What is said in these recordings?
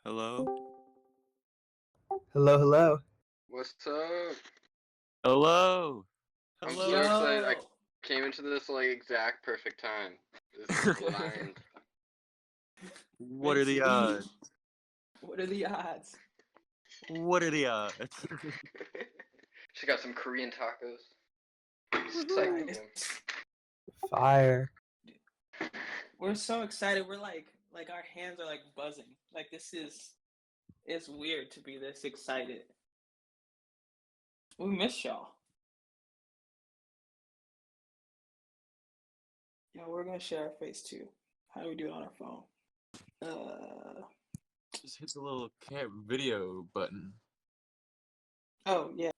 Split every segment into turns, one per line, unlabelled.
Hello?
Hello, hello.
What's up?
Hello!
I'm
Hello!
so excited. I
Yo,
came into this exact perfect time. This is aligned.
What are
meant to
the
be.
odds?
What are the odds?
What are the odds?
She got some Korean tacos. Psyching
Nice.
them.
Fire.
We're so excited. We're like our hands are like buzzing. Like it's weird to be this excited. We miss y'all. Yo, we're gonna share our face too. How do we do it on our phone?
Just hit the little video button.
Oh yeah,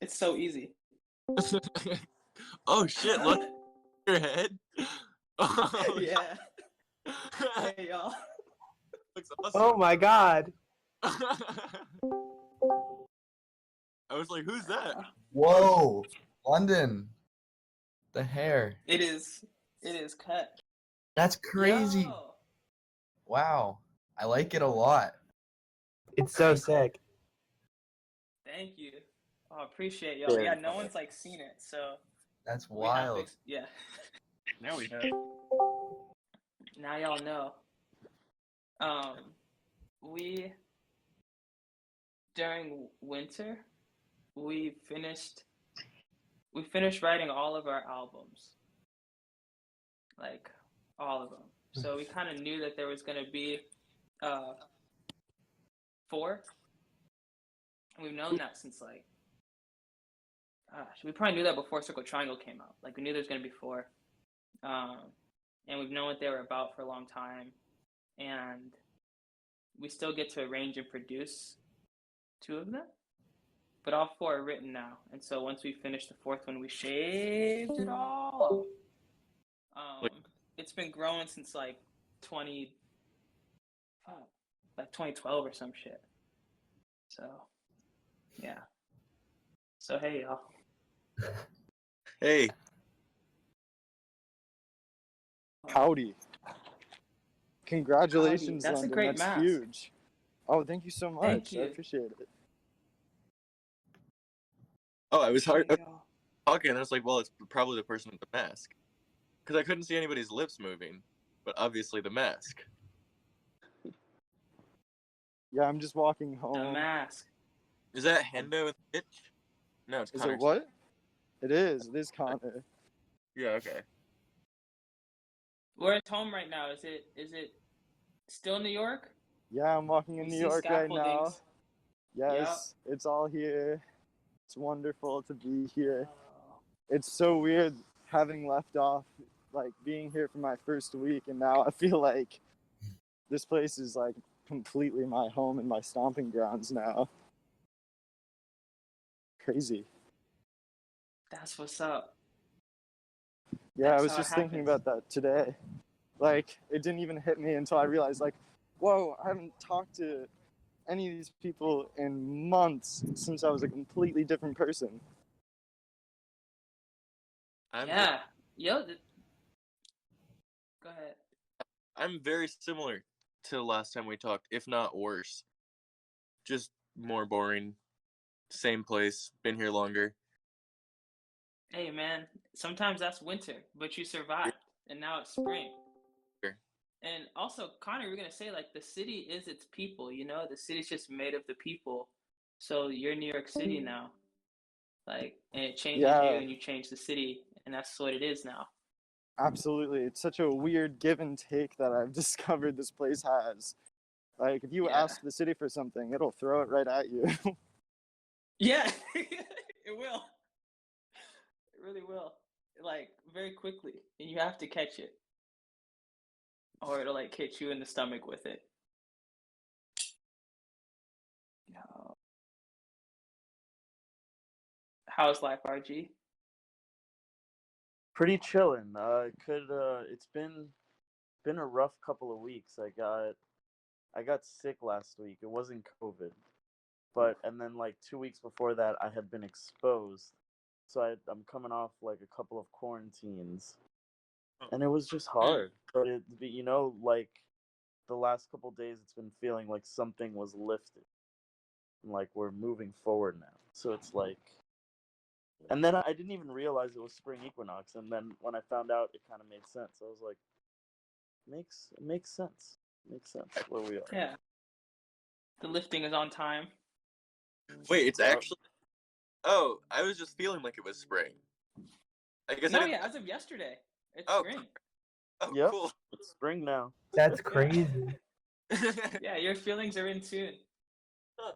it's so easy.
Oh shit, look at your head. Oh,
Yeah. Hey y'all.
looks
Oh
awesome.
my god.
I was like, who's that?
Whoa, London, the hair.
It is cut.
That's crazy.
Yo.
Wow, I like it a lot.
It's so sick.
Thank you. Oh, appreciate y'all. Yeah, no one's like seen it, so
That's
we have
wild.
yeah.
Now we have.
Now y'all know. We during winter we finished writing all of our albums, like all of them. So we kind of knew that there was gonna be 4, and we've known that since like, gosh, we probably knew that before Circle Triangle came out. Like we knew there was gonna be 4, and we've known what they were about for a long time, and we still get to arrange and produce 2 of them, but all 4 are written now. And so once we finish the 4th one, we shaved it all off. It's been growing since like 2012 or some shit. So yeah. So hey y'all.
Hey,
Howdy. Congratulations,
Howdy. That's a
London.
great
That's
mask.
huge. Oh, thank you so much.
Thank
I
you.
appreciate it.
oh, I was
Hey, y'all.
talking, and I was like, well, it's probably the person with the mask. Because I couldn't see anybody's lips moving, but obviously the mask.
Yeah, I'm just walking
The
home.
mask.
Is that Hendo and Hitch? No, it's
Is
Connor.
it what? It is. It is Connor.
Yeah, okay.
We're at home right now. Is it still New York?
Yeah, I'm walking in
We
New
see
York right now.
scaffoldings.
Yes, it's all here. It's wonderful to be here.
Oh.
It's so weird having left off, like being here for my first week, and now I feel like this place is like completely my home and my stomping grounds now. Crazy.
That's what's up.
Yeah,
That's
I was
how it
just thinking
happens.
about that today. Like, it didn't even hit me until I realized, like, whoa, I haven't talked to any of these people in months since I was a completely different person.
Yeah. Yo. Go ahead.
I'm very similar to the last time we talked, if not worse. Just more boring. Same place. Been here longer.
Hey man, sometimes that's winter, but you survived, and now it's spring.
Sure.
And also, Connor, we're gonna say like the city is its people. You know, the city's just made of the people. So you're New York City now, like, and it changes you,
Yeah,
and you change the city, and that's what it is now.
absolutely. It's such a weird give and take that I've discovered this place has. Like, if you
Yeah.
ask the city for something, it'll throw it right at you.
Yeah, it will. It really will. Like very quickly, and you have to catch it, or it'll like hit you in the stomach with it. No. How's life, RG?
Pretty chillin'. It's been a rough couple of weeks. I got sick last week. It wasn't COVID, but and then like 2 weeks before that, I had been exposed. So I'm coming off like a couple of quarantines, and it was just hard. But like the last couple days it's been feeling like something was lifted. Like we're moving forward now. So it's like, and then I didn't even realize it was spring equinox, and then when I found out, it kind of made sense. I was like, makes sense. Makes sense where we are.
Yeah. The lifting is on time.
Wait, it's
Yep.
actually. Oh, I was just feeling like it was spring. I guess I
No,
didn't.
yeah, as of yesterday, it's
Oh.
spring.
Oh,
Yep.
cool.
It's spring now.
That's crazy.
Yeah, your feelings are in tune.
Huh.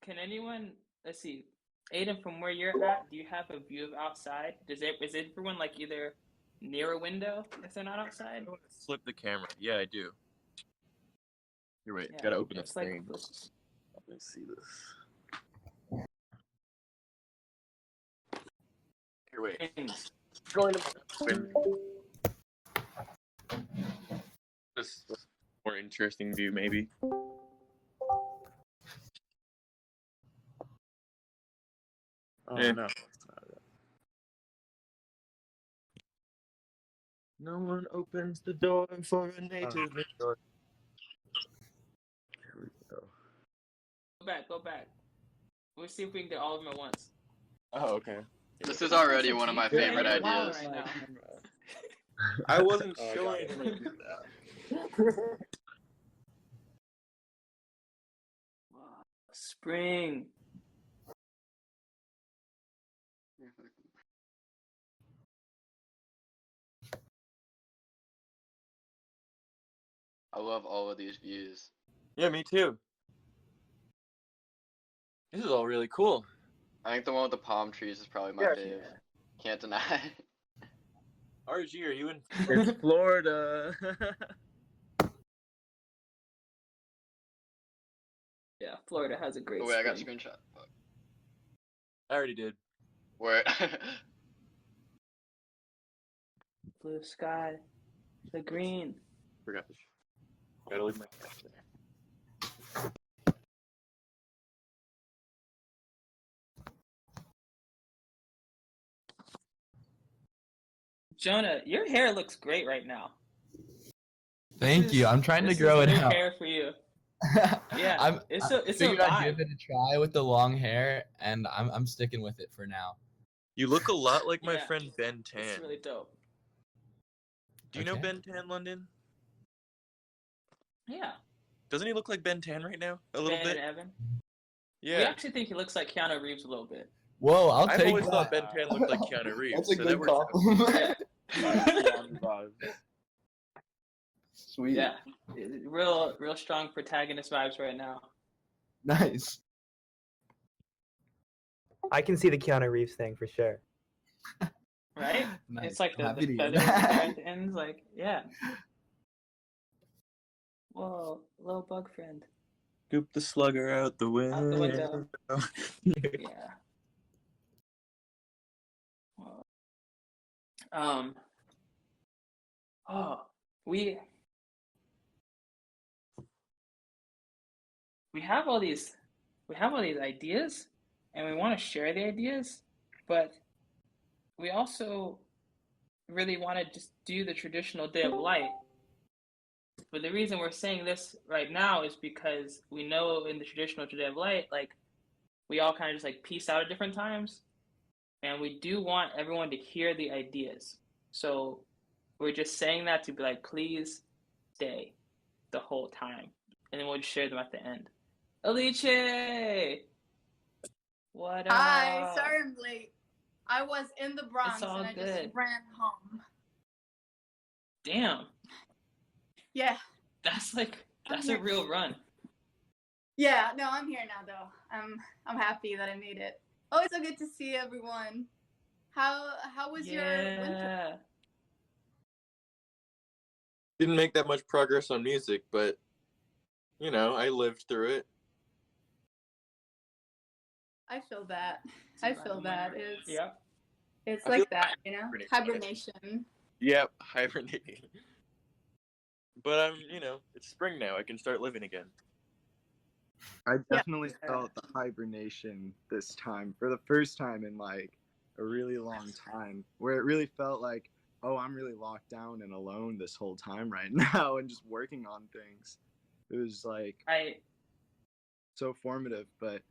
Can anyone? Let's see, Aiden, from where you're at, do you have a view of outside? Is everyone like either near a window if they're not outside?
I want to flip the camera. Yeah, I do. Here, wait.
Yeah,
Gotta open the
it's like
screen.
Let me see this.
Here, wait.
things.
Going to this more interesting view, maybe.
Oh
Yeah.
no.
No one opens the door for a native.
Here we go.
Go back. We'll see if we can get all of them at once.
Oh, okay.
This is already one of my
Yeah,
favorite
you're wild
ideas.
right now.
I wasn't
Oh, I
showing.
got it.
Spring.
I love all of these views.
Yeah, me too. This is all really cool.
I think the one with the palm trees is probably my fave. Can't deny.
RG, are you in Florida?
Yeah, Florida has a great
Oh wait, I got a
spring.
screenshot. Fuck.
I already did.
Where?
Blue sky, the green.
Forgot this. Gotta leave my cash there.
Jonah, your hair looks great right now.
Thank you. I'm trying to
This
grow
is
it
new
out.
hair for you. Yeah,
I'm,
it's
I
a
figured I'd
vibe.
give it a try with the long hair, and I'm sticking with it for now.
You look a lot like my
Yeah.
friend Ben Tan.
It's really dope.
Do you know
Okay.
Ben Tan, London?
Yeah.
Doesn't he look like Ben Tan right now? A little
Ben
bit?
and Evan.
Yeah.
We actually think he looks like Keanu Reeves a little bit.
Whoa, I'll
I've
take
always
that.
thought Ben Tan looked like Keanu Reeves.
That's a
so
good
that works out.
compliment.
Keanu vibes.
Sweet.
Yeah. Real strong protagonist vibes right now.
Nice.
I can see the Keanu Reeves thing for sure.
Right?
Nice.
It's like
I'm
the
happy to hear
feathers
that.
there at the ends, like, yeah. Whoa, little bug friend.
Scoop the slugger out the window.
Out the window. Yeah. Oh, we have all these ideas, and we want to share the ideas, but we also really want to just do the traditional Day of Light. But the reason we're saying this right now is because we know in the traditional Day of Light, like, we all kind of just like peace out at different times, and we do want everyone to hear the ideas. So we're just saying that to be like, please stay the whole time, and then we'll just share them at the end. Alice, what up?
Hi, sorry I'm late. I was in the Bronx
all
and I
good.
just ran home.
Damn,
Yeah.
that's a
here.
real run.
Yeah, no, I'm here now though. I'm happy that I made it. Always so good to see everyone. How was your winter?
Yeah.
Didn't make that much progress on music, but, you know, I lived through it.
I feel that. I feel that.
Yeah.
It's
I
like
feel
that, you know?
hibernation.
Hibernation.
Yep, hibernating. But I'm, you know, it's spring now. I can start living again.
I definitely felt the hibernation this time for the first time in like a really long time, where it really felt like, oh, I'm really locked down and alone this whole time right now and just working on things. It was like so formative, but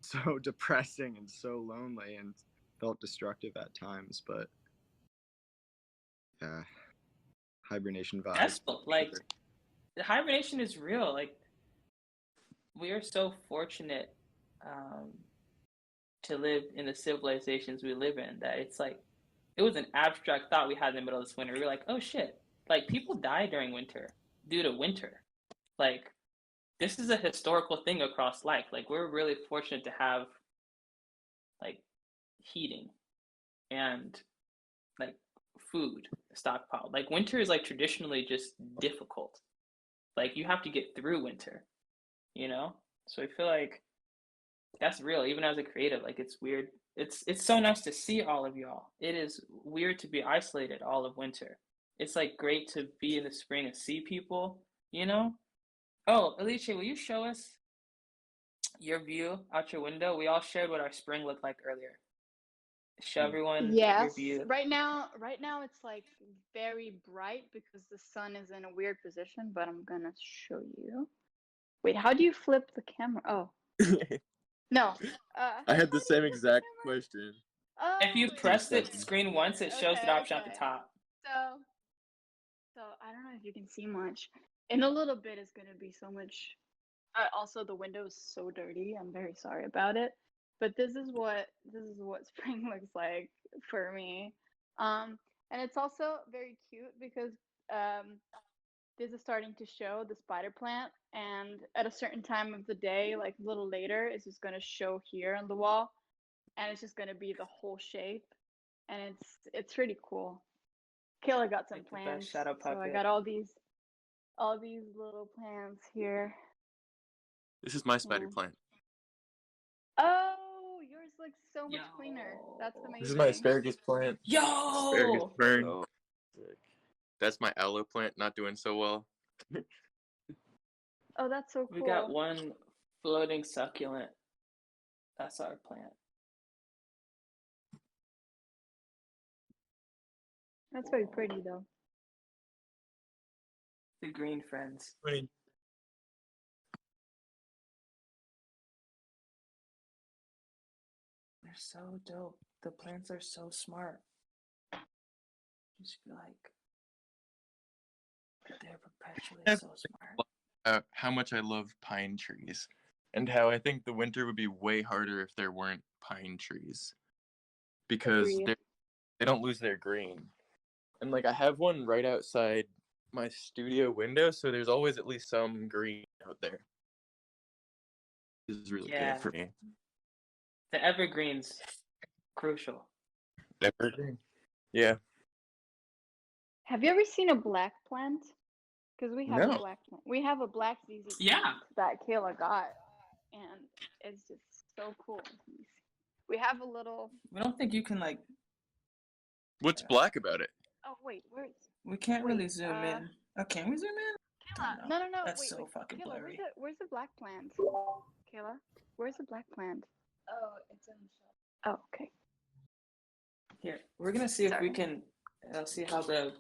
so depressing and so lonely and felt destructive at times. But yeah, hibernation vibes.
That's like the hibernation is real. Like we are so fortunate to live in the civilizations we live in that it's like it was an abstract thought we had in the middle of this winter. We were like, oh shit, like people die during winter due to winter. Like this is a historical thing across life. Like we're really fortunate to have like heating and like food stockpiled. Like winter is like traditionally just difficult. Like you have to get through winter, you know? So I feel like that's real. Even as a creative, like it's weird. It's so nice to see all of y'all. It is weird to be isolated all of winter. It's like great to be in the spring and see people, you know? Oh, Alice, will you show us your view out your window? We all shared what our spring looked like earlier. Show everyone your
Yes.
view.
Right now it's like very bright because the sun is in a weird position, but I'm gonna show you. Wait, how do you flip the camera? Oh. No.
I had
how
the
do you
same
flip the
exact
camera?
question.
Oh,
If you
yeah.
press the screen once, it shows the option at the top.
So I don't know if you can see much. In a little bit, it's gonna be so much. Also, the window is so dirty. I'm very sorry about it. But this is what spring looks like for me. And it's also very cute because this is starting to show the spider plant, and at a certain time of the day, like a little later, it's just gonna show here on the wall, and it's just gonna be the whole shape, and it's pretty cool. Kayla got some
Like the best
plants,
shadow
so I
puppet.
got all these little plants here.
This is my spider
Yeah.
plant.
Oh, yours looks so much cleaner. That's amazing.
This is my asparagus plant. Asparagus
Yo!
fern.
Oh, sick.
That's my aloe plant, not doing so well.
Oh, that's so cool.
We got one floating succulent. That's our plant.
That's very pretty though.
The green friends. They're so dope. The plants are so smart. I just feel like they're perpetually so smart.
How much I love pine trees, and how I think the winter would be way harder if there weren't pine trees, because
Agreed.
they don't lose their green. And like I have one right outside my studio window, so there's always at least some green out there. This is really
Yeah.
good for me.
The evergreens, crucial.
Evergreen. Yeah.
Have you ever seen a black plant? Because we have
No.
a black plant. We have a black ZZ
Yeah.
plant that Kayla got, and it's just so cool. We have a little.
We don't think you can like.
What's black about it?
Oh wait, where's
We can't really
Wait,
zoom in. Oh, can we zoom in?
Kayla?
No,
No.
that's
wait,
so fucking
Kayla,
blurry.
where's the black plant? Kayla, where's the black plant?
Oh, it's in the shop.
Oh, okay.
Here, we're gonna see if we
Sorry.
can see how the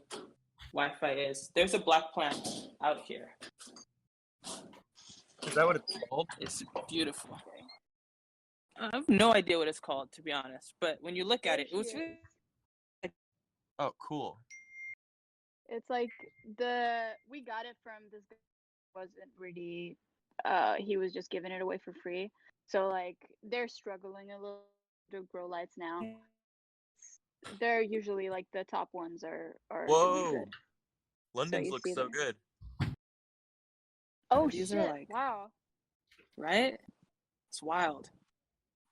Wi-Fi is. There's a black plant out here.
Is that what it's called?
It's beautiful. I have no idea what it's called, to be honest. But when you look at it, it was really
Oh, cool.
It's like we got it from this guy who wasn't really he was just giving it away for free. So like they're struggling a little to grow lights now. They're usually like the top ones are doing
Whoa.
good.
London's
you
looks
see
so
them.
good.
Oh
These
shit!
are like-
Wow.
right? It's wild.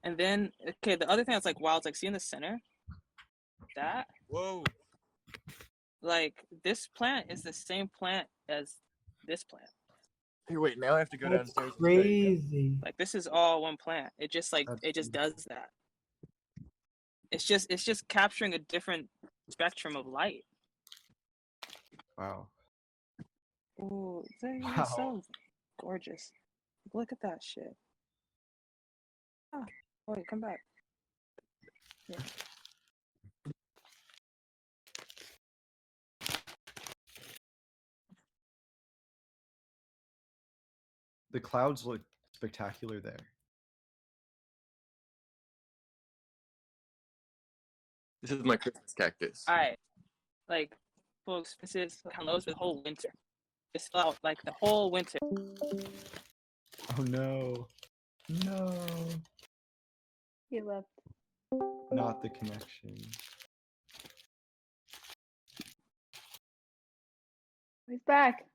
And then okay, the other thing that's like wild is like see in the center? That
Whoa.
like this plant is the same plant as this plant.
Here, wait. Now I have to go
That's
downstairs.
crazy.
Like this is all one plant. It just like
That's
it just does that. It's just capturing a different spectrum of light.
Wow.
Ooh, it's
Wow.
so gorgeous. Look at that shit. Ah, wait, come back. Yeah.
the clouds look spectacular there.
This is my Christmas cactus.
Alright. Like, full expenses, hellos for the whole winter. It's out, like, the whole winter.
Oh no. No.
He left.
Not the connection.
He's back.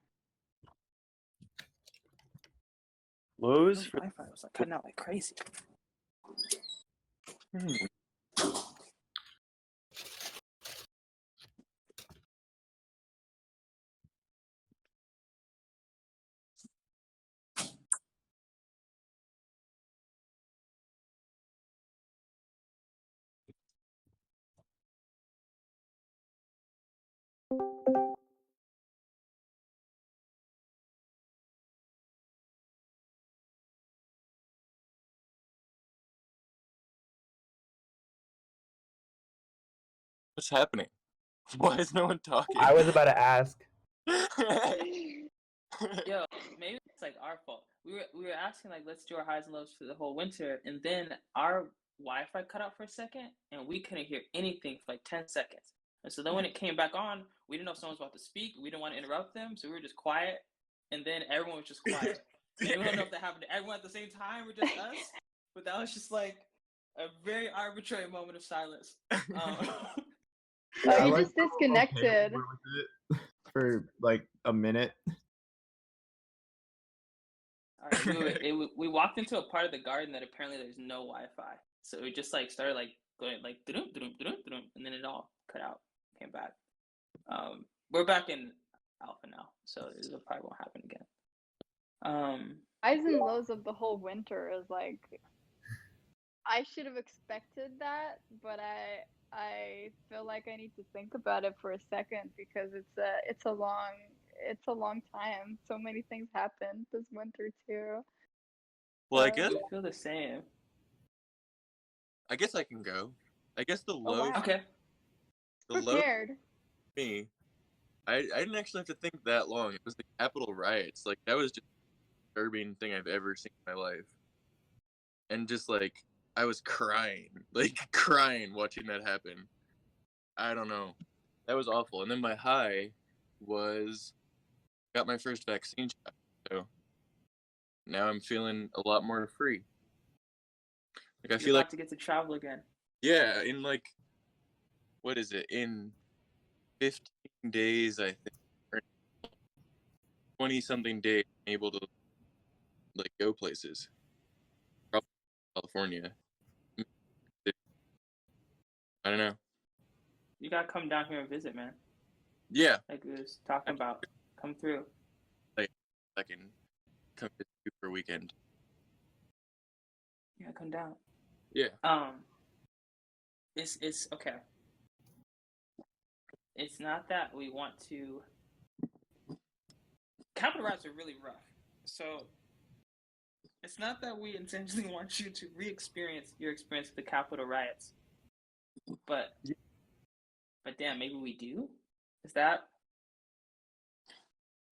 Lowe's for
Wi-Fi was like cutting out like crazy.
What's happening? Why is no one talking?
I was about to ask.
Yo, maybe it's like our fault. We were asking like, let's do our highs and lows for the whole winter, and then our Wi-Fi cut out for a second, and we couldn't hear anything for like 10 seconds. And so then when it came back on, we didn't know if someone was about to speak. We didn't want to interrupt them, so we were just quiet. And then everyone was just quiet. And we don't know if that happened to everyone at the same time or just us. But that was just like a very arbitrary moment of silence.
Oh, you just disconnected.
For like a minute.
We walked into a part of the garden that apparently there's no Wi-Fi, so it just like started like going like and then it all cut out, came back. We're back in alpha now, so it probably won't happen again.
Highs and lows of the whole winter is like, I should have expected that, but I feel like I need to think about it for a second because it's a long time. So many things happened this winter too.
Well, I guess
I feel the same.
I guess I can go. I guess the low.
Oh, wow.
Okay.
The low.
Prepared.
Me. I didn't actually have to think that long. It was the Capitol riots. Like that was just the disturbing thing I've ever seen in my life. And just like I was crying, like crying watching that happen. I don't know. That was awful. And then my high was got my first vaccine shot. So now I'm feeling a lot more free. Like I feel like
to get to travel again.
Yeah, in like what is it? In 15 days, I think, or 20 something days, I'm able to like go places. Probably California. I don't know.
You gotta come down here and visit, man.
Yeah.
Like we was talking about, come through.
Like I can come to you for a weekend.
Yeah, come down.
Yeah.
It's okay. It's not that we want to. Capital riots are really rough, so it's not that we intentionally want you to re-experience your experience with the Capitol riots, but damn, maybe we do. Is that?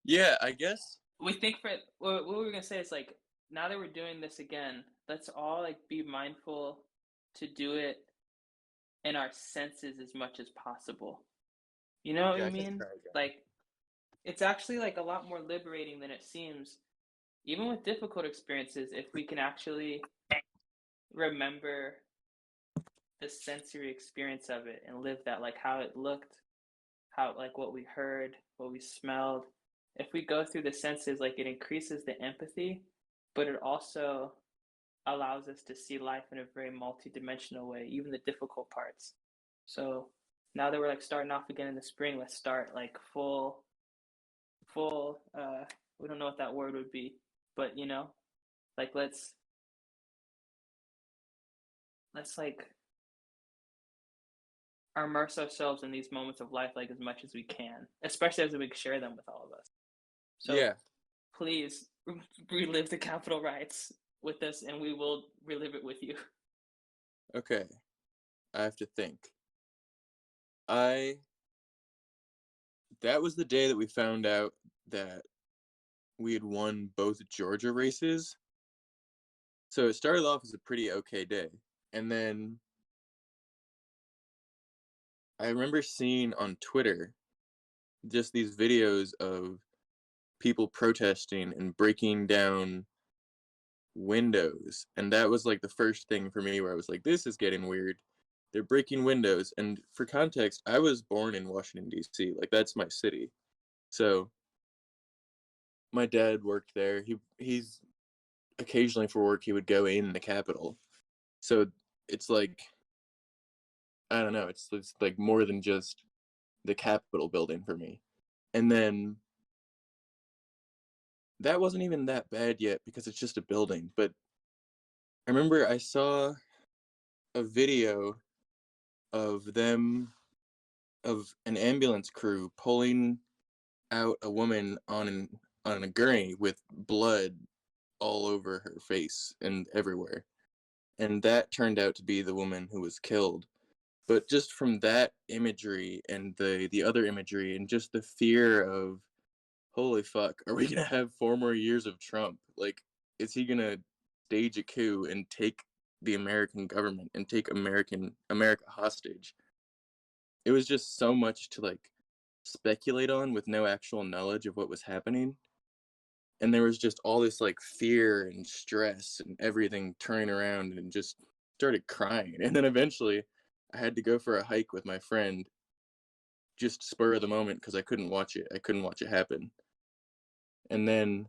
Yeah, I guess.
We think for what we were gonna say is like now that we're doing this again, let's all like be mindful to do it in our senses as much as possible. You know what I mean? Like, it's actually like a lot more liberating than it seems, even with difficult experiences, if we can actually remember the sensory experience of it and live that, like how it looked, how like what we heard, what we smelled. If we go through the senses, like it increases the empathy, but it also allows us to see life in a very multidimensional way, even the difficult parts. So now that we're like starting off again in the spring, let's start like full we don't know what that word would be, but you know, like let's like immerse ourselves in these moments of life like as much as we can, especially as we share them with all of us. So yeah, please relive the Capitol riots with us and we will relive it with you.
Okay. I have to think. That was the day that we found out that we had won both Georgia races. So it started off as a pretty okay day. And then I remember seeing on Twitter just these videos of people protesting and breaking down windows. And that was like the first thing for me where I was like, this is getting weird. They're breaking windows. And for context, I was born in Washington, D.C. Like, that's my city. So my dad worked there. He's occasionally for work, he would go in the Capitol. So it's like, I don't know, it's like more than just the Capitol building for me. And then that wasn't even that bad yet because it's just a building. But I remember I saw a video of an ambulance crew pulling out a woman on a gurney with blood all over her face and everywhere. And that turned out to be the woman who was killed. But just from that imagery and the other imagery and just the fear of, holy fuck, are we gonna have 4 more years of Trump? Like, is he gonna stage a coup and take the American government and take America hostage? It was just so much to like speculate on with no actual knowledge of what was happening. And there was just all this like fear and stress and everything turning around, and just started crying. And then eventually I had to go for a hike with my friend, just spur of the moment, because I couldn't watch it. I couldn't watch it happen. And then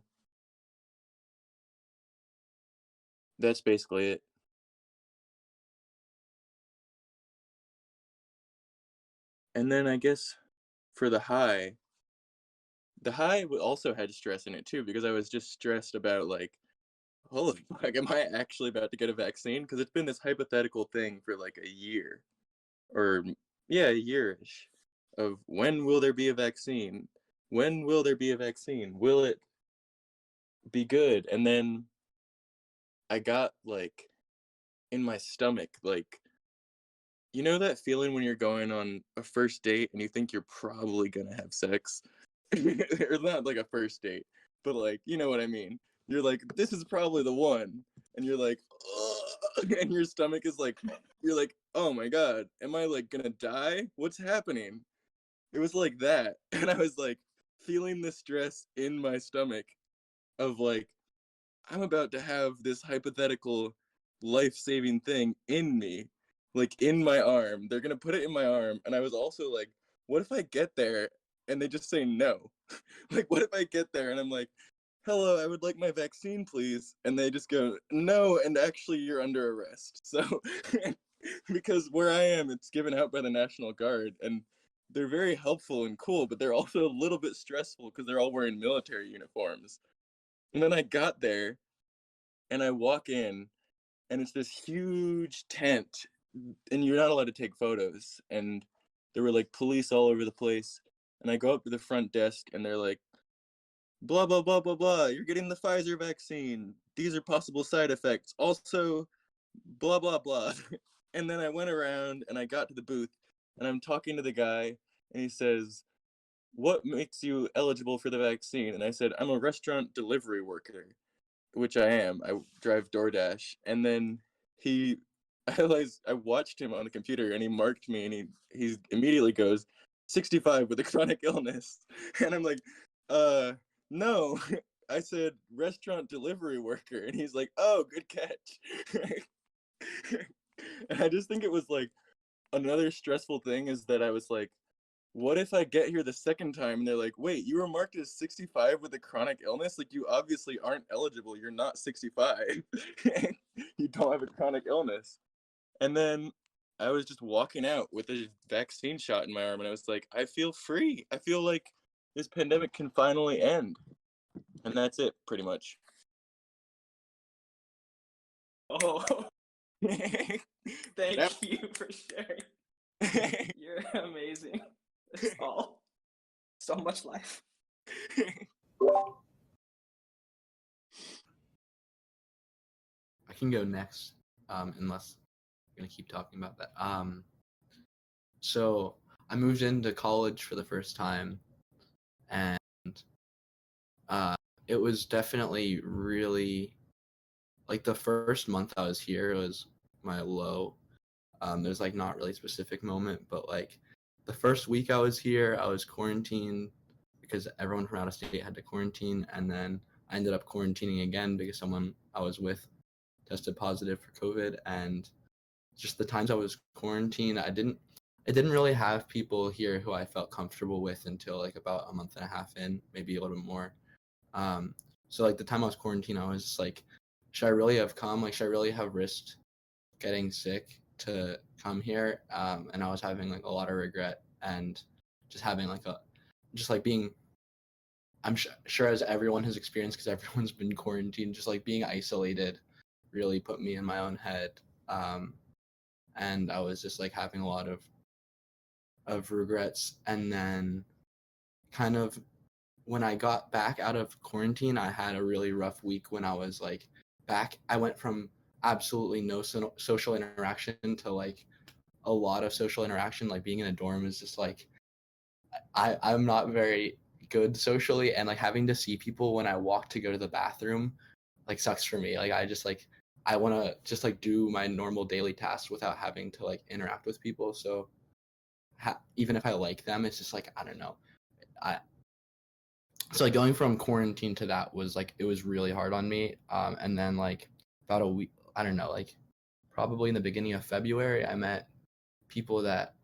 that's basically it. And then I guess for the high also had stress in it too, because I was just stressed about like, holy fuck, am I actually about to get a vaccine? Because it's been this hypothetical thing for like a year, or yeah, a year-ish, of when will there be a vaccine? When will there be a vaccine? Will it be good? And then I got like in my stomach, like, you know that feeling when you're going on a first date and you think you're probably gonna have sex? Or not like a first date, but like, you know what I mean? You're like, this is probably the one. And you're like, ugh, and your stomach is like, you're like, oh my God, am I like gonna die? What's happening? It was like that. And I was like feeling the stress in my stomach of like, I'm about to have this hypothetical life-saving thing in me, like in my arm. They're gonna put it in my arm. And I was also like, what if I get there and they just say no? Like, what if I get there and I'm like, hello, I would like my vaccine, please. And they just go, no, and actually you're under arrest. So, because where I am, it's given out by the National Guard, and they're very helpful and cool, but they're also a little bit stressful because they're all wearing military uniforms. And then I got there and I walk in, and it's this huge tent, and you're not allowed to take photos. And there were like police all over the place. And I go up to the front desk and they're like, blah, blah, blah, blah, blah. You're getting the Pfizer vaccine. These are possible side effects. Also, blah, blah, blah. And then I went around and I got to the booth and I'm talking to the guy and he says, what makes you eligible for the vaccine? And I said, I'm a restaurant delivery worker, which I am. I drive DoorDash. And then I realized I watched him on the computer and he marked me and he immediately goes, 65 with a chronic illness. And I'm like, no. I said restaurant delivery worker. And he's like, oh, good catch. And I just think it was like another stressful thing is that I was like, what if I get here the second time and they're like, wait, you were marked as 65 with a chronic illness? Like, you obviously aren't eligible. You're not 65. You don't have a chronic illness. And then I was just walking out with a vaccine shot in my arm and I was like, I feel free. I feel like this pandemic can finally end. And that's it, pretty much.
Oh, thank you for sharing. You're amazing. That's all. So much life.
I can go next, unless we're gonna keep talking about that. So I moved into college for the first time, and it was definitely really like the first month I was here was my low. There's like not really a specific moment, but like the first week I was here, I was quarantined because everyone from out of state had to quarantine, and then I ended up quarantining again because someone I was with tested positive for COVID. And just the times I was quarantined, I didn't really have people here who I felt comfortable with until like about a month and a half in, maybe a little bit more. So like the time I was quarantined, I was just like, should I really have come? Like, should I really have risked getting sick to come here? And I was having like a lot of regret and just having like just like being, I'm sure as everyone has experienced, because everyone's been quarantined, just like being isolated really put me in my own head. And I was just like having a lot of regrets. And then kind of when I got back out of quarantine, I had a really rough week when I was like back. I went from absolutely no social interaction to like a lot of social interaction. Like being in a dorm is just like, I'm not very good socially, and like having to see people when I walk to go to the bathroom like sucks for me. Like I want to just like do my normal daily tasks without having to like interact with people. So even if I like them, it's just like, I don't know. So like going from quarantine to that was like, it was really hard on me. And then like about a week, I don't know, like probably in the beginning of February, I met people that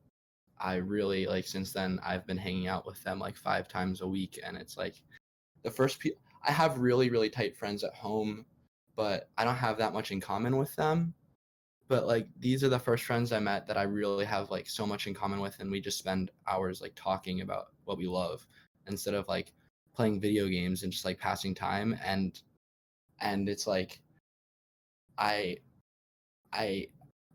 I really like. Since then, I've been hanging out with them like 5 times a week. And it's like the first people, I have really, really tight friends at home, but I don't have that much in common with them. But like these are the first friends I met that I really have like so much in common with, and we just spend hours like talking about what we love instead of like playing video games and just like passing time. And it's like I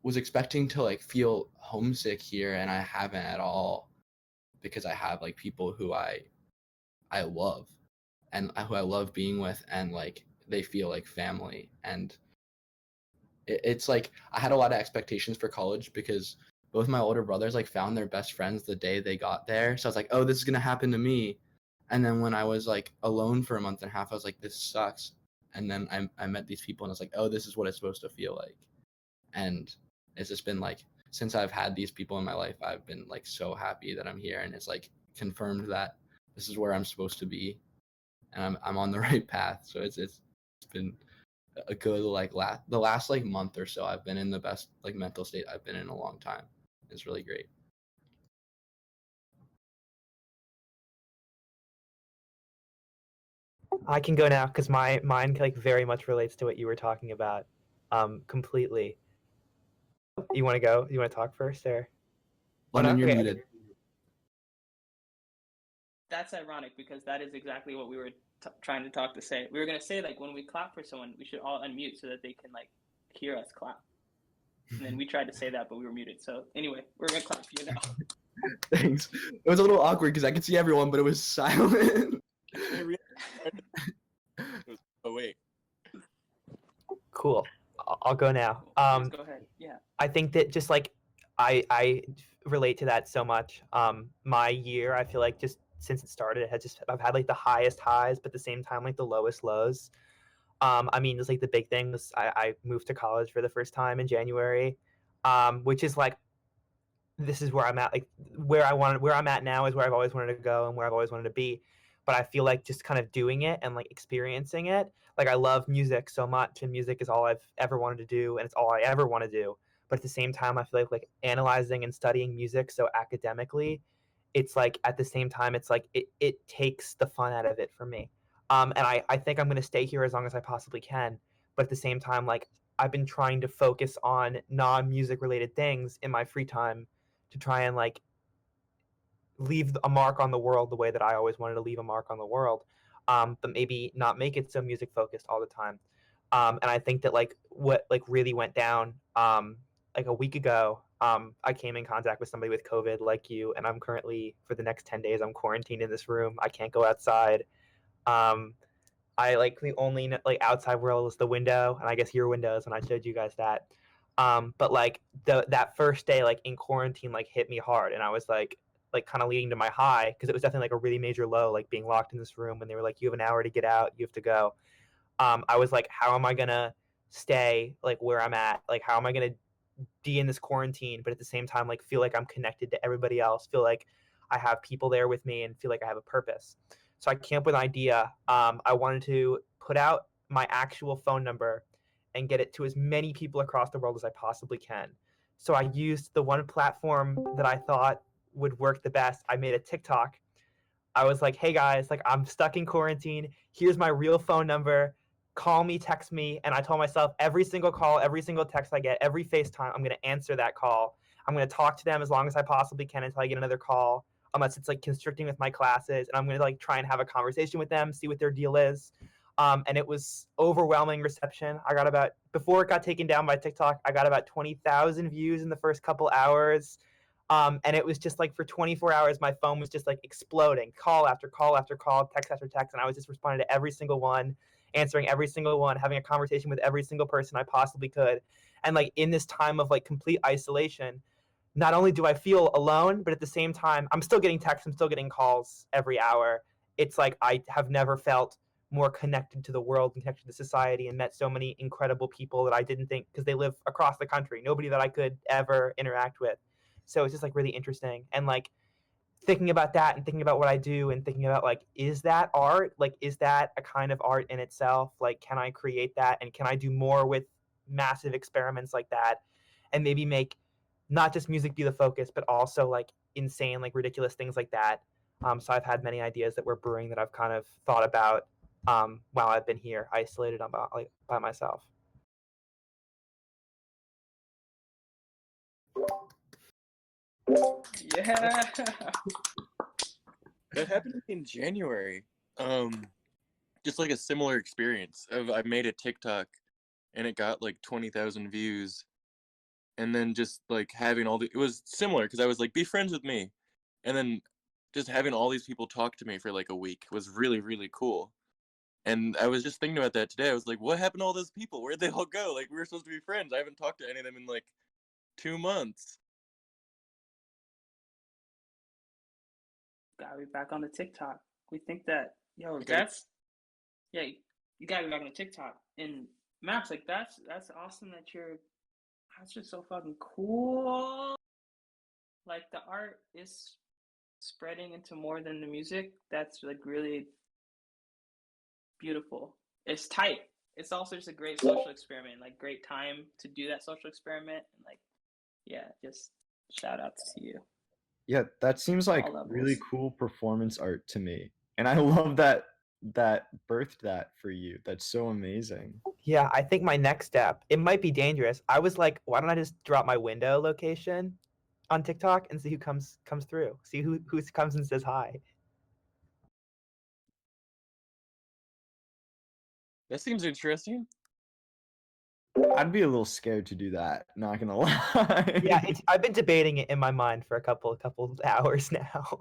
was expecting to like feel homesick here, and I haven't at all, because I have like people who I love and who I love being with, and like they feel like family. And it's like I had a lot of expectations for college because both my older brothers like found their best friends the day they got there. So I was like, oh, this is gonna happen to me. And then when I was like alone for a month and a half, I was like, this sucks. And then I met these people, and I was like, oh, this is what it's supposed to feel like. And it's just been like, since I've had these people in my life, I've been like so happy that I'm here, and it's like confirmed that this is where I'm supposed to be, and I'm on the right path. So it's been a good like the last like month or so, I've been in the best like mental state I've been in a long time. It's really great.
I can go now because mine like very much relates to what you were talking about, completely. You want to go? You want to talk first, or?
London, you're
Okay.
muted.
That's ironic because that is exactly what we were trying to say. We were gonna say like when we clap for someone, we should all unmute so that they can like hear us clap. And then we tried to say that, but we were muted. So anyway, we're gonna clap for you now.
Thanks. It was a little awkward because I could see everyone, but it was silent.
Oh wait.
Cool. I'll go now.
Please go ahead. Yeah.
I think that just like I relate to that so much. My year, I feel like just since it started, I've had like the highest highs, but at the same time like the lowest lows. I mean, just like the big thing was I moved to college for the first time in January, which is like this is where I'm at. Like where I'm at now is where I've always wanted to go and where I've always wanted to be. But I feel like just kind of doing it and like experiencing it. Like I love music so much, and music is all I've ever wanted to do, and it's all I ever want to do. But at the same time, I feel like analyzing and studying music so academically, it's like at the same time, it's like it takes the fun out of it for me. And I think I'm gonna stay here as long as I possibly can. But at the same time, like I've been trying to focus on non-music related things in my free time to try and like leave a mark on the world the way that I always wanted to leave a mark on the world, but maybe not make it so music focused all the time. And I think that like what like really went down like a week ago, I came in contact with somebody with COVID like you, and I'm currently for the next 10 days I'm quarantined in this room. I can't go outside. I like the only like outside world is the window, and I guess your windows when I showed you guys that. But like that first day like in quarantine like hit me hard, and I was like, like kind of leading to my high, because it was definitely like a really major low, like being locked in this room when they were like, you have an hour to get out, you have to go. I was like, how am I gonna stay like where I'm at? Like, how am I gonna be in this quarantine, but at the same time, like feel like I'm connected to everybody else, feel like I have people there with me, and feel like I have a purpose. So I came up with an idea. I wanted to put out my actual phone number and get it to as many people across the world as I possibly can. So I used the one platform that I thought would work the best. I made a TikTok. I was like, hey guys, like I'm stuck in quarantine. Here's my real phone number. Call me, text me. And I told myself every single call, every single text I get, every FaceTime, I'm going to answer that call. I'm going to talk to them as long as I possibly can until I get another call, unless it's like constricting with my classes. And I'm going to like try and have a conversation with them, see what their deal is. And it was overwhelming reception. I got about, before it got taken down by TikTok, I got about 20,000 views in the first couple hours. And it was just like for 24 hours, my phone was just like exploding, call after call after call, text after text. And I was just responding to every single one, answering every single one, having a conversation with every single person I possibly could. And like in this time of like complete isolation, not only do I feel alone, but at the same time, I'm still getting texts, I'm still getting calls every hour. It's like I have never felt more connected to the world and connected to society, and met so many incredible people that I didn't think, because they live across the country, nobody that I could ever interact with. So it's just like really interesting. And like thinking about that and thinking about what I do and thinking about like, is that art? Like, is that a kind of art in itself? Like, can I create that? And can I do more with massive experiments like that? And maybe make not just music be the focus, but also like insane, like ridiculous things like that. So I've had many ideas that we're brewing that I've kind of thought about while I've been here, isolated like by myself.
Yeah.
That happened in January. Just like a similar experience. I made a TikTok, and it got like 20,000 views, and then just like having it was similar because I was like, be friends with me, and then just having all these people talk to me for like a week was really, really cool. And I was just thinking about that today. I was like, what happened to all those people? Where'd they all go? Like, we were supposed to be friends. I haven't talked to any of them in like 2 months.
Gotta be back on the TikTok. We think that, yo, that's, yeah, you gotta be back on the TikTok. And Max, like that's awesome that that's just so fucking cool. Like the art is spreading into more than the music. That's like really beautiful. It's tight. It's also just a great social experiment, like great time to do that social experiment. And like, yeah, just shout outs to you.
Yeah, that seems like really cool performance art to me. And I love that birthed that for you. That's so amazing.
Yeah, I think my next step, it might be dangerous. I was like, why don't I just drop my window location on TikTok and see who comes through. See who comes and says hi.
That seems interesting.
I'd be a little scared to do that, not gonna lie.
Yeah, I've been debating it in my mind for a couple hours now.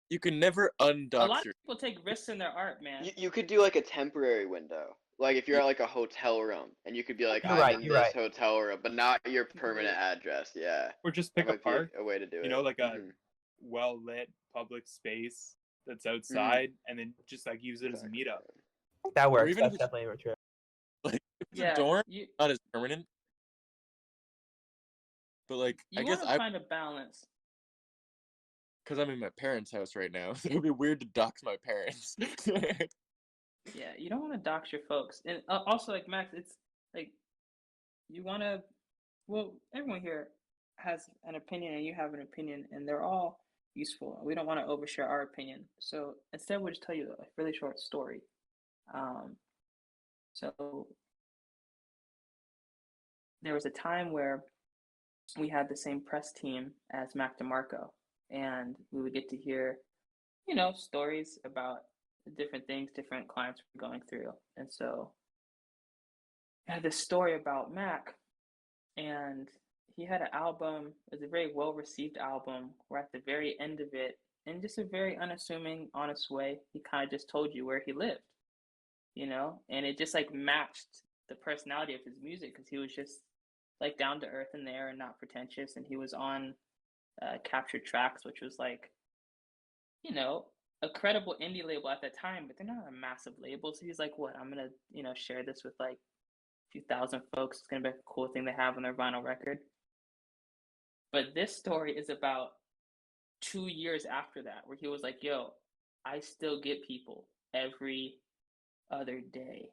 You can never undox
A lot of people take risks in their art, man.
You could do like a temporary window. Like if you're at like a hotel room and you could be like, I'm in this hotel room, but not your permanent address. Yeah.
Or just pick a park.
A way to do it.
You know, like a well lit public space that's outside, and then just like use it as a meetup.
That works. That's definitely true.
Like it's a dorm, not as permanent. But like I guess I
find a balance.
Because I'm in my parents' house right now, so it would be weird to dox my parents.
Yeah, you don't want to dox your folks, and also like Max, it's like you want to. Well, everyone here has an opinion, and you have an opinion, and they're all useful. We don't want to overshare our opinion, so instead we'll just tell you a really short story. So there was a time where we had the same press team as Mac DeMarco, and we would get to hear, stories about different things different clients were going through. And so I had this story about Mac, and he had an album. It was a very well-received album where at the very end of it, in just a very unassuming, honest way, he kind of just told you where he lived, and it just like matched the personality of his music, because he was just like down to earth in there and not pretentious, and he was on Captured Tracks, which was like, you know, a credible indie label at the time, but they're not a massive label. So he's like, what, I'm going to, you know, share this with like a few thousand folks. It's going to be a cool thing to have on their vinyl record. But this story is about 2 years after that, where he was like, yo, I still get people every other day.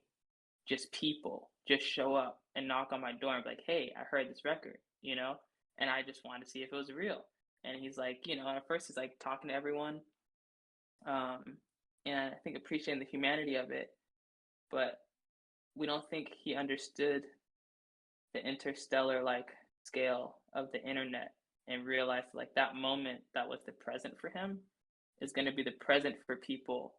Just people just show up and knock on my door and be like, hey, I heard this record, you know? And I just wanted to see if it was real. And he's like, you know, at first he's like talking to everyone. And I think appreciating the humanity of it, but we don't think he understood the interstellar like scale of the internet and realized like that moment that was the present for him is going to be the present for people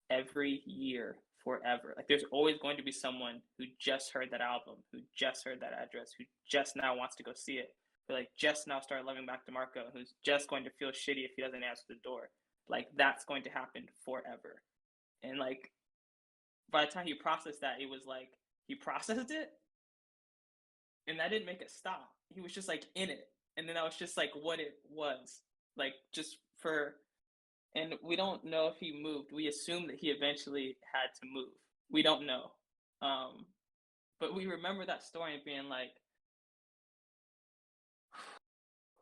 every year forever. Like there's always going to be someone who just heard that album, who just heard that address, who just now wants to go see it, who like just now started loving Mac DeMarco, who's just going to feel shitty if he doesn't answer the door. Like that's going to happen forever. And like by the time he processed that, it was like he processed it and that didn't make it stop. He was just like in it. And then that was just like what it was. Like just for, and we don't know if he moved. We assume that he eventually had to move. We don't know. But we remember that story and being like,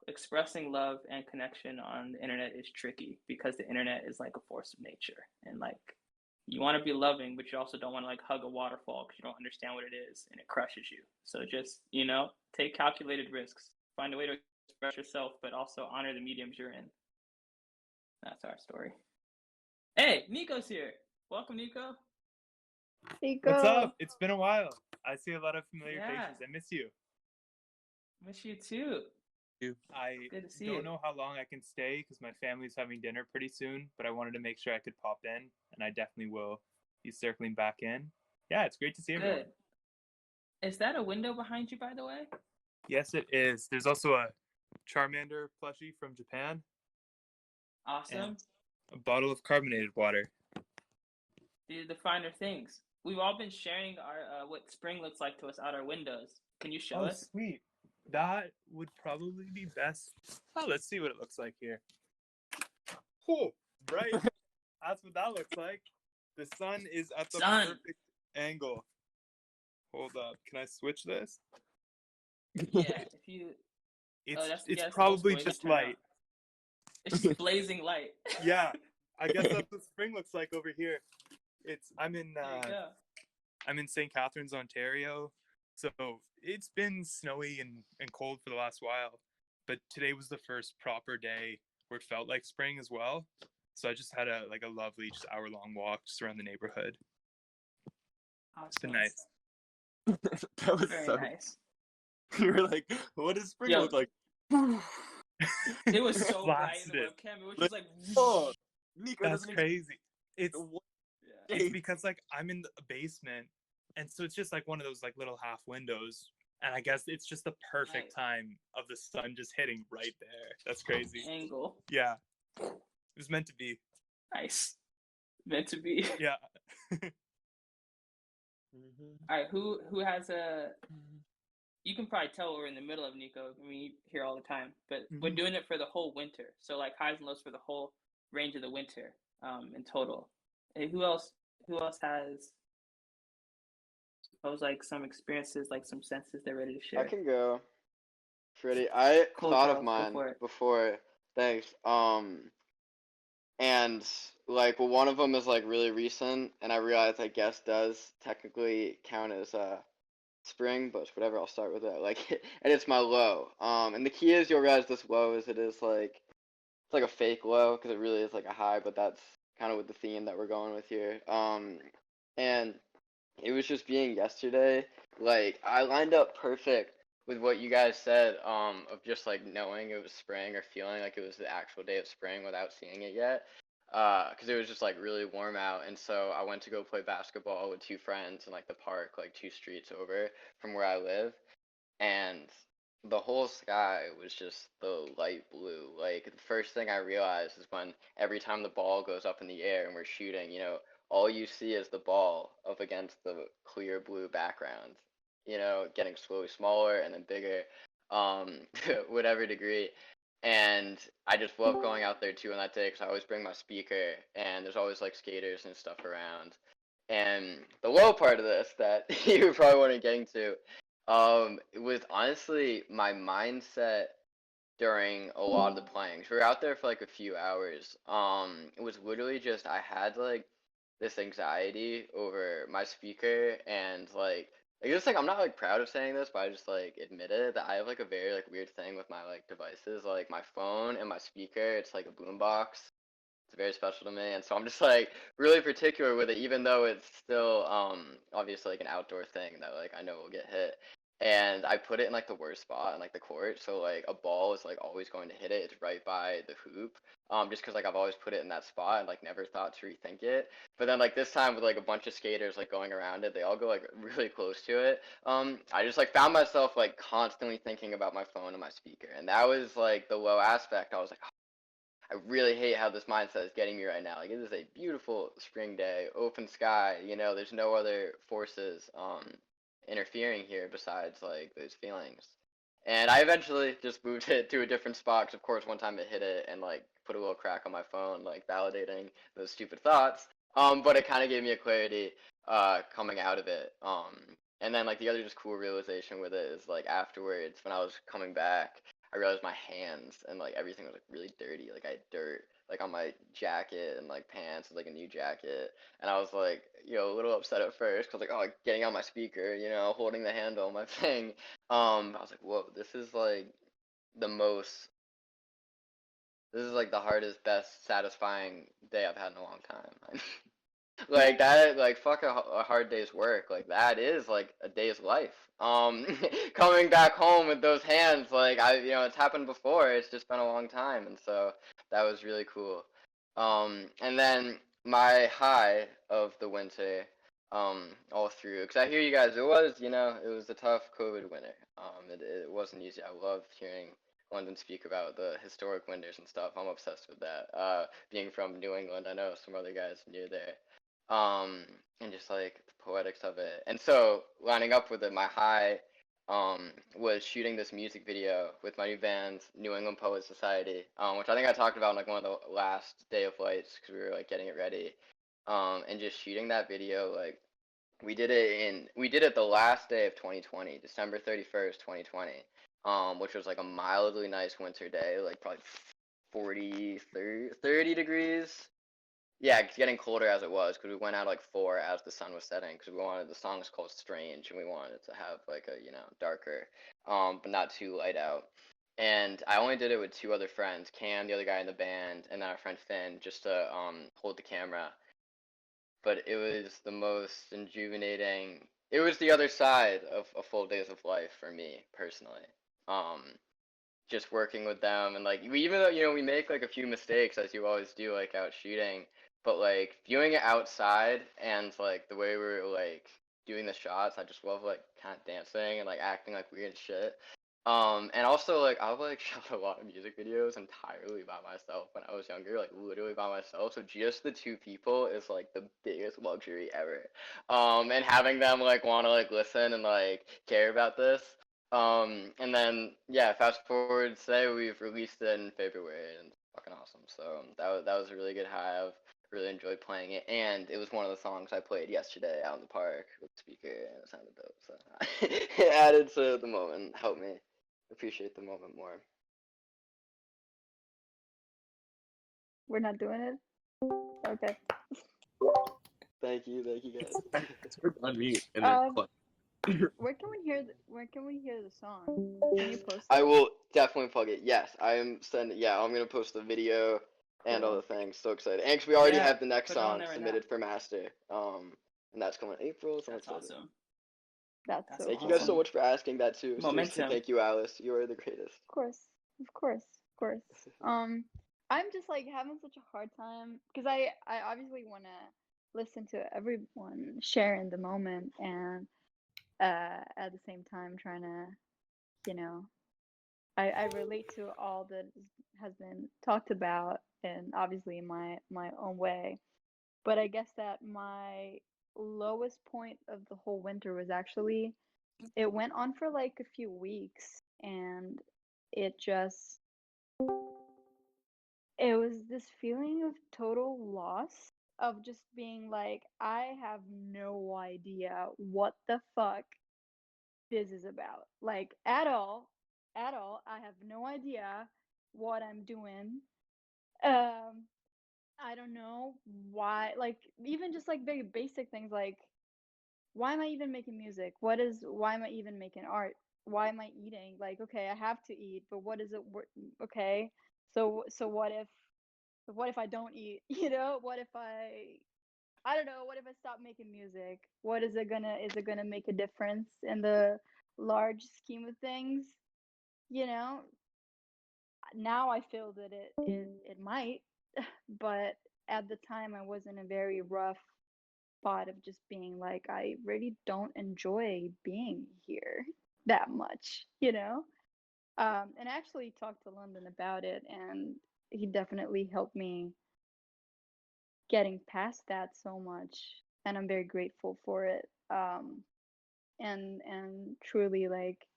expressing love and connection on the internet is tricky because the internet is like a force of nature. And like, you want to be loving, but you also don't want to like hug a waterfall because you don't understand what it is and it crushes you. So just, you know, take calculated risks, find a way to express yourself, but also honor the mediums you're in. That's our story. Hey, Nico's here. Welcome, Nico.
Nico.
What's up? It's been a while. I see a lot of familiar faces. I miss you.
Miss you too.
I don't know how long I can stay because my family's having dinner pretty soon, but I wanted to make sure I could pop in, and I definitely will be circling back in. Yeah, it's great to see everyone.
Is that a window behind you, by the way?
Yes, it is. There's also a Charmander plushie from Japan.
Awesome.
And a bottle of carbonated water.
These are the finer things. We've all been sharing our what spring looks like to us out our windows. Can you show us?
Oh, sweet. That would probably be best. Oh, let's see what it looks like here. Oh, right. That's what that looks like. The sun is at the perfect angle. Hold up. Can I switch this?
Yeah, if you...
It's probably just light.
It's just blazing light.
Yeah. I guess that's what spring looks like over here. I'm in St. Catharines, Ontario. So it's been snowy and cold for the last while, but today was the first proper day where it felt like spring as well. So I just had a lovely just hour-long walk just around the neighborhood.
Awesome.
It's been nice.
That was
very
so
nice.
You were like, what does spring look like?
It was so bright in the webcam. It was just like,
oh, Nico,
that's crazy. It's because like I'm in the basement. And so it's just like one of those like little half windows. And I guess it's just the perfect time of the sun just hitting right there. That's crazy.
Angle.
Yeah. It was meant to be.
Nice. Meant to be.
Yeah.
All right, who has a... You can probably tell we're in the middle of Nico. I mean, you hear all the time. But we're doing it for the whole winter. So like highs and lows for the whole range of the winter in total. Hey, who else has... like some experiences, like some senses they're ready to share?
I can go. Freddie, I thought of mine before. Thanks. And like, well, one of them is like really recent, and I realized I guess does technically count as spring, but whatever. I'll start with that. Like, and it's my low. And the key is you'll realize this low is it's like a fake low because it really is like a high, but that's kind of with the theme that we're going with here. And it was just being yesterday. Like, I lined up perfect with what you guys said, of just like knowing it was spring or feeling like it was the actual day of spring without seeing it yet. Because it was just like really warm out, and so I went to go play basketball with two friends in like the park, like 2 streets over from where I live, and the whole sky was just the light blue. Like, the first thing I realized is when every time the ball goes up in the air and we're shooting, you know, all you see is the ball up against the clear blue background, you know, getting slowly smaller and then bigger, whatever degree. And I just love going out there too on that day because I always bring my speaker, and there's always like skaters and stuff around. And the low part of this that you probably weren't getting to, was honestly my mindset during a lot of the playings. We were out there for like a few hours. It was literally just I had like this anxiety over my speaker, and like I guess like I'm not like proud of saying this, but I just like admit it that I have like a very like weird thing with my like devices, like my phone and my speaker. It's like a boombox. It's very special to me, and so I'm just like really particular with it, even though it's still obviously like an outdoor thing that like I know will get hit. And I put it in like the worst spot in like the court, so like a ball is like always going to hit it. It's right by the hoop. Just because like I've always put it in that spot and like never thought to rethink it. But then like this time with like a bunch of skaters like going around it, they all go like really close to it. I just like found myself like constantly thinking about my phone and my speaker, and that was like the low aspect. I was like, I really hate how this mindset is getting me right now. Like, it is a beautiful spring day, open sky. You know, there's no other forces interfering here besides like those feelings. And I eventually just moved it to a different spot. 'Cause of course, one time it hit it and like put a little crack on my phone, like validating those stupid thoughts. But it kind of gave me a clarity coming out of it. And then like the other just cool realization with it is like afterwards when I was coming back, I realized my hands and like everything was like really dirty. Like I had dirt like on my jacket and like pants, like a new jacket. And I was like, a little upset at first because like, oh, like, getting on my speaker, holding the handle on my thing. I was like, whoa, the most, this is like the hardest, best, satisfying day I've had in a long time. Like that, like fuck a hard day's work. Like that is like a day's life. Coming back home with those hands, like it's happened before. It's just been a long time, and so that was really cool. And then my high of the winter, all through, because I hear you guys. It was a tough COVID winter. It wasn't easy. I loved hearing London speak about the historic winters and stuff. I'm obsessed with that. Being from New England, I know some other guys near there, and just like the poetics of it. And so lining up with it, my high was shooting this music video with my new band, New England Poets Society, which I think I talked about in like one of the last day of lights because we were like getting it ready, and just shooting that video. Like we did it the last day of 2020, December 31st, 2020, which was like a mildly nice winter day, like probably 30 degrees. Yeah, it's getting colder as it was because we went out like 4 as the sun was setting because we wanted the song is called Strange and we wanted to have like a darker, but not too light out. And I only did it with 2 other friends, Cam, the other guy in the band, and then our friend Finn, just to hold the camera. But it was the most rejuvenating. It was the other side of a full days of life for me personally. Um, just working with them and like even though we make like a few mistakes as you always do like out shooting, but like viewing it outside and like the way we're like doing the shots, I just love like kind of dancing and like acting like weird shit. And also like I've like shot a lot of music videos entirely by myself when I was younger, like literally by myself. So just the 2 people is like the biggest luxury ever. And having them like want to like listen and like care about this. And then yeah, fast forward, say we've released it in February, and it's fucking awesome. So that was a really good high. I've really enjoyed playing it, and it was one of the songs I played yesterday out in the park with the speaker, and it sounded dope. So it added to the moment, helped me appreciate the moment more.
We're not doing it. Okay.
Thank you guys.
It's unmute and then
Where can we hear the song? Can you post it?
I will definitely plug it. Yes, I'm gonna post the video and all the things. So excited. And 'cause we already have the next song submitted for master. And that's coming in April. So
that's awesome.
That's so
Thank you guys so much for asking that too.
Momentum.
Seriously, thank you, Alice. You are the greatest.
Of course. I'm just like having such a hard time because I obviously want to listen to everyone share in the moment and at the same time trying to I relate to all that has been talked about and obviously in my own way, but I guess that my lowest point of the whole winter was actually it went on for like a few weeks and it just It was this feeling of total loss, of just being like, I have no idea what the fuck this is about. Like, at all. At all. I have no idea what I'm doing. I don't know why, like, even just like very basic things like, why am I even making music? Why am I even making art? Why am I eating? Like, okay, I have to eat, but what is it? Okay, so what if I don't eat? You know, what if I don't know, what if I stop making music? Is it gonna make a difference in the large scheme of things? You know, now I feel that it might, but at the time I was in a very rough spot of just being like, I really don't enjoy being here that much, you know? And I actually talked to London about it, and he definitely helped me getting past that so much, and I'm very grateful for it. And truly, like,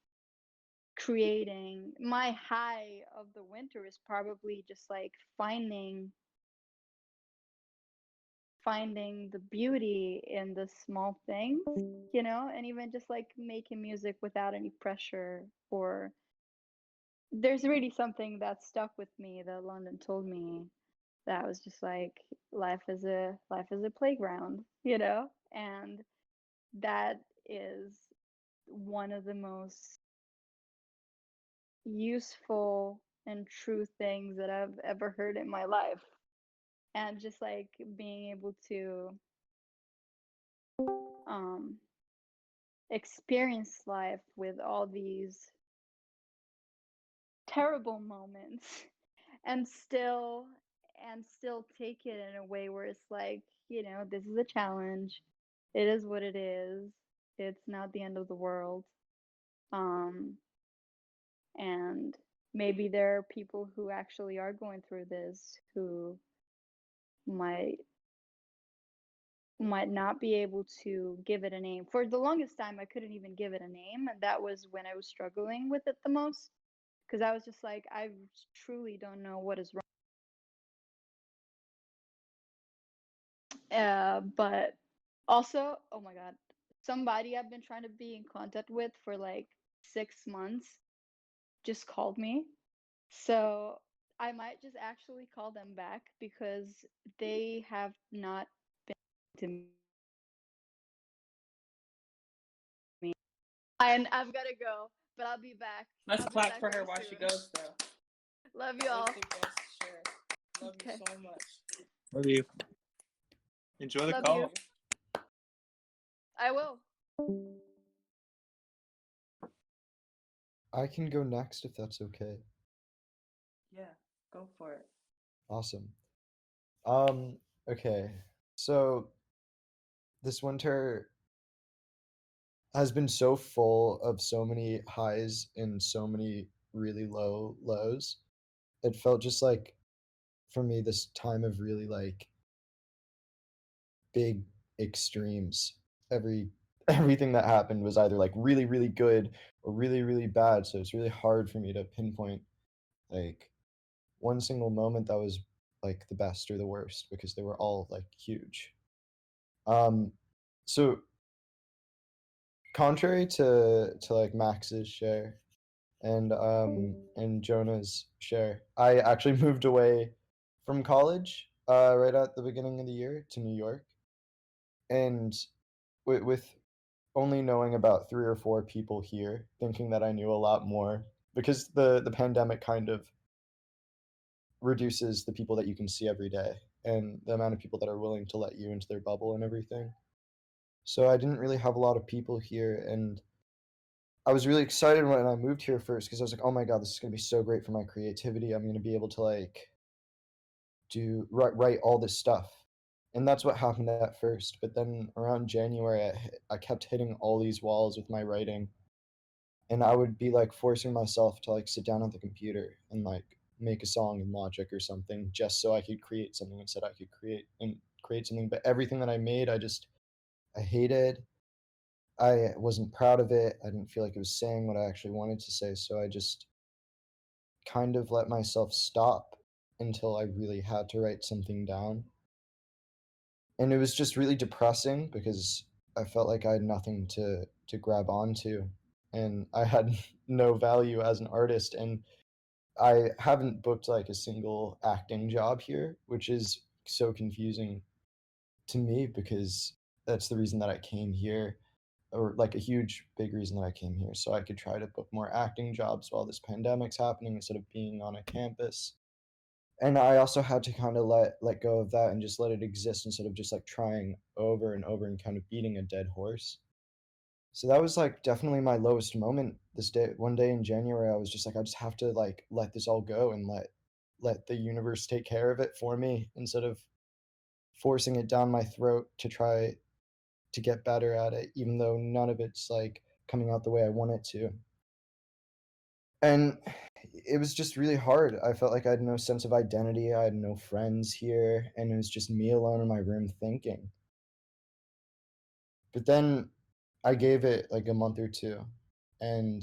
creating my high of the winter is probably just like finding the beauty in the small things, you know, and even just like making music without any pressure. Or there's really something that stuck with me that London told me, that was just like, life is a playground, you know? And that is one of the most useful and true things that I've ever heard in my life. And just like being able to um experience life with all these terrible moments and still take it in a way where it's like, you know, this is a challenge. It is what it is. It's not the end of the world. Um and maybe there are people who actually are going through this who might not be able to give it a name. For the longest time I couldn't even give it a name, and that was when I was struggling with it the most, because I was just like, I truly don't know what is wrong. But also, oh my god, somebody I've been trying to be in contact with for like 6 months just called me. So I might just actually call them back, because they have not been to me. And I've got to go, but I'll be back.
Let's
I'll be
clap
back
for her
very
while she
soon.
goes, though.
Love you all.
Sure. Love you
Okay.
so much.
Love you. Enjoy the
Love
call.
you. I will.
I can go next if that's okay.
Yeah, go for it.
Awesome. Okay. So this winter has been so full of so many highs and so many really low lows. It felt just like, for me, this time of really like big extremes. Everything that happened was either like really really good or really really bad, so it's really hard for me to pinpoint like one single moment that was like the best or the worst, because they were all like huge. um so contrary to like Max's share and Jonah's share, I actually moved away from college right at the beginning of the year to New York. And with only knowing about 3 or 4 people here, thinking that I knew a lot more, because the pandemic kind of reduces the people that you can see every day and the amount of people that are willing to let you into their bubble and everything. So I didn't really have a lot of people here, and I was really excited when I moved here first, because I was like, oh my god, this is going to be so great for my creativity. I'm going to be able to like write all this stuff. And that's what happened at first. But then around January, I kept hitting all these walls with my writing, and I would be like forcing myself to like sit down at the computer and like make a song in Logic or something, just so I could create something, and said I could create something. But everything that I made, I hated. I wasn't proud of it. I didn't feel like it was saying what I actually wanted to say. So I just kind of let myself stop until I really had to write something down. And it was just really depressing because I felt like I had nothing to grab onto, and I had no value as an artist, and I haven't booked like a single acting job here, which is so confusing to me because that's the reason that I came here, or like a huge big reason that I came here, so I could try to book more acting jobs while this pandemic's happening instead of being on a campus. And I also had to kind of let go of that and just let it exist instead of just like trying over and over and kind of beating a dead horse. So that was like definitely my lowest moment this day. One day in January, I was just like, I just have to like let this all go and let the universe take care of it for me instead of forcing it down my throat to try to get better at it, even though none of it's like coming out the way I want it to. And it was just really hard. I felt like I had no sense of identity. I had no friends here, and it was just me alone in my room thinking. But then I gave it like a month or two, and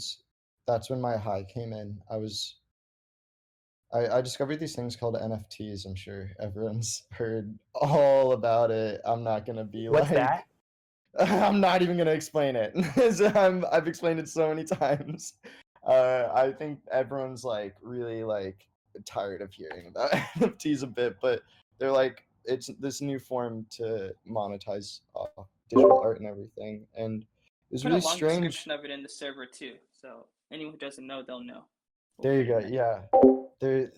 that's when my high came in. I discovered these things called NFTs. I'm sure everyone's heard all about it. I'm not gonna be
What's
like
that?
I'm not even gonna explain it. I've explained it so many times. I think everyone's like really like tired of hearing about NFTs a bit, but they're like it's this new form to monetize digital art and everything, and it was
Put a
really
long
strange.
description of it in the server too, so anyone who doesn't know, they'll know.
There you go. Yeah, there.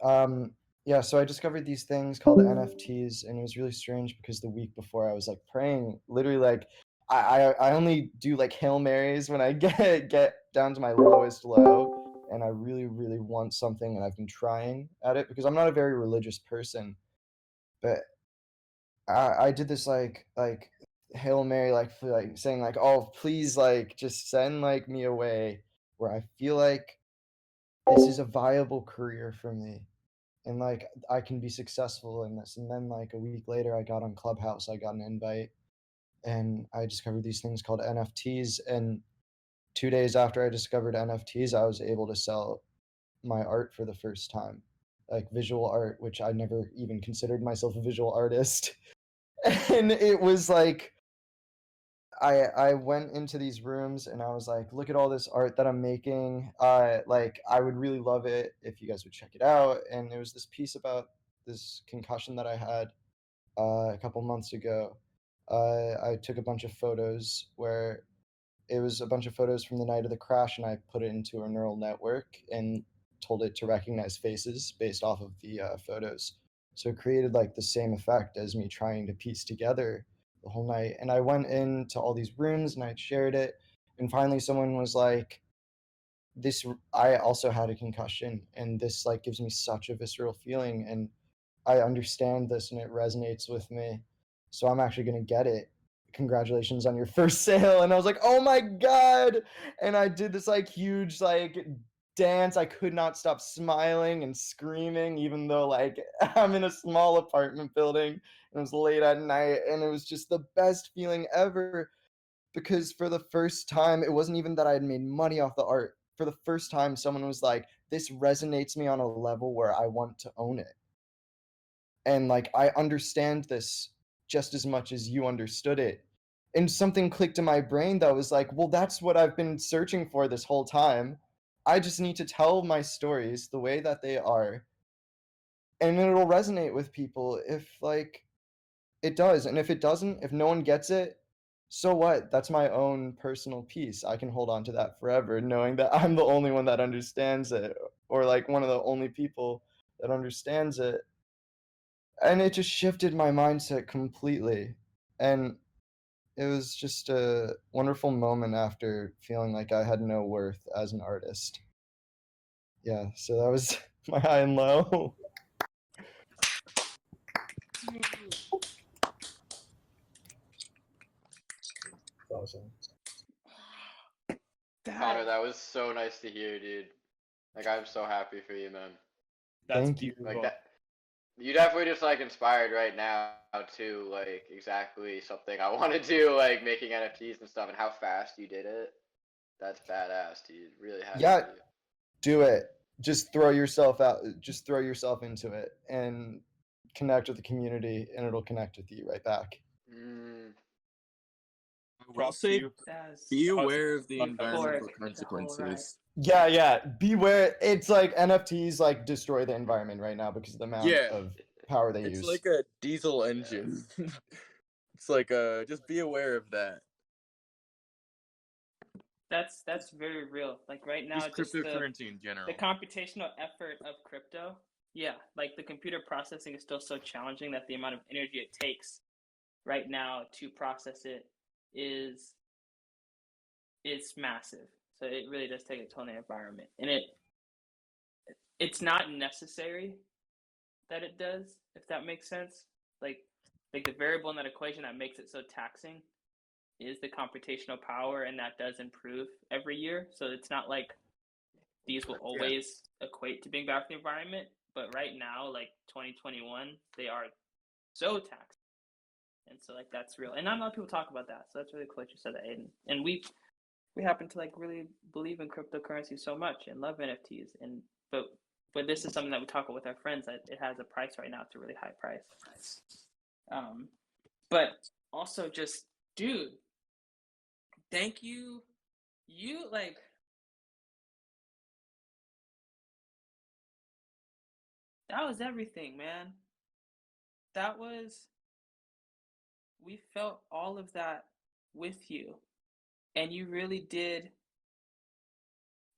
Um, yeah, so I discovered these things called NFTs, and it was really strange because the week before I was like praying, literally like I only do like Hail Marys when I get down to my lowest low, and I really, really want something, and I've been trying at it because I'm not a very religious person, but I did this like Hail Mary like saying like, oh please like just send like me away where I feel like this is a viable career for me and like I can be successful in this. And then like a week later, I got on Clubhouse. I got an invite, and I discovered these things called NFTs. And 2 days after I discovered NFTs, I was able to sell my art for the first time, like visual art, which I never even considered myself a visual artist. And it was like I went into these rooms and I was like, look at all this art that I'm making. Like I would really love it if you guys would check it out. And there was this piece about this concussion that I had a couple months ago. I took a bunch of photos where it was a bunch of photos from the night of the crash, and I put it into a neural network and told it to recognize faces based off of the photos. So it created like the same effect as me trying to piece together the whole night. And I went into all these rooms and I shared it, and finally someone was like, "This I also had a concussion, and this like gives me such a visceral feeling, and I understand this and it resonates with me. So I'm actually going to get it. Congratulations on your first sale." And I was like, "Oh my God." And I did this like huge like dance. I could not stop smiling and screaming, even though like I'm in a small apartment building and it was late at night. And it was just the best feeling ever because for the first time, it wasn't even that I had made money off the art. For the first time, someone was like, this resonates me on a level where I want to own it. And like I understand this just as much as you understood it. And something clicked in my brain that was like, well, that's what I've been searching for this whole time. I just need to tell my stories the way that they are, and it'll resonate with people if like it does. And if it doesn't, if no one gets it, so what? That's my own personal piece. I can hold on to that forever, knowing that I'm the only one that understands it, or like one of the only people that understands it. And it just shifted my mindset completely. And it was just a wonderful moment after feeling like I had no worth as an artist. Yeah, so that was my high and low. Awesome.
Connor, that was so nice to hear, dude. Like I'm so happy for you, man.
That's
Thank you.
beautiful.
Like that, you definitely just like inspired right now to like exactly something I want to do, like making NFTs and stuff, and how fast you did it. That's badass, dude. Really happy
Yeah,
for you.
do it. just throw yourself out, just throw yourself into it and connect with the community, and it'll connect with you right back.
I will say, be aware of the environmental
the
consequences.
Yeah, beware. It's like NFTs like destroy the environment right now because of the amount of power they use.
It's like a diesel engine. It's like just be aware of that.
That's very real. Like right now,
just cryptocurrency in general.
The computational effort of crypto, like the computer processing is still so challenging that the amount of energy it takes right now to process it is massive. So it really does take a toll on the environment, and it's not necessary that it does, if that makes sense. Like the variable in that equation that makes it so taxing is the computational power, and that does improve every year. So it's not like these will always equate to being bad for the environment, but right now, like 2021, they are so taxing. And so like that's real. And not a lot of people talk about that. So that's really cool that you said that, Aiden. And we happen to like really believe in cryptocurrency so much and love NFTs. And but this is something that we talk about with our friends, that it has a price right now. It's a really high price. But also just, dude, thank you. You like, that was everything, man. We felt all of that with you. And you really did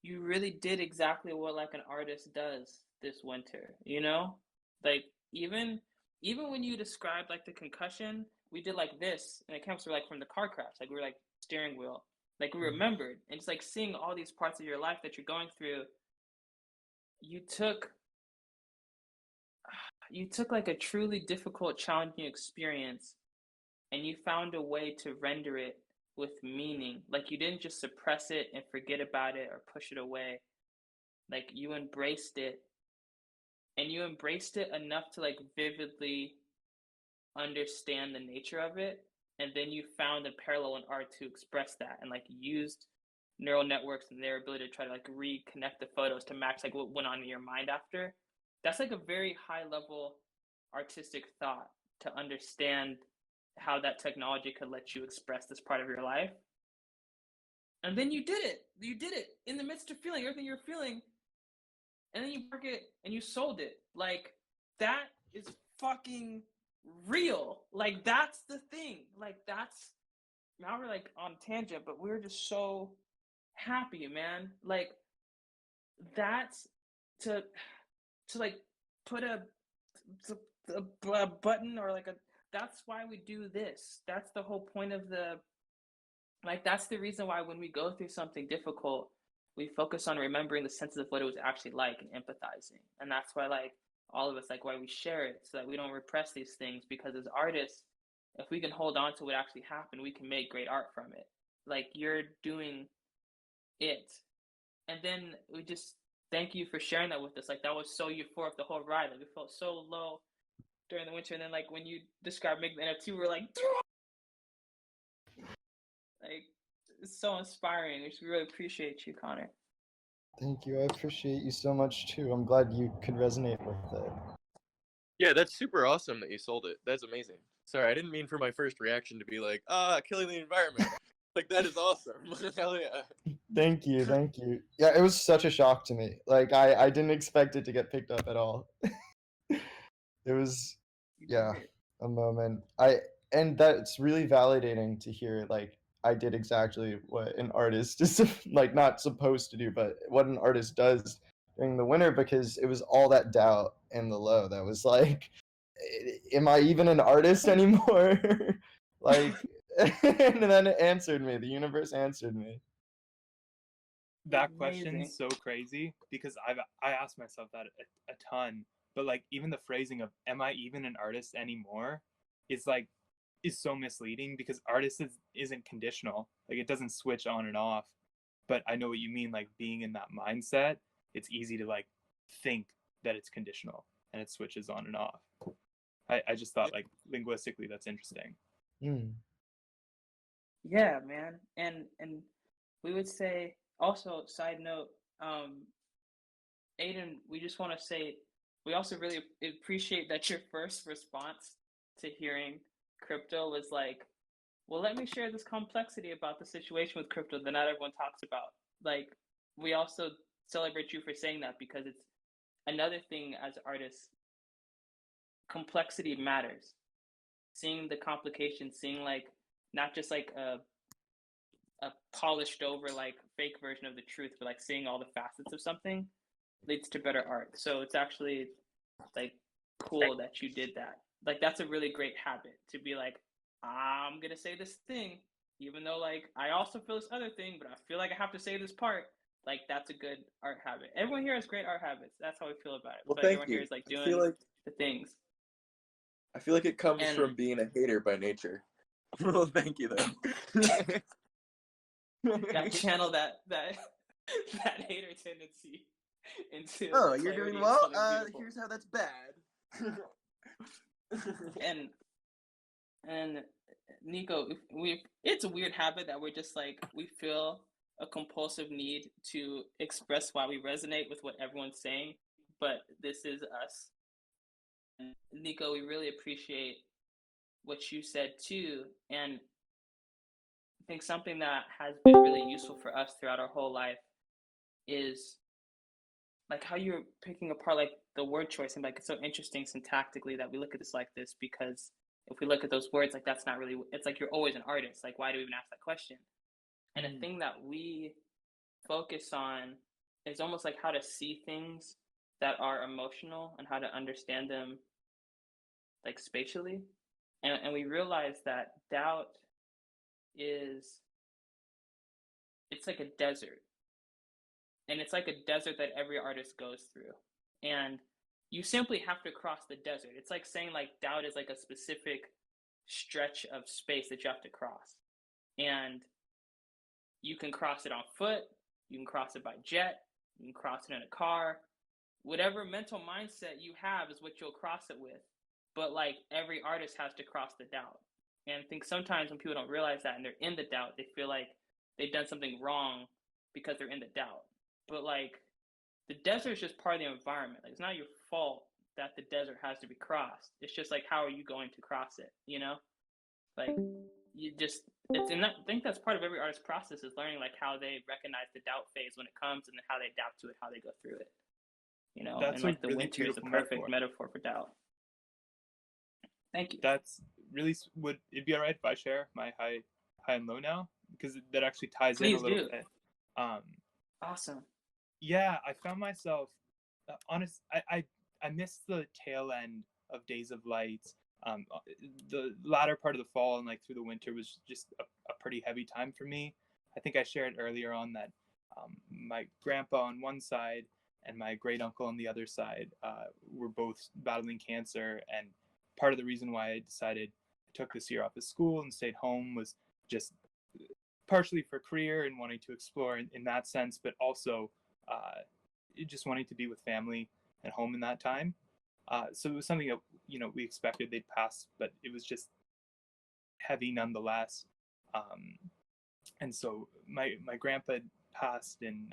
exactly what like an artist does this winter, you know? Like even when you described like the concussion, we did like this, and the camps were like from the car crash, like we were like steering wheel, like we remembered. And it's like seeing all these parts of your life that you're going through. You took like a truly difficult, challenging experience, and you found a way to render it with meaning. Like you didn't just suppress it and forget about it or push it away. Like you embraced it, and you embraced it enough to like vividly understand the nature of it. And then you found a parallel in art to express that, and like used neural networks and their ability to try to like reconnect the photos to match like what went on in your mind after. That's like a very high level artistic thought, to understand how that technology could let you express this part of your life. And then you did it in the midst of feeling everything you're feeling, and then you work it and you sold it. Like that is fucking real. Like that's the thing. Like that's, now we're like on tangent, but we're just so happy, man. Like that's to like put a button, or like that's why we do this. That's the whole point of that's the reason why when we go through something difficult, we focus on remembering the sense of what it was actually like and empathizing. And that's why like all of us, like why we share it, so that we don't repress these things. Because as artists, if we can hold on to what actually happened, we can make great art from it. Like you're doing it. And then we just thank you for sharing that with us. Like that was so euphoric the whole ride. Like we felt so low during the winter, and then like when you described making the NFT, we were like it's so inspiring. We really appreciate you, Connor.
Thank you. I appreciate you so much too. I'm glad you could resonate with it.
Yeah, that's super awesome that you sold it. That's amazing. Sorry, I didn't mean for my first reaction to be like, killing the environment. Like that is awesome. Hell yeah.
Thank you. Yeah, it was such a shock to me. Like I didn't expect it to get picked up at all. It was a moment. And that's really validating to hear. Like I did exactly what an artist is like not supposed to do, but what an artist does during the winter, because it was all that doubt and the low that was like, am I even an artist anymore? Like, and then it answered me. The universe answered me.
That question's so crazy, because I asked myself that a ton. But like even the phrasing of "Am I even an artist anymore?" is so misleading, because artist isn't conditional. Like it doesn't switch on and off. But I know what you mean. Like being in that mindset, it's easy to like think that it's conditional and it switches on and off. I just thought like linguistically that's interesting.
Yeah, man. And we would say also, side note, Aiden, we just want to say we also really appreciate that your first response to hearing crypto was like, well, let me share this complexity about the situation with crypto that not everyone talks about. Like, we also celebrate you for saying that, because it's another thing as artists. Complexity matters. Seeing the complications, seeing like not just like a polished over like fake version of the truth, but like seeing all the facets of something leads to better art. So it's actually like cool that you did that. Like that's a really great habit, to be like, I'm gonna say this thing, even though like I also feel this other thing, but I feel like I have to say this part. Like that's a good art habit. Everyone here has great art habits. That's how we feel about it.
Well,
But
thank
everyone
you.
here is like
I feel
doing
like
the things.
I feel like it comes
And
from being a hater by nature. Well, thank you though.
that channel that that hater tendency into
Oh, you're
clarity
doing
and
well.
something beautiful.
Here's how that's bad.
And Nico, it's a weird habit that we're just like, we feel a compulsive need to express why we resonate with what everyone's saying, but this is us. And Nico, we really appreciate what you said too, and I think something that has been really useful for us throughout our whole life is like how you're picking apart like the word choice, and like it's so interesting syntactically that we look at this like this, because if we look at those words, like that's not really, it's like you're always an artist, like why do we even ask that question? And a thing that we focus on is almost like how to see things that are emotional and how to understand them like spatially. And we realize that doubt is, it's like a desert, and it's like a desert that every artist goes through, and you simply have to cross the desert. It's like saying like doubt is like a specific stretch of space that you have to cross, and you can cross it on foot, you can cross it by jet, you can cross it in a car. Whatever mental mindset you have is what you'll cross it with. But like every artist has to cross the doubt. And I think sometimes when people don't realize that and they're in the doubt, they feel like they've done something wrong because they're in the doubt. But like the desert is just part of the environment. Like it's not your fault that the desert has to be crossed. It's just like, how are you going to cross it? You know, like you just, it's, and I think that's part of every artist's process, is learning like how they recognize the doubt phase when it comes, and then how they adapt to it, how they go through it. You know,
That's
and like the
really
winter is the
beautiful
perfect metaphor for doubt. Thank you.
That's really, would it be all right if I share my high and low now, because that actually ties
Please
in a little
do.
bit.
Awesome.
Yeah, I found myself I missed the tail end of Days of Light. The latter part of the fall and like through the winter was just a pretty heavy time for me. I think I shared earlier on that my grandpa on one side and my great uncle on the other side were both battling cancer, and part of the reason why I decided I took this year off of school and stayed home was just partially for career and wanting to explore in that sense, but also just wanting to be with family and home in that time. So it was something that, you know, we expected they'd pass, but it was just heavy nonetheless. And so my grandpa passed in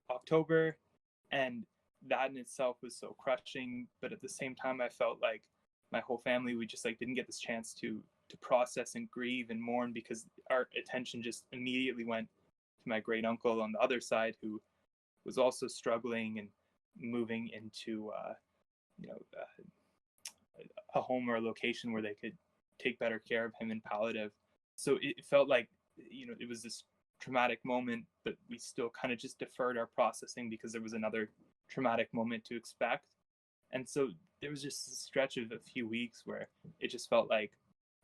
October, and that in itself was so crushing. But at the same time, I felt like my whole family, we just like didn't get this chance to process and grieve and mourn, because our attention just immediately went to my great uncle on the other side, who was also struggling and moving into a home or a location where they could take better care of him in palliative. So it felt like, you know, it was this traumatic moment, but we still kind of just deferred our processing because there was another traumatic moment to expect. And so there was just a stretch of a few weeks where it just felt like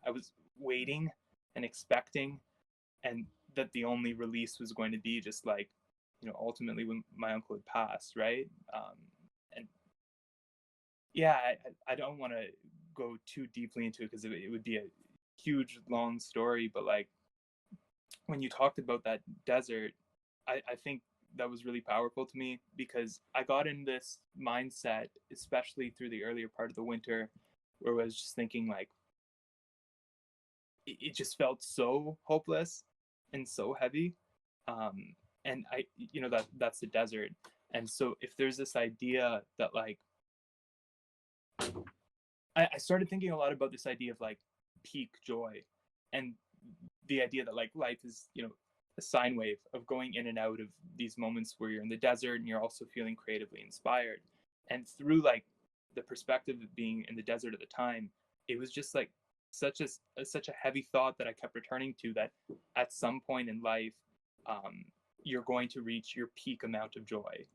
I was waiting and expecting, and that the only release was going to be just like, you know, ultimately when my uncle had passed, right? And yeah, I don't want to go too deeply into it because it would be a huge, long story. But like when you talked about that desert, I think that was really powerful to me, because I got in this mindset, especially through the earlier part of the winter, where I was just thinking like, it just felt so hopeless and so heavy. And I, you know, that's the desert. And so if there's this idea that like, I started thinking a lot about this idea of like peak joy, and the idea that like life is, you know, a sine wave of going in and out of these moments where you're in the desert and you're also feeling creatively inspired. And through like the perspective of being in the desert at the time, it was just like such a heavy thought that I kept returning to, that at some point in life, you're going to reach your peak amount of joy.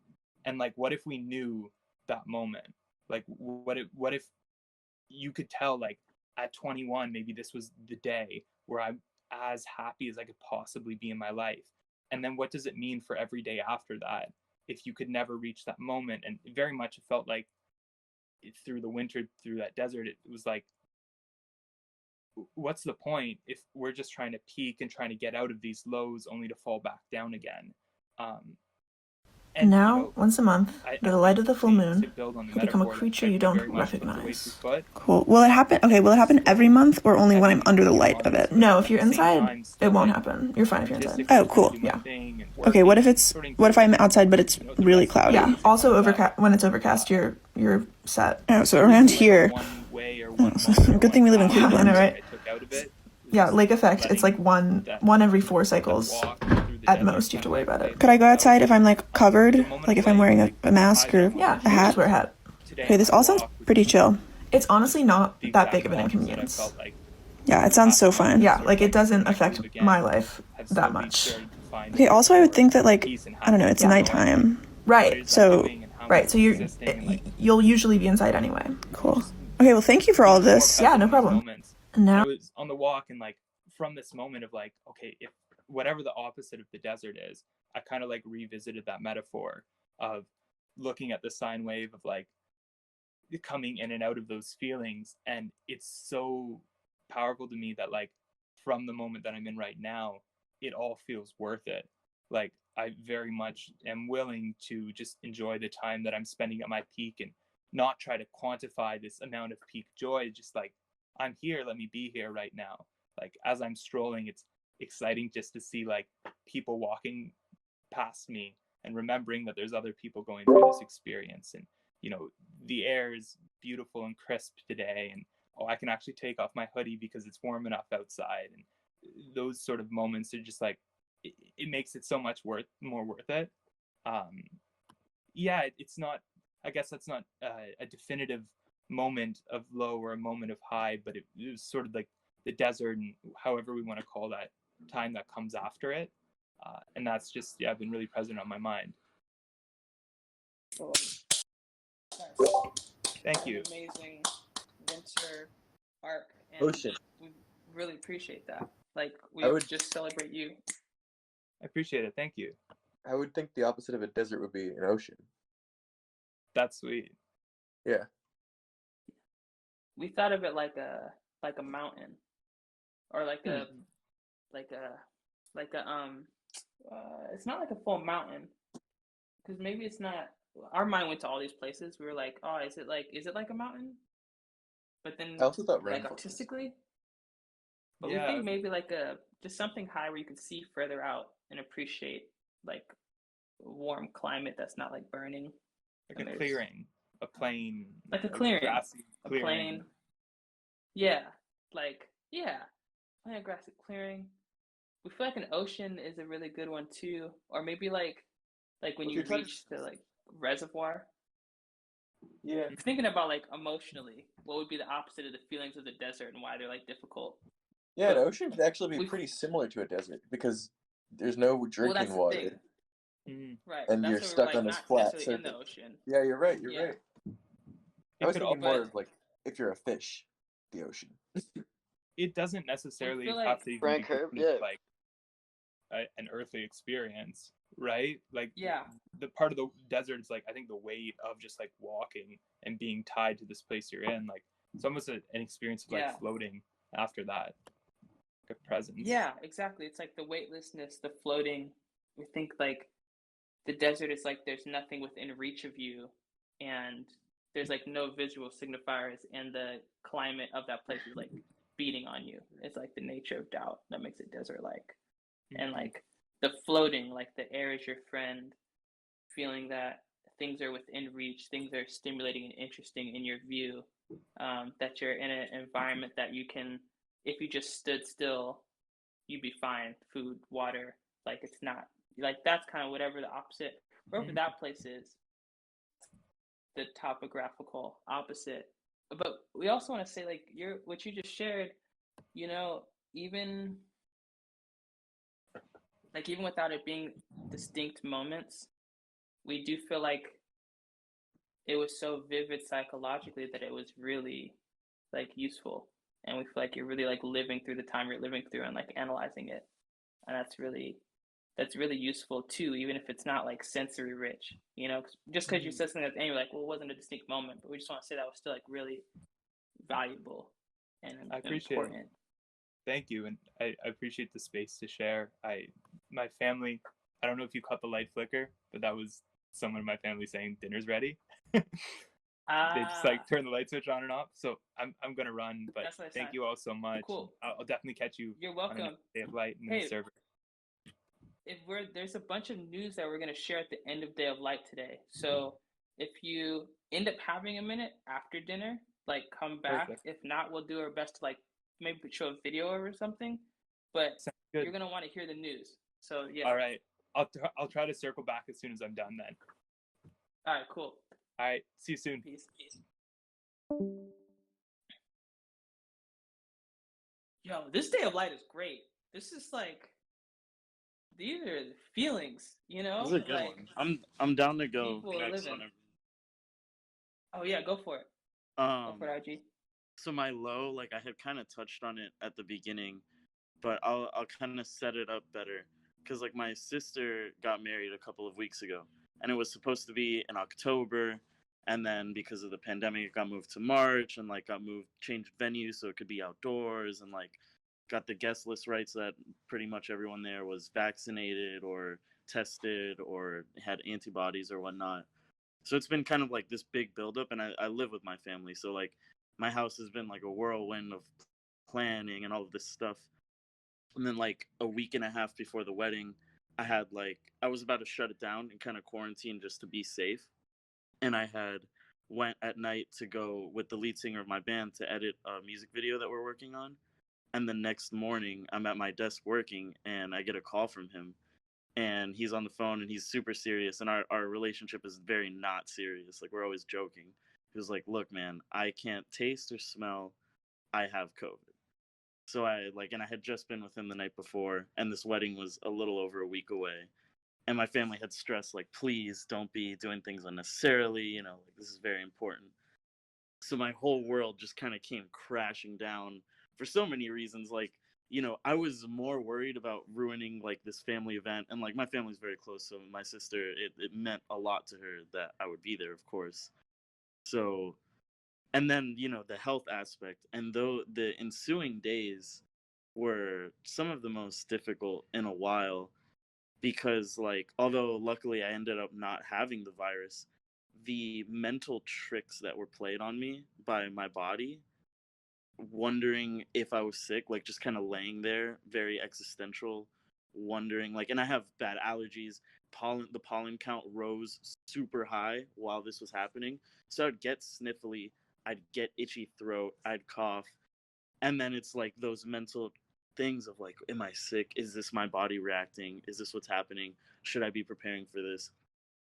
And like, what if we knew that moment? Like, what if you could tell, like, at 21, maybe this was the day where I'm as happy as I could possibly be in my life. And then what does it mean for every day after that if you could never reach that moment? And very much it felt like through the winter, through that desert, it was like, what's the point if we're just trying to peak and trying to get out of these lows only to fall back down again?
And now, you know, once a month, by the light of the full moon, you'll become a creature you don't recognize. Cool. Will it happen? Okay, will it happen every month or only when I'm under the light of it? No, if you're inside, it won't happen. You're fine if you're inside. Oh, cool. Yeah. Okay, what if I'm outside but it's really cloudy? Yeah, also when it's overcast, you're set. Oh, so around here. Oh, good thing we live in Cleveland. Right? Yeah, lake effect, it's like one every 4 cycles at most. You have to worry about it. Could I go outside if I'm like covered? Like if I'm wearing a mask or a hat? Just wear a hat. Okay, this all sounds pretty chill. It's honestly not that big of an inconvenience. Yeah, it sounds so fun. Yeah, like it doesn't affect my life that much. Okay, also I would think that like, I don't know, it's nighttime. Right. So you'll usually be inside anyway. Cool. Okay, well thank you for all of this. Yeah, no problem.
Now I was on the walk, and like from this moment of like, okay, if whatever the opposite of the desert is, I kind of like revisited that metaphor of looking at the sine wave of like coming in and out of those feelings. And it's so powerful to me that like from the moment that I'm in right now, it all feels worth it. Like I very much am willing to just enjoy the time that I'm spending at my peak and not try to quantify this amount of peak joy. Just like, I'm here, let me be here right now. Like as I'm strolling, it's exciting just to see like people walking past me and remembering that there's other people going through this experience. And you know, the air is beautiful and crisp today, and oh, I can actually take off my hoodie because it's warm enough outside. And those sort of moments are just like, it makes it so much more worth it. Yeah, it's not, I guess that's not a definitive moment of low or a moment of high, but it was sort of like the desert, and however we want to call that time that comes after it. And that's just, yeah, been really present on my mind. Thank you.
Amazing winter arc. And
Ocean.
We really appreciate that. Like, we
I would
just celebrate you.
I appreciate it. Thank you.
I would think the opposite of a desert would be an ocean.
That's sweet.
Yeah.
We thought of it like a mountain, or like a it's not like a full mountain, because maybe it's not. Our mind went to all these places. We were like, oh, is it like a mountain? But then
I also thought
like
rainforest.
artistically. But
Yeah.
we think maybe like just something high where you can see further out and appreciate like a warm climate that's not like burning.
Like a clearing, a plain,
like a clearing,
grassy clearing.
A plain. Yeah, like a grassy clearing. We feel like an ocean is a really good one too, or maybe like when you reach the like reservoir.
Yeah.
I'm thinking about like emotionally, what would be the opposite of the feelings of the desert and why they're like difficult.
Yeah, an ocean could actually be pretty similar to a desert because there's no drinking water.
Right.
And you're stuck on this flat surface.
In the ocean.
Yeah, you're right. You're right. I was thinking more of like if you're a fish, the ocean.
It doesn't necessarily have to even be like an earthly experience, right? Like the part of the desert is like, I think the weight of just like walking and being tied to this place you're in, like it's almost an experience of like floating after that, like a presence.
Yeah, exactly. It's like the weightlessness, the floating. We think like the desert is like there's nothing within reach of you, and there's like no visual signifiers, and the climate of that place is like beating on you. It's like the nature of doubt that makes it desert-like. And like the floating, like the air is your friend, feeling that things are within reach, things are stimulating and interesting in your view, that you're in an environment that you can, if you just stood still, you'd be fine. Food, water, like it's not like that's kind of whatever the opposite, wherever that place is, the topographical opposite. But we also want to say like what you just shared, even even without it being distinct moments, we do feel like it was so vivid psychologically that it was really like useful, and we feel like you're really like living through the time you're living through and like analyzing it, and that's really useful too, even if it's not like sensory rich, just because you said something at the end, you're like, well, it wasn't a distinct moment, but we just want to say that was still like really valuable and
I appreciate
important.
It. Thank you, and I appreciate the space to share. My family, I don't know if you caught the light flicker, but that was someone in my family saying dinner's ready. They just like turn the light switch on and off. So I'm gonna run, but thank you all so much.
Cool.
I'll definitely catch you.
You're welcome.
On Day of Light in the server.
There's a bunch of news that we're gonna share at the end of Day of Light today. So if you end up having a minute after dinner, like come back. Perfect. If not, we'll do our best to like maybe show a video or something. But you're gonna want to hear the news. So yeah.
All right. I'll try to circle back as soon as I'm done then.
All right, cool.
All right, see you soon.
Peace. Yo, this Day of Light is great. This is like, these are the feelings,
This is a good one. I'm down to go next one.
Oh yeah, go for it. Go for it, IG.
So my low, like I had kind of touched on it at the beginning, but I'll kind of set it up better. Because like my sister got married a couple of weeks ago, and it was supposed to be in October, and then because of the pandemic it got moved to March, and like changed venue so it could be outdoors, and like got the guest list right so that pretty much everyone there was vaccinated or tested or had antibodies or whatnot. So it's been kind of like this big buildup, and I live with my family, so like my house has been like a whirlwind of planning and all of this stuff. And then like a week and a half before the wedding, I was about to shut it down and kind of quarantine just to be safe. And I had went at night to go with the lead singer of my band to edit a music video that we're working on. And the next morning I'm at my desk working, and I get a call from him, and he's on the phone, and he's super serious. And our relationship is very not serious. Like we're always joking. He was like, look, man, I can't taste or smell. I have COVID. So I had just been with him the night before, and this wedding was a little over a week away. And my family had stressed, like, please don't be doing things unnecessarily, like this is very important. So my whole world just kind of came crashing down for so many reasons. Like, I was more worried about ruining like this family event, and like my family's very close. So my sister, it meant a lot to her that I would be there, of course. So, and then, the health aspect, and though the ensuing days were some of the most difficult in a while, because like, although luckily I ended up not having the virus, the mental tricks that were played on me by my body, wondering if I was sick, like just kind of laying there, very existential, wondering like, and I have bad allergies. The pollen count rose super high while this was happening. So I'd get sniffly, I'd get itchy throat, I'd cough. And then it's like those mental things of like, am I sick? Is this my body reacting? Is this what's happening? Should I be preparing for this?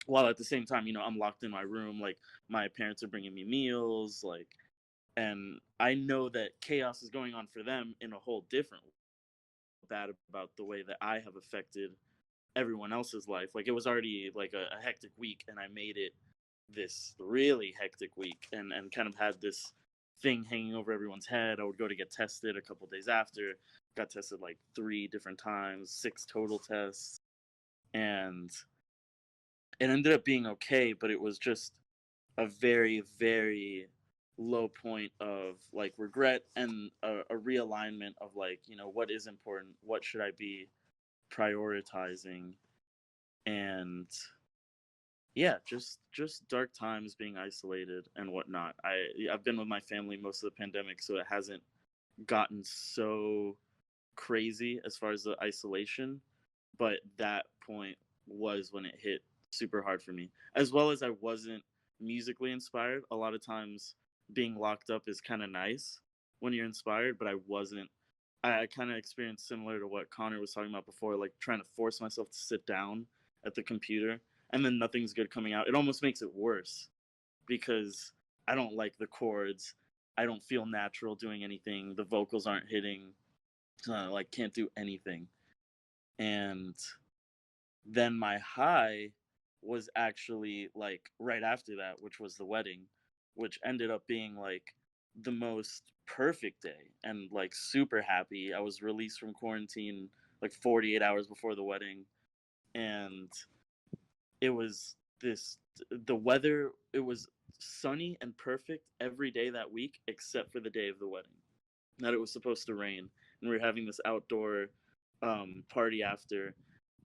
While at the same time, I'm locked in my room, like my parents are bringing me meals, like, and I know that chaos is going on for them in a whole different way. Bad about the way that I have affected everyone else's life. Like it was already like a hectic week, and I made it this really hectic week, and kind of had this thing hanging over everyone's head. I would go to get tested a couple days after, got tested like 3 different times, 6 total tests, and it ended up being okay, but it was just a very, very low point of like regret and a realignment of like, what is important, what should I be prioritizing, and yeah, just dark times, being isolated and whatnot. I've been with my family most of the pandemic, so it hasn't gotten so crazy as far as the isolation, but that point was when it hit super hard for me. As well as I wasn't musically inspired. A lot of times being locked up is kind of nice when you're inspired, but I wasn't. I kind of experienced similar to what Connor was talking about before, like trying to force myself to sit down at the computer and then nothing's good coming out. It almost makes it worse because I don't like the chords. I don't feel natural doing anything. The vocals aren't hitting. Like can't do anything. And then my high was actually like right after that, which was the wedding, which ended up being like the most perfect day and like super happy. I was released from quarantine like 48 hours before the wedding, and it was the weather, it was sunny and perfect every day that week except for the day of the wedding. That it was supposed to rain, and we were having this outdoor party after.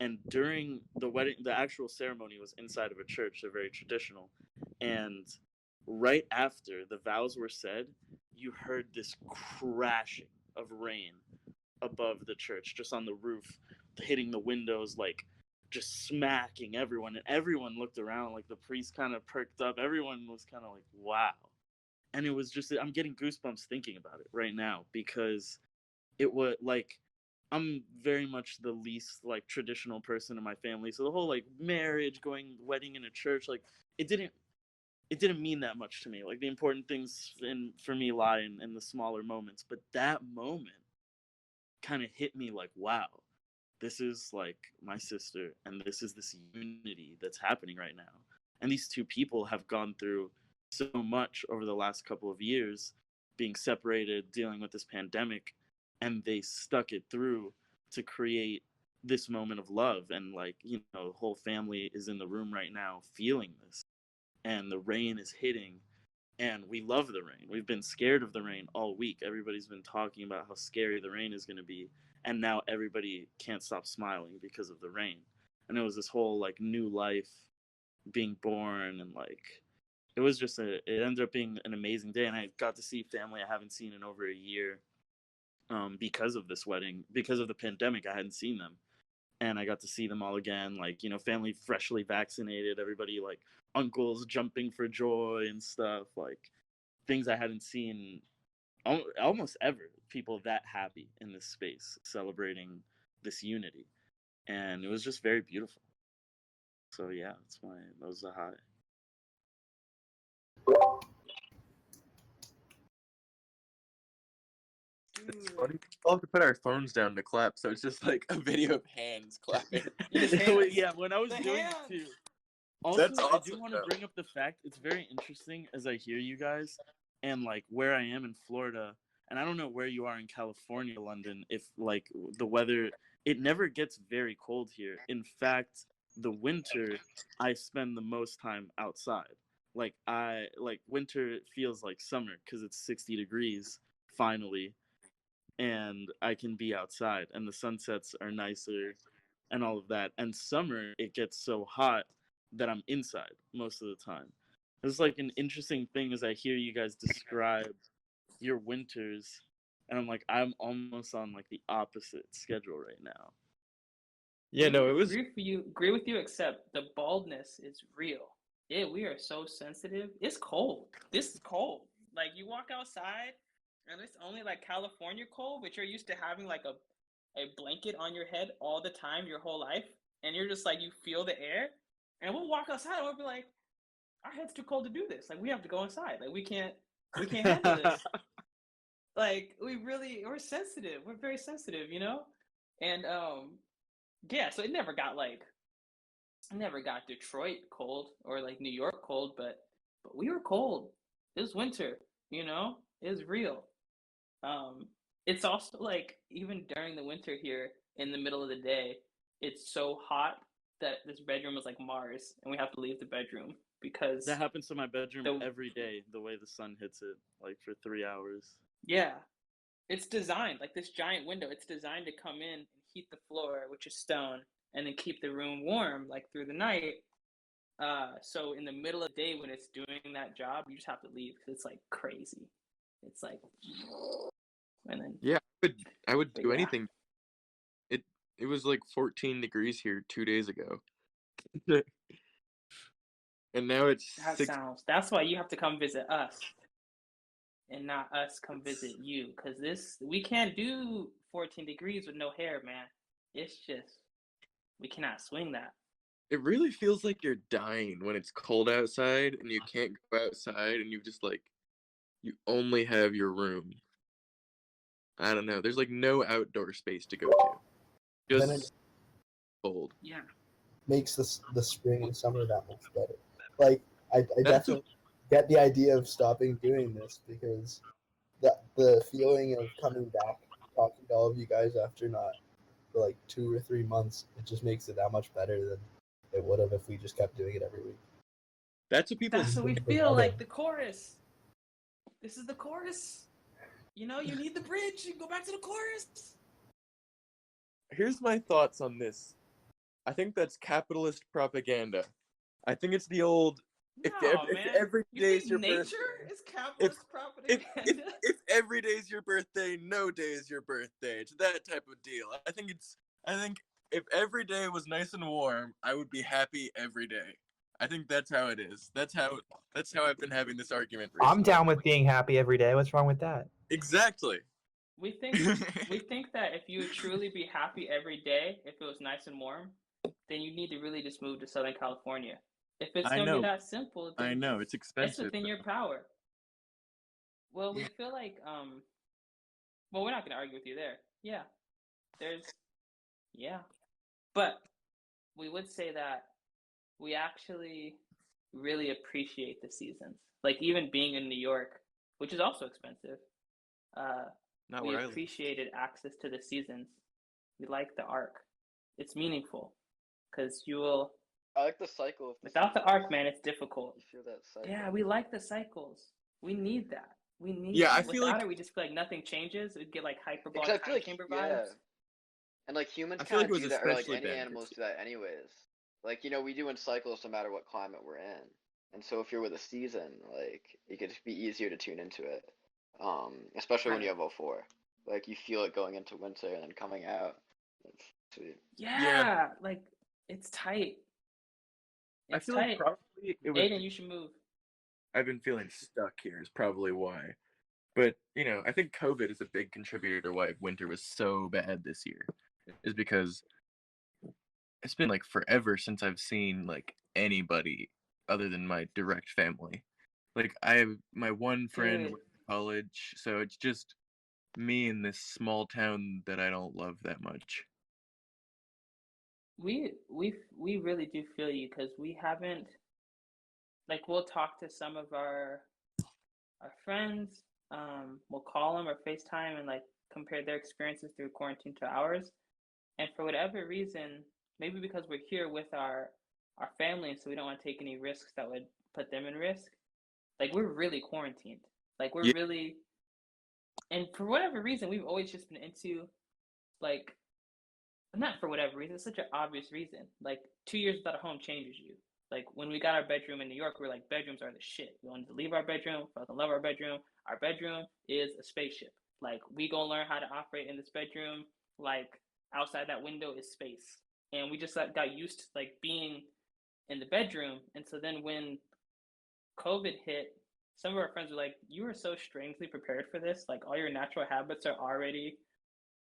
And during the wedding, the actual ceremony was inside of a church. They're very traditional. And right after the vows were said, you heard this crashing of rain above the church, just on the roof, hitting the windows, like just smacking everyone. And everyone looked around, like the priest kind of perked up. Everyone was kind of like, wow. And it was just, I'm getting goosebumps thinking about it right now because it was like, I'm very much the least like traditional person in my family. So the whole like marriage, going wedding in a church, like it didn't mean that much to me. Like the important things for me lie in the smaller moments. But that moment kind of hit me like, wow, this is like my sister, and this is this unity that's happening right now. And these two people have gone through so much over the last couple of years, being separated, dealing with this pandemic, and they stuck it through to create this moment of love. And like, you know, the whole family is in the room right now feeling this, and the rain is hitting, and we love the rain. We've been scared of the rain all week. Everybody's been talking about how scary the rain is going to be, and now everybody can't stop smiling because of the rain. And it was this whole like new life being born, and like it was just it ended up being an amazing day. And I got to see family I haven't seen in over a year, because of this wedding. Because of the pandemic, I hadn't seen them, and I got to see them all again. Like, you know, family freshly vaccinated, everybody like uncles jumping for joy and stuff, like things I hadn't seen almost ever. People that happy in this space celebrating this unity, and it was just very beautiful. So yeah, that was a high.
It's funny. We'll have to put our phones down to clap, so it's just like a video of hands clapping.
Yeah, when I was doing it too. Also,
That's awesome,
I do want to bring up the fact, it's very interesting as I hear you guys and like where I am in Florida, and I don't know where you are in California, London, if like the weather, it never gets very cold here. In fact, the winter, I spend the most time outside. Like winter feels like summer because it's 60 degrees finally, and I can be outside, and the sunsets are nicer and all of that. And summer, it gets so hot that I'm inside most of the time. It's like an interesting thing as I hear you guys describe your winters, and I'm like, I'm almost on like the opposite schedule right now.
Yeah, no, it was.
Agree with you, except the baldness is real. Yeah, we are so sensitive. It's cold. This is cold. Like you walk outside, and it's only like California cold, but you're used to having like a blanket on your head all the time, your whole life, and you're just like you feel the air. And we'll walk outside, and we'll be like, our head's too cold to do this. Like we have to go inside. Like we can't handle this. Like we're sensitive. We're very sensitive, you know? And yeah, so it never got Detroit cold or like New York cold, but we were cold. It was winter, you know? It was real. It's also like even during the winter here in the middle of the day, it's so hot that this bedroom is like Mars, and we have to leave the bedroom because
that happens to my bedroom every day. The way the sun hits it, like for 3 hours.
Yeah, it's designed like this giant window. It's designed to come in and heat the floor, which is stone, and then keep the room warm like through the night. So in the middle of the day when it's doing that job, you just have to leave because it's like crazy. It's like, and then
yeah, I would do anything. It was like 14 degrees here 2 days ago. And now it's
That's why you have to come visit us and not us come visit you, because we can't do 14 degrees with no hair, man. It's just, we cannot swing that.
It really feels like you're dying when it's cold outside and you can't go outside and you just like, you only have your room. I don't know. There's like no outdoor space to go to. Just cold.
Yeah.
Makes the spring and summer that much better. Like I definitely get the idea of stopping doing this, because the feeling of coming back, talking to all of you guys after not for like 2 or 3 months, it just makes it that much better than it would have if we just kept doing it every week.
That's what people.
That's what we feel like. The chorus. This is the chorus. You know, you need the bridge. You go back to the chorus.
Here's my thoughts on this. I think that's capitalist propaganda. I think it's the old. If every day is your birthday,
is capitalist propaganda.
If every day is your birthday, no day is your birthday. It's that type of deal. I think if every day was nice and warm, I would be happy every day. I think that's how it is. That's how I've been having this argument recently.
I'm down with being happy every day. What's wrong with that?
Exactly.
We think that if you would truly be happy every day, if it was nice and warm, then you need to really just move to Southern California. If it's gonna be that simple, then
I know it's expensive.
It's within your power. Well, we feel like well, we're not gonna argue with you there. Yeah, but we would say that we actually really appreciate the seasons. Like even being in New York, which is also expensive. We appreciated access to the seasons. We like the arc. It's meaningful because you will.
I like the cycle.
Without the arc, man, it's difficult.
You feel that cycle.
Yeah, we like the cycles. We need that. We need.
Yeah,
that.
I feel like
we just feel like nothing changes. We'd get like hyperbolic chamber vibes.
Yeah. And like humans kind of do that, or like any animals do that anyways. Like, you know, we do in cycles no matter what climate we're in. And so if you're with a season, like, it could be easier to tune into it. Especially when you have 04. Like, you feel it going into winter and then coming out. It's sweet.
Yeah. Like, it's tight.
I feel like probably it was.
Aiden, you should move.
I've been feeling stuck here is probably why. But, you know, I think COVID is a big contributor to why winter was so bad this year. Is because it's been like forever since I've seen like anybody other than my direct family. Like I have my one friend went to college, so it's just me in this small town that I don't love that much.
We really do feel you, because we haven't, like, we'll talk to some of our friends, we'll call them or FaceTime and like compare their experiences through quarantine to ours. And for whatever reason, maybe because we're here with our family, so we don't want to take any risks that would put them in risk. Like, we're really quarantined. Like, we're really, and for whatever reason, we've always just been into, like, not for whatever reason, it's such an obvious reason. Like, 2 years without a home changes you. Like, when we got our bedroom in New York, we were like, bedrooms are the shit. We wanted to leave our bedroom, fucking love our bedroom. Our bedroom is a spaceship. Like, we gonna learn how to operate in this bedroom. Like, outside that window is space. And we just got used to like being in the bedroom. And so then when COVID hit, some of our friends were like, you were so strangely prepared for this. Like, all your natural habits are already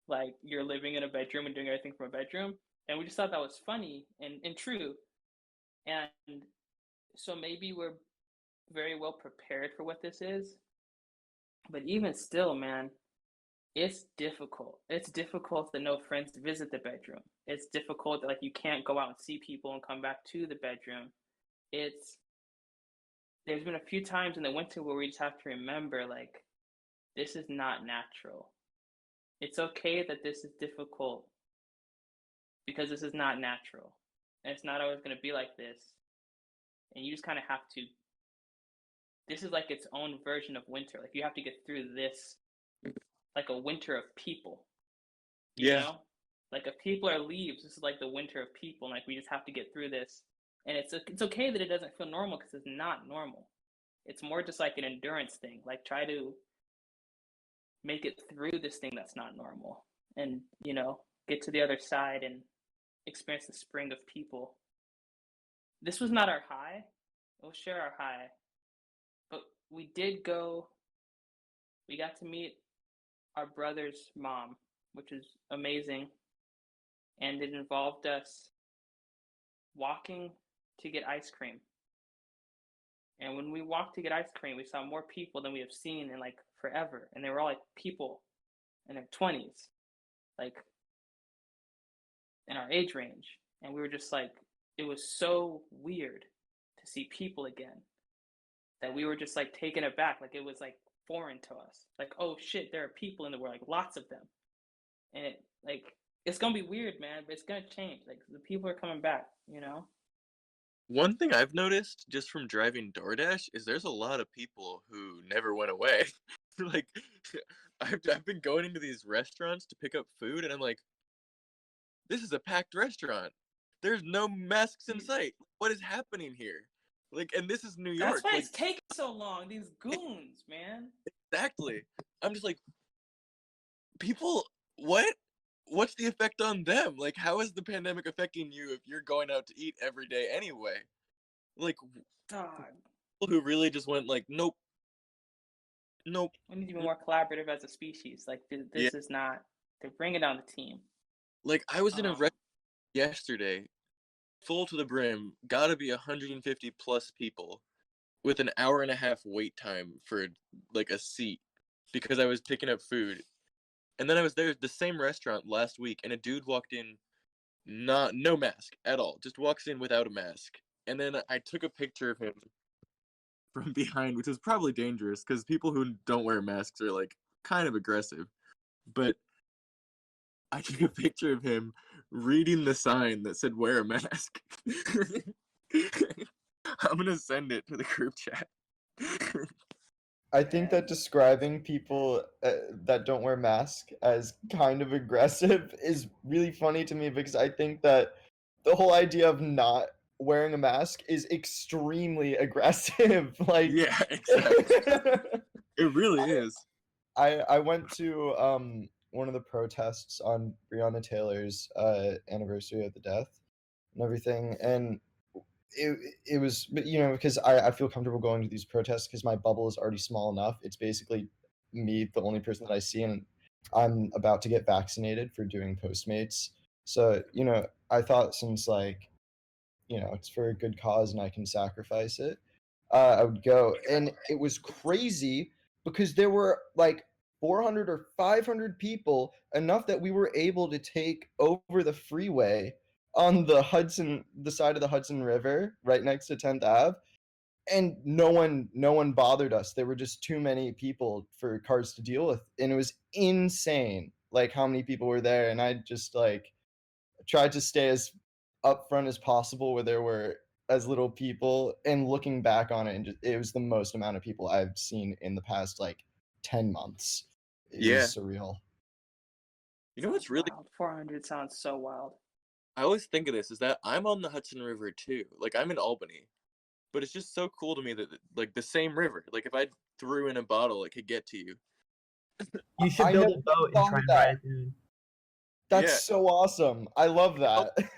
like you're living in a bedroom and doing everything from a bedroom. And we just thought that was funny and true. And so maybe we're very well prepared for what this is. But even still, man, it's difficult. It's difficult that no friends visit the bedroom. It's difficult that like you can't go out and see people and come back to the bedroom. There's been a few times in the winter where we just have to remember, like, this is not natural. It's okay that this is difficult because this is not natural. And it's not always going to be like this. And you just kind of have to, this is like its own version of winter. Like, you have to get through this, like a winter of people. You know? Like, if people are leaves, this is like the winter of people. And like, we just have to get through this. And it's okay that it doesn't feel normal, because it's not normal. It's more just like an endurance thing. Like, try to make it through this thing that's not normal, and, you know, get to the other side and experience the spring of people. This was not our high. we'll share our high. But we did go. We got to meet our brother's mom, which is amazing, and it involved us walking to get ice cream. And when we walked to get ice cream, we saw more people than we have seen in like forever, and they were all like people in their 20s, like in our age range. And we were just like, it was so weird to see people again that we were just like taken aback. Like it was like foreign to us. Like, oh shit, there are people in the world, like lots of them. And it like it's gonna be weird, man, but it's gonna change. Like the people are coming back, you know?
One thing I've noticed just from driving DoorDash is there's a lot of people who never went away. Like, I've been going into these restaurants to pick up food, and I'm like, this is a packed restaurant. There's no masks in sight. What is happening here? Like, and this is New York.
That's why
like,
it's taking so long. These goons, man.
Exactly. I'm just like, people, what? What's the effect on them? Like, how is the pandemic affecting you if you're going out to eat every day anyway? Like,
God.
People who really just went like, nope.
We need to be more collaborative as a species. Like, this is not, they're bringing down the team.
Like, I was in a restaurant yesterday, full to the brim, gotta be 150 plus people, with an hour and a half wait time for, like, a seat, because I was picking up food. And then I was there at the same restaurant last week, and a dude walked in, no mask at all, just walks in without a mask. And then I took a picture of him from behind, which is probably dangerous, because people who don't wear masks are, like, kind of aggressive. But I took a picture of him reading the sign that said wear a mask. I'm gonna send it to the group chat.
I think that describing people that don't wear masks as kind of aggressive is really funny to me, because I think that the whole idea of not wearing a mask is extremely aggressive. Like,
yeah, exactly. It really is.
I went to one of the protests on Breonna Taylor's anniversary of the death and everything, and it was, you know, because I feel comfortable going to these protests because my bubble is already small enough. It's basically me, the only person that I see, and I'm about to get vaccinated for doing Postmates. So, you know, I thought, since, like, you know, it's for a good cause and I can sacrifice it, I would go. And it was crazy because there were like 400 or 500 people, enough that we were able to take over the freeway on the side of the Hudson River, right next to 10th Ave. And no one bothered us. There were just too many people for cars to deal with. And it was insane, like, how many people were there. And I just, like, tried to stay as upfront as possible where there were as little people, and looking back on it, and it was the most amount of people I've seen in the past, like, 10 months. It was surreal.
You know what's really
wild? 400 sounds so wild.
I always think of this is that I'm on the Hudson River too. Like, I'm in Albany, but it's just so cool to me that, like, the same river. Like, if I threw in a bottle, it could get to you.
You should build a boat and try and ride it down.
That's so awesome. I love that.
It's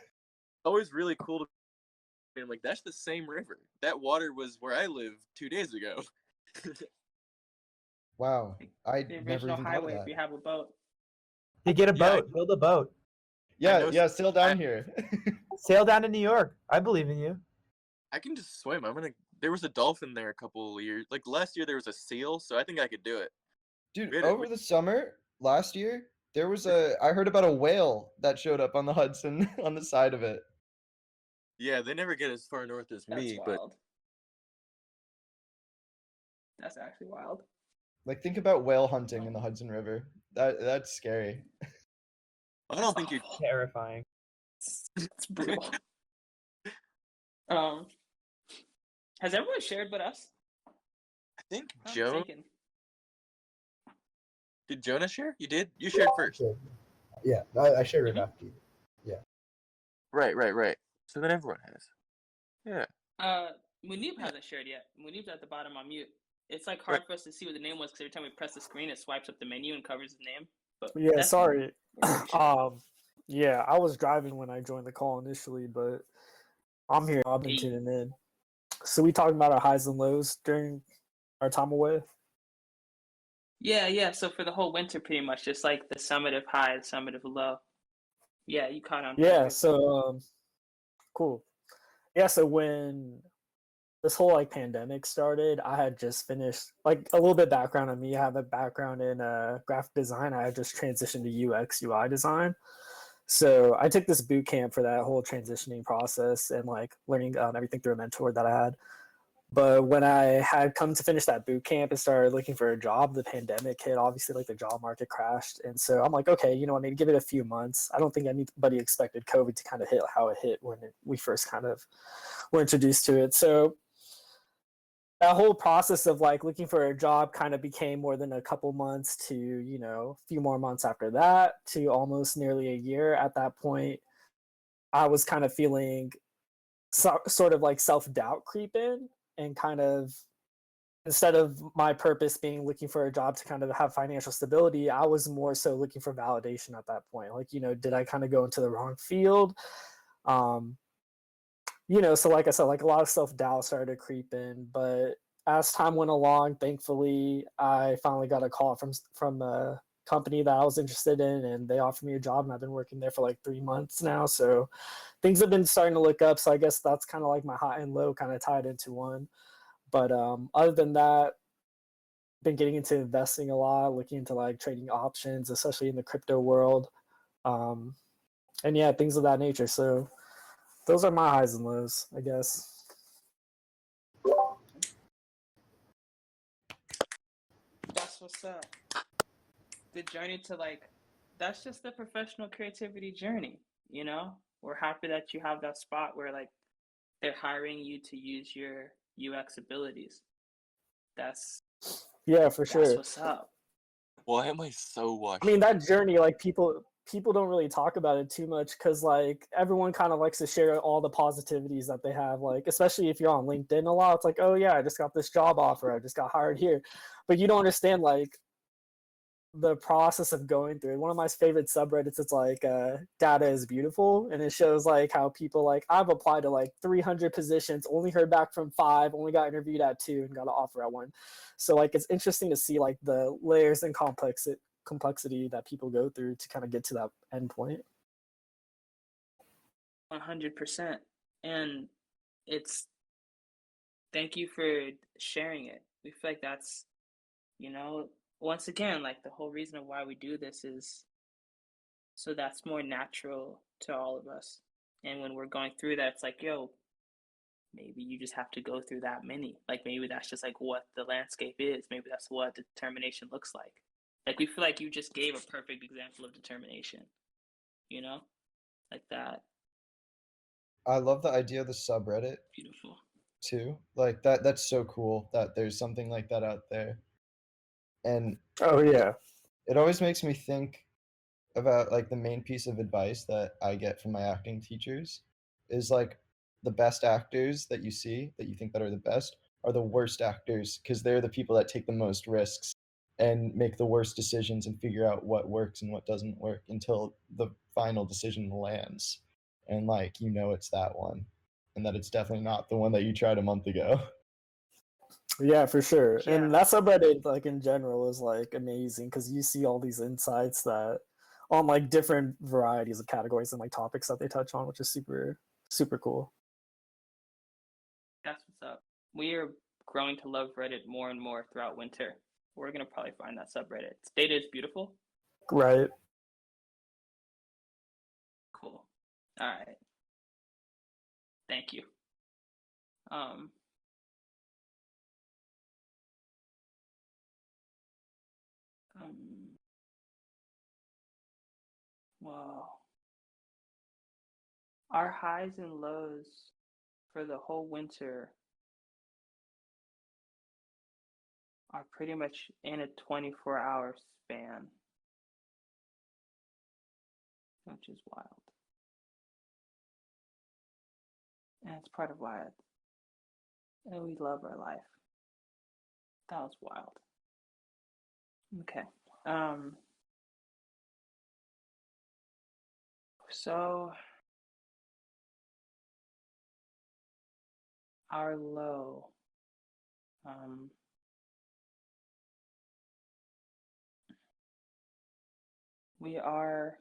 always really cool to be like, that's the same river. That water was where I lived 2 days ago.
Wow. I
The
never
original
even
highway,
thought
if
of that.
you have a boat.
You get a boat. Build a boat.
Yeah, sail down here.
Sail down to New York. I believe in you.
I can just swim. There was a dolphin there a couple of years. Like, last year there was a seal, so I think I could do it.
Dude, over the summer, last year, there was I heard about a whale that showed up on the Hudson on the side of it.
Yeah, they never get as far north as me,
wild.
but
That's actually wild.
Like, think about whale hunting in the Hudson River. That's scary.
I don't think you're
terrifying.
It's brutal. Has everyone shared but us?
I think Joe. Did Jonah share? You did? You shared first.
Yeah, I shared it after you. Yeah.
Right. So then everyone has. Yeah.
Munib hasn't shared yet. Munib's at the bottom on mute. It's like hard for us to see what the name was because every time we press the screen, it swipes up the menu and covers his name. But
yeah, sorry. Yeah, I was driving when I joined the call initially, but I'm here. I've been tuning in. So we talking about our highs and lows during our time away.
Yeah. So for the whole winter, pretty much just like the summative high, the summative low. Yeah, you caught on.
Yeah.
Perfect.
So cool. Yeah. So when this whole like pandemic started, I had just finished like a little bit background on me. I have a background in graphic design. I had just transitioned to UX UI design. So I took this boot camp for that whole transitioning process and like learning everything through a mentor that I had. But when I had come to finish that boot camp and started looking for a job, the pandemic hit. Obviously, like the job market crashed, and so I'm like, okay, you know what? Maybe give it a few months. I don't think anybody expected COVID to kind of hit how it hit when we first kind of were introduced to it. So that whole process of like looking for a job kind of became more than a couple months to, you know, a few more months after that to almost nearly a year. At that point, I was kind of feeling sort of like self-doubt creep in, and kind of instead of my purpose being looking for a job to kind of have financial stability, I was more so looking for validation at that point. Like, you know, did I kind of go into the wrong field? You know, so like I said, like a lot of self-doubt started to creep in. But as time went along, thankfully, I finally got a call from a company that I was interested in, and they offered me a job, and I've been working there for like 3 months now. So things have been starting to look up. So I guess that's kind of like my high and low kind of tied into one. But other than that, been getting into investing a lot, looking into like trading options, especially in the crypto world. And yeah, things of that nature. So those are my highs and lows, I guess.
That's what's up. The journey to like, that's just the professional creativity journey, you know? We're happy that you have that spot where like they're hiring you to use your UX abilities.
Yeah, for sure.
That's what's up.
Why am I so washed?
I mean, that journey, like people don't really talk about it too much because like everyone kind of likes to share all the positivities that they have, like especially if you're on LinkedIn a lot. It's like, oh yeah, I just got this job offer, I just got hired here, but you don't understand like the process of going through it. One of my favorite subreddits, it's like data is beautiful, and it shows like how people like, I've applied to like 300 positions, only heard back from 5, only got interviewed at 2, and got an offer at 1. So like it's interesting to see like the layers and complexity that people go through to kind of get to that end point.
100%. And it's, thank you for sharing it. We feel like that's, you know, once again, like the whole reason of why we do this is so that's more natural to all of us. And when we're going through that, it's like, yo, maybe you just have to go through that many. Like maybe that's just like what the landscape is. Maybe that's what determination looks like. Like we feel like you just gave a perfect example of determination, you know, like that.
I love the idea of the subreddit.
Beautiful.
Too. Like that's so cool that there's something like that out there. And
oh yeah,
it always makes me think about like the main piece of advice that I get from my acting teachers is like the best actors that you see that you think that are the best are the worst actors, because they're the people that take the most risks and make the worst decisions and figure out what works and what doesn't work until the final decision lands. And like, you know, it's that one, and that it's definitely not the one that you tried a month ago.
Yeah, for sure.
Yeah.
And that subreddit, like in general, is like amazing because you see all these insights that on like different varieties of categories and like topics that they touch on, which is super, super cool.
That's what's up. We are growing to love Reddit more and more throughout winter. We're gonna probably find that subreddit. Data is beautiful.
Right.
Cool. All right. Thank you. Wow. Our highs and lows for the whole winter are pretty much in a 24-hour span, which is wild. And it's part of why we love our life. That was wild. Okay. So our low. We are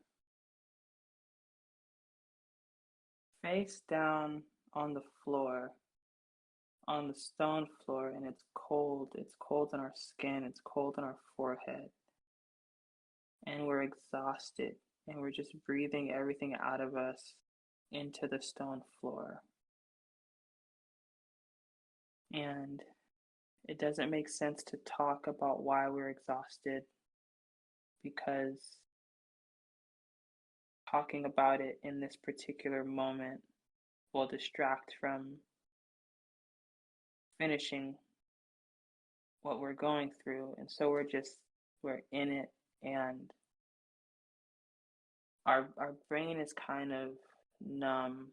face down on the floor, on the stone floor, and it's cold. It's cold on our skin, it's cold on our forehead. And we're exhausted, and we're just breathing everything out of us into the stone floor. And it doesn't make sense to talk about why we're exhausted, because talking about it in this particular moment will distract from finishing what we're going through. And so we're in it, and our brain is kind of numb.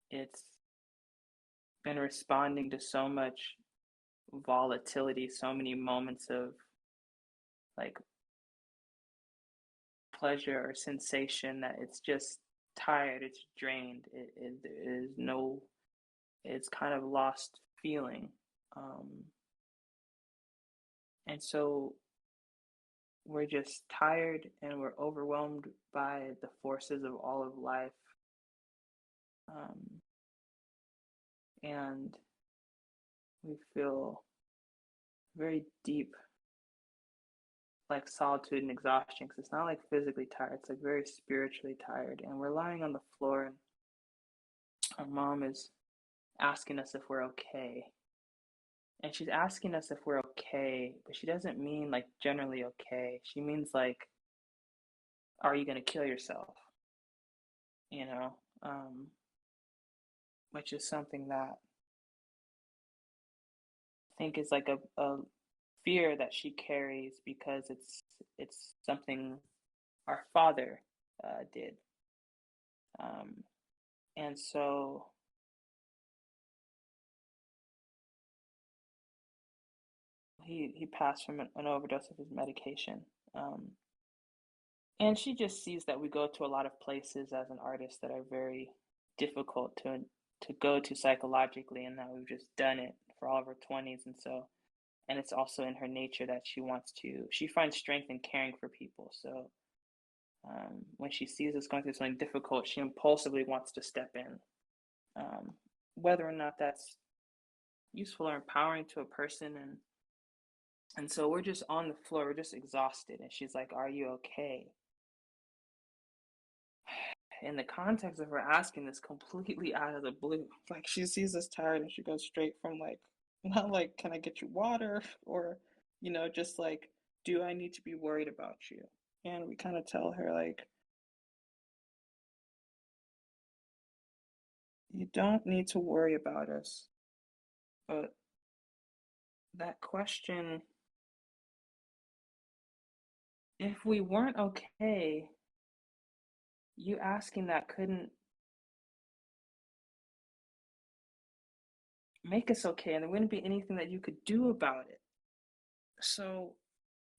It's been responding to so much volatility, so many moments of like pleasure or sensation, that it's just tired, it's drained, it's kind of lost feeling. And so we're just tired, and we're overwhelmed by the forces of all of life. And we feel very deep, like solitude and exhaustion, because it's not like physically tired, it's like very spiritually tired. And we're lying on the floor, and our mom is asking us if we're okay. And she's asking us if we're okay, but she doesn't mean like generally okay. She means like, are you going to kill yourself? You know, which is something that I think is like a fear that she carries, because it's something our father did. And so he passed from an overdose of his medication. And she just sees that we go to a lot of places as an artist that are very difficult to go to psychologically, and that we've just done it for all of our 20s. And it's also in her nature that she finds strength in caring for people. So when she sees us going through something difficult, she impulsively wants to step in. Whether or not that's useful or empowering to a person. And so we're just on the floor, we're just exhausted. And she's like, are you okay? In the context of her asking this completely out of the blue, like she sees us tired, and she goes straight from like, not like, can I get you water? Or, just like, do I need to be worried about you? And we kind of tell her like, you don't need to worry about us. But that question, if we weren't okay, you asking that couldn't make us okay, and there wouldn't be anything that you could do about it. So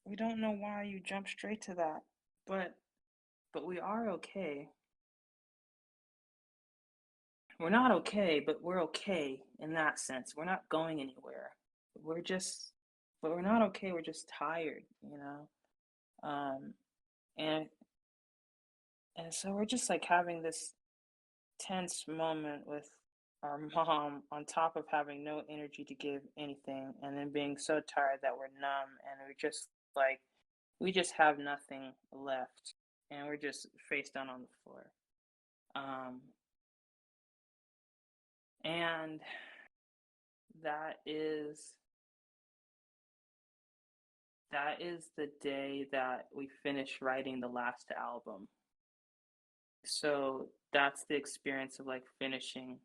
we don't know why you jump straight to that, but we are okay. We're not okay, but we're okay in that sense. We're not going anywhere. But we're not okay. We're just tired, and so we're just like having this tense moment with our mom, on top of having no energy to give anything, and then being so tired that we're numb, and we just have nothing left, and we're just face down on the floor. And that is the day that we finished writing the last album. So that's the experience of like finishing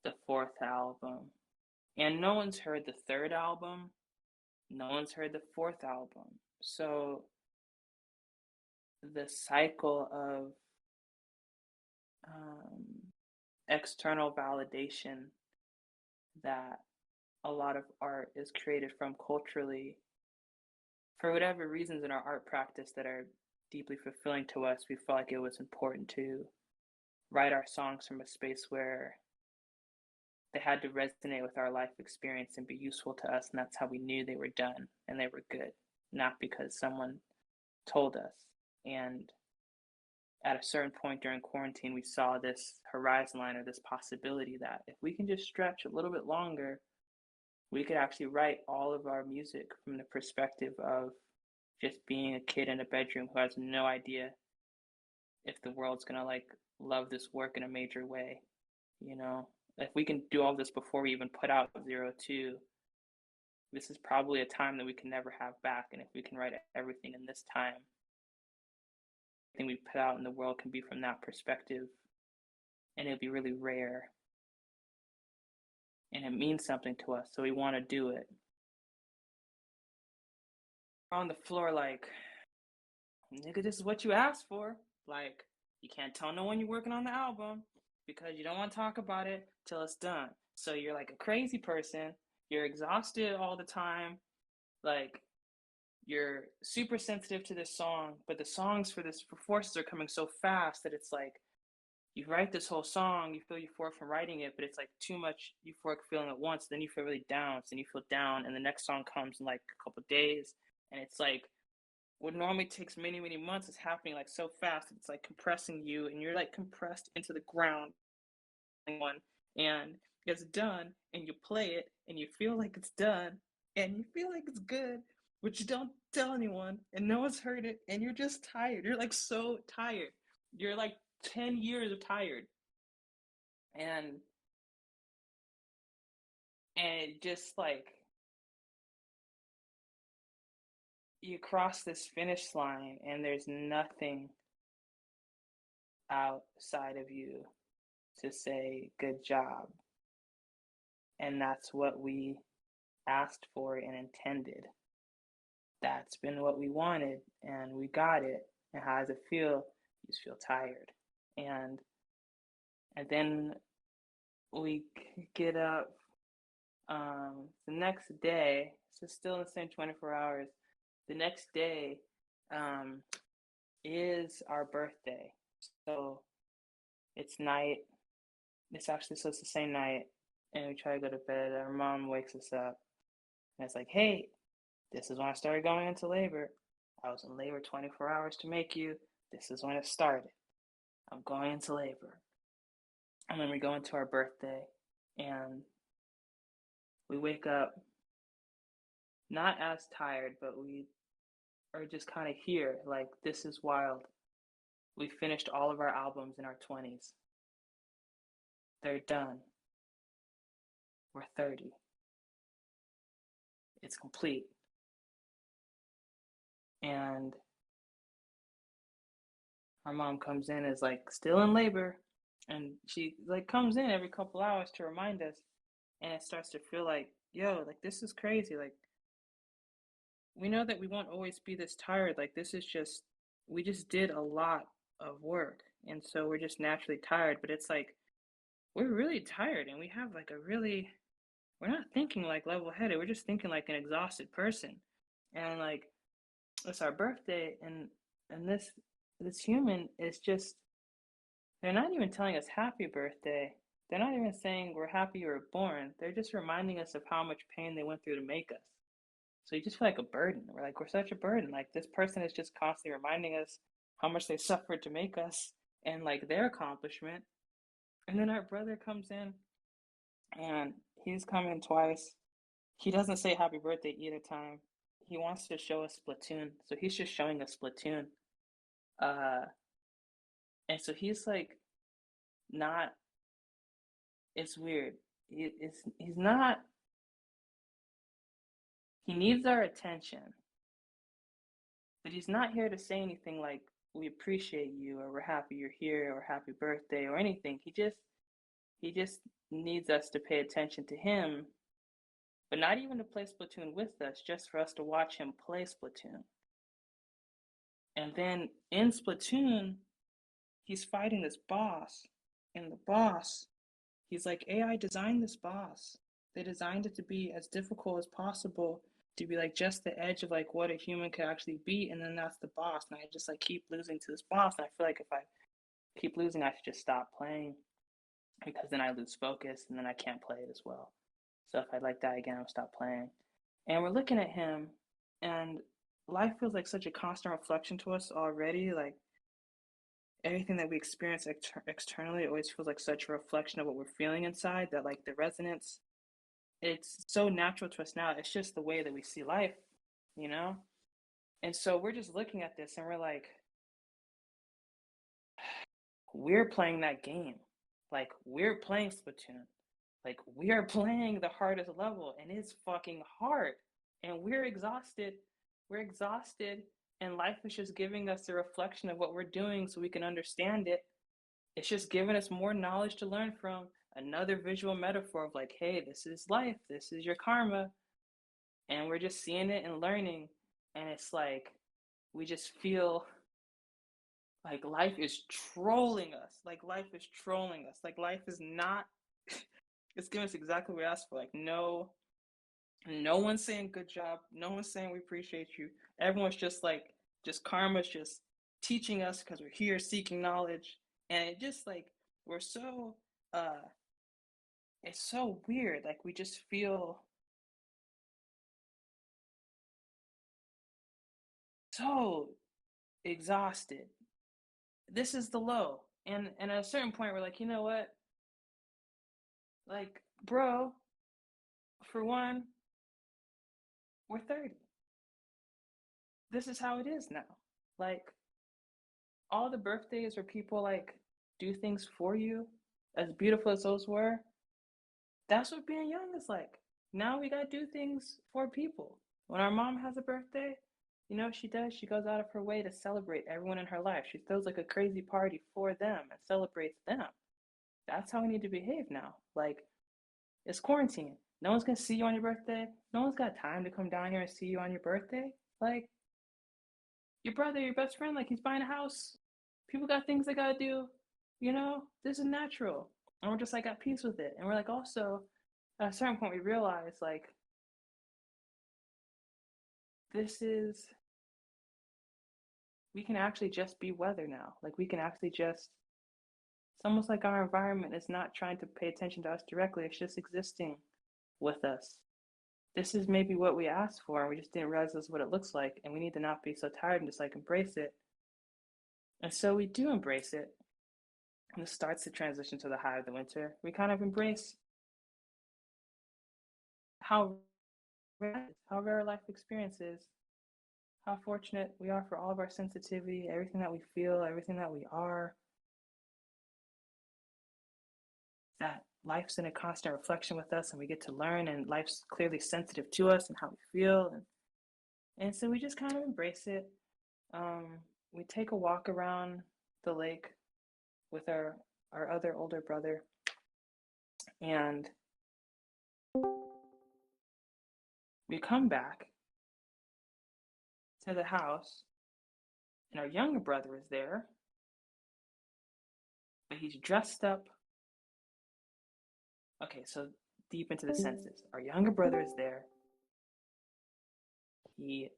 the fourth album. And no one's heard the third album. No one's heard the fourth album. So the cycle of external validation that a lot of art is created from culturally, for whatever reasons in our art practice that are deeply fulfilling to us, we felt like it was important to write our songs from a space where they had to resonate with our life experience and be useful to us, and that's how we knew they were done and they were good, not because someone told us. And at a certain point during quarantine, we saw this horizon line, or this possibility that if we can just stretch a little bit longer, we could actually write all of our music from the perspective of just being a kid in a bedroom who has no idea if the world's gonna like love this work in a major way. You know, if we can do all this before we even put out 02, this is probably a time that we can never have back. And if we can write everything in this time, everything we put out in the world can be from that perspective, and it'll be really rare. And it means something to us, so we want to do it. On the floor, like, nigga, this is what you asked for. Like, you can't tell no one you're working on the album because you don't want to talk about it till it's done. So you're like a crazy person. You're exhausted all the time. Like, you're super sensitive to this song, but the songs for Forces are coming so fast that it's like, you write this whole song, you feel euphoric from writing it, but it's like too much euphoric feeling at once. Then you feel really down. So then you feel down, and the next song comes in like a couple days, and it's like what normally takes many, many months is happening like so fast. It's like compressing you, and you're like compressed into the ground. And it's done, and you play it, and you feel like it's done, and you feel like it's good, but you don't tell anyone, and no one's heard it, and you're just tired. You're like so tired. You're like 10 years of tired. And just like you cross this finish line and there's nothing outside of you to say good job. And that's what we asked for and intended. That's been what we wanted, and we got it. And how does it feel? You just feel tired. And then we get up the next day, so still in the same 24 hours. The next day is our birthday. So it's night. It's the same night, and we try to go to bed. Our mom wakes us up, and it's like, hey, this is when I started going into labor. I was in labor 24 hours to make you. This is when it started. I'm going into labor. And then we go into our birthday, and we wake up not as tired, but we are just kind of here. Like, this is wild. We finished all of our albums in our 20s. They're done. We're 30. It's complete. And our mom comes in, is like still in labor, and she like comes in every couple hours to remind us, and it starts to feel like, yo, like this is crazy. Like, we know that we won't always be this tired. Like, this is just, we just did a lot of work, and so we're just naturally tired. But it's like, we're really tired, and we have like we're not thinking like level-headed. We're just thinking like an exhausted person. And like, it's our birthday, and this human is just, they're not even telling us happy birthday. They're not even saying we're happy you were born. They're just reminding us of how much pain they went through to make us. So you just feel like a burden. We're such a burden. Like, this person is just constantly reminding us how much they suffered to make us and like their accomplishment. And then our brother comes in, and he's come in twice. He doesn't say happy birthday either time. He wants to show us Splatoon. So he's just showing us Splatoon. And so he's like, not, it's weird. He's not, he needs our attention, but he's not here to say anything like, we appreciate you, or we're happy you're here, or happy birthday, or anything. He just needs us to pay attention to him, but not even to play Splatoon with us, just for us to watch him play Splatoon. And then in Splatoon, he's fighting this boss, and the boss, he's like, AI designed this boss. They designed it to be as difficult as possible, to be like just the edge of like what a human could actually be, and then that's the boss. And I just like keep losing to this boss, and I feel like if I keep losing, I should just stop playing. because then I lose focus and then I can't play it as well. So if I like die again, I'll stop playing. And we're looking at him, and life feels like such a constant reflection to us already. Like everything that we experience externally always feels like such a reflection of what we're feeling inside, that like the resonance, it's so natural to us now. It's just the way that we see life, you know? And so we're just looking at this and we're like, we're playing that game. Like we're playing Splatoon. Like we are playing the hardest level and it's fucking hard. And we're exhausted. We're exhausted. And life is just giving us a reflection of what we're doing so we can understand it. It's just giving us more knowledge to learn from. Another visual metaphor of like, hey, this is life. This is your karma. And we're just seeing it and learning. And it's like, we just feel like life is trolling us. Like life is trolling us. Like life is not, it's giving us exactly what we asked for. Like, no one's saying good job. No one's saying we appreciate you. Everyone's just like, just karma's just teaching us because we're here seeking knowledge. And it just like, we're so, it's so weird. Like we just feel so exhausted. This is the low. And at a certain point, we're like, you know what? Like, bro, for one, we're 30. This is how it is now. Like, all the birthdays where people like do things for you, as beautiful as those were, that's what being young is like. Now we gotta do things for people. When our mom has a birthday, you know what she does? She goes out of her way to celebrate everyone in her life. She throws like a crazy party for them and celebrates them. That's how we need to behave now. Like, it's quarantine. No one's gonna see you on your birthday. No one's got time to come down here and see you on your birthday. Like, your brother, your best friend, like he's buying a house. People got things they gotta do. You know, this is natural. And we're just like at peace with it. And we're like also, at a certain point we realize like, this is, we can actually just be weather now. Like we can actually just, it's almost like our environment is not trying to pay attention to us directly. It's just existing with us. This is maybe what we asked for, and we just didn't realize this is what it looks like. And we need to not be so tired and just like embrace it. And so we do embrace it. And it starts to transition to the high of the winter. We kind of embrace how rare life experience is, how fortunate we are for all of our sensitivity, everything that we feel, everything that we are. That life's in a constant reflection with us and we get to learn, and life's clearly sensitive to us and how we feel. And so we just kind of embrace it. We take a walk around the lake with our other older brother, and we come back to the house, and our younger brother is there, but he's dressed up. Okay, so deep into the senses. Our younger brother is there. He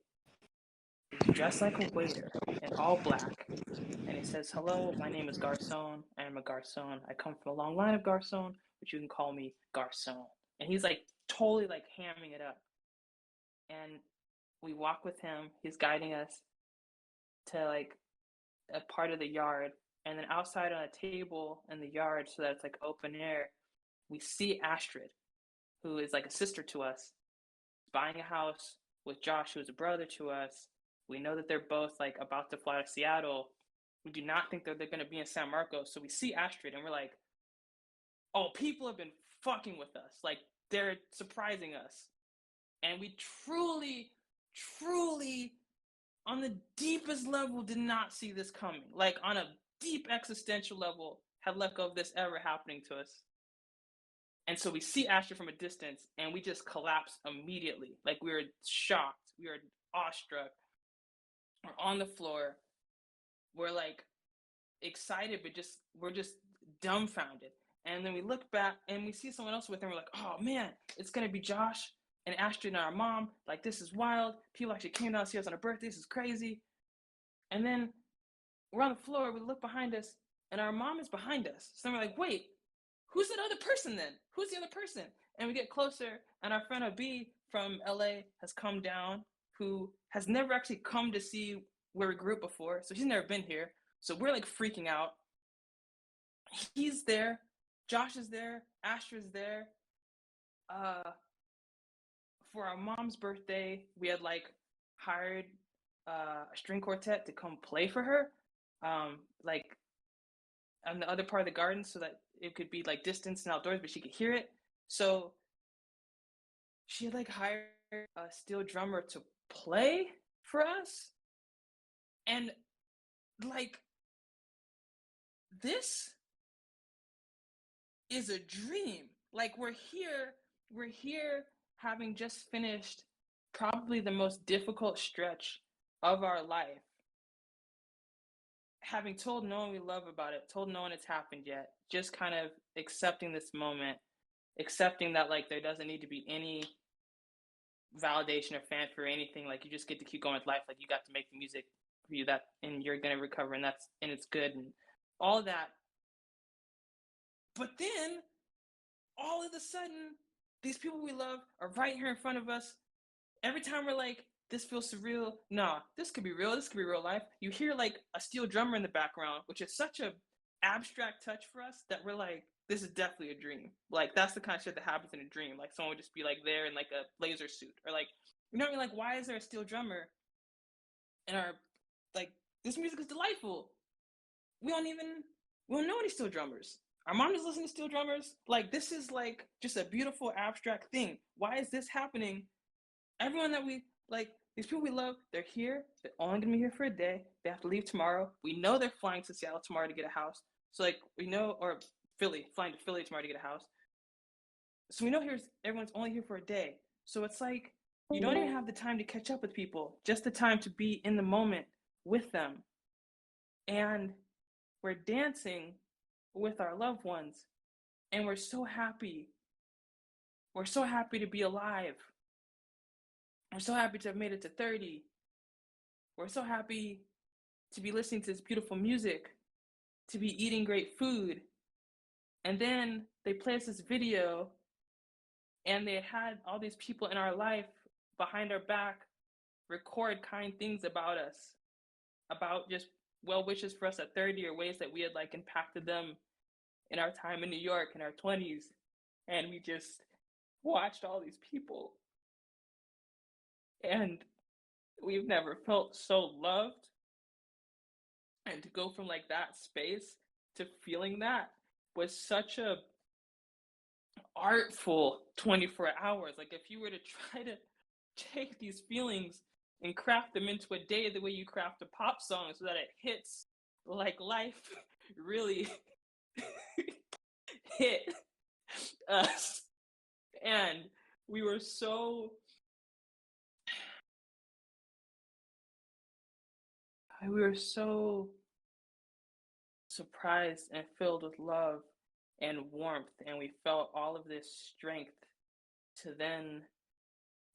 is dressed like a waiter in all black. And he says, hello, my name is Garcon. I am a Garcon. I come from a long line of Garcon, but you can call me Garcon. And he's like totally like hamming it up. And we walk with him. He's guiding us to like a part of the yard. And then outside on a table in the yard, so that it's like open air, we see Astrid, who is like a sister to us, buying a house with Josh, who is a brother to us. We know that they're both like about to fly to Seattle. We do not think that they're going to be in San Marcos. So we see Astrid and we're like, oh, people have been fucking with us. Like, they're surprising us. And we truly, on the deepest level, did not see this coming. Like, on a deep existential level, had let go of this ever happening to us. And so we see Astrid from a distance and we just collapse immediately. Like, we were shocked. We were awestruck. We're on the floor. We're like excited, but we're just dumbfounded. And then we look back and we see someone else with her. And we're like, oh man, it's going to be Josh and Astrid and our mom. Like, this is wild. People actually came down to see us on our birthday. This is crazy. And then we're on the floor. We look behind us and our mom is behind us. So we're like, wait, who's that other person then? Who's the other person? And we get closer, and our friend Abi from LA has come down, who has never actually come to see where we grew up before, so he's never been here. So we're like freaking out. He's there, Josh is there, Astra's there. For our mom's birthday, we had like hired a string quartet to come play for her, like on the other part of the garden, so that it could be like distance and outdoors, but she could hear it. So she had like hired a steel drummer to play for us, and like this is a dream. Like we're here having just finished probably the most difficult stretch of our life, having told no one we love about it, told no one it's happened yet, just kind of accepting this moment, accepting that like there doesn't need to be any validation or fanfare or anything. Like you just get to keep going with life. Like you got to make the music for you, that, and you're gonna recover, and it's good and all that. But then all of a sudden, these people we love are right here in front of us. Every time we're like, this feels surreal. Nah, this could be real. This could be real life. You hear like a steel drummer in the background, which is such a abstract touch for us that we're like, this is definitely a dream. Like that's the kind of shit that happens in a dream. Like someone would just be like there in like a laser suit, or like, you know what I mean? Like, why is there a steel drummer? And our like, this music is delightful. We don't know any steel drummers. Our mom is listening to steel drummers. Like this is like just a beautiful abstract thing. Why is this happening? Everyone that we like, these people we love, they're here. They're only gonna be here for a day. They have to leave tomorrow. We know they're flying to Seattle tomorrow to get a house. So like we know, or flying to Philly tomorrow to get a house. So we know everyone's only here for a day. So it's like you don't even have the time to catch up with people, just the time to be in the moment with them. And we're dancing with our loved ones, and we're so happy. We're so happy to be alive. We're so happy to have made it to 30. We're so happy to be listening to this beautiful music, to be eating great food. And then they play us this video, and they had all these people in our life behind our back record kind things about us, about just well wishes for us at 30, or ways that we had like impacted them in our time in New York in our 20s. And we just watched all these people, and we've never felt so loved. And to go from like that space to feeling that was such a artful 24 hours. Like if you were to try to take these feelings and craft them into a day the way you craft a pop song so that it hits like life really hit us. And we were so surprised and filled with love and warmth, and we felt all of this strength to then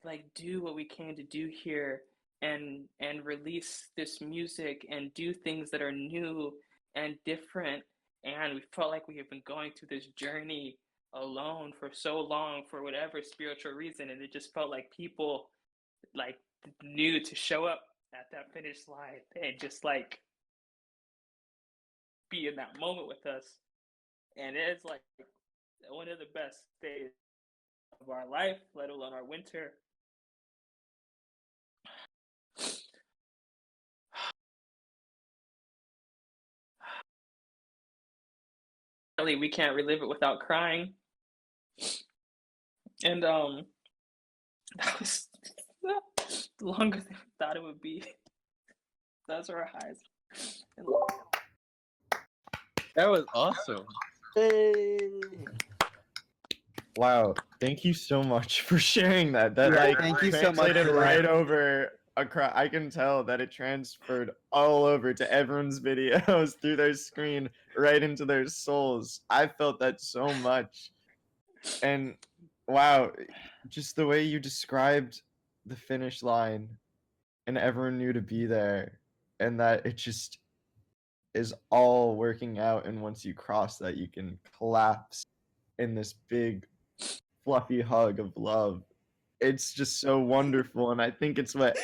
like do what we came to do here, and release this music and do things that are new and different. And we felt like we have been going through this journey alone for so long for whatever spiritual reason, and it just felt like people like knew to show up at that finish line and just like be in that moment with us. And it's like one of the best days of our life, let alone our winter. We can't relive it without crying. And that was longer than I thought it would be. Those are our highs.
That was awesome.
Hey.
Wow, thank you so much for sharing that. That
Yeah,
like
thank you
so much
for
right
that.
over across. I can tell that it transferred all over to everyone's videos through their screen, right into their souls. I felt that so much. And wow, just the way you described the finish line, and everyone knew to be there, and that it just is all working out, and once you cross that, you can collapse in this big fluffy hug of love. It's just so wonderful, and I think it's what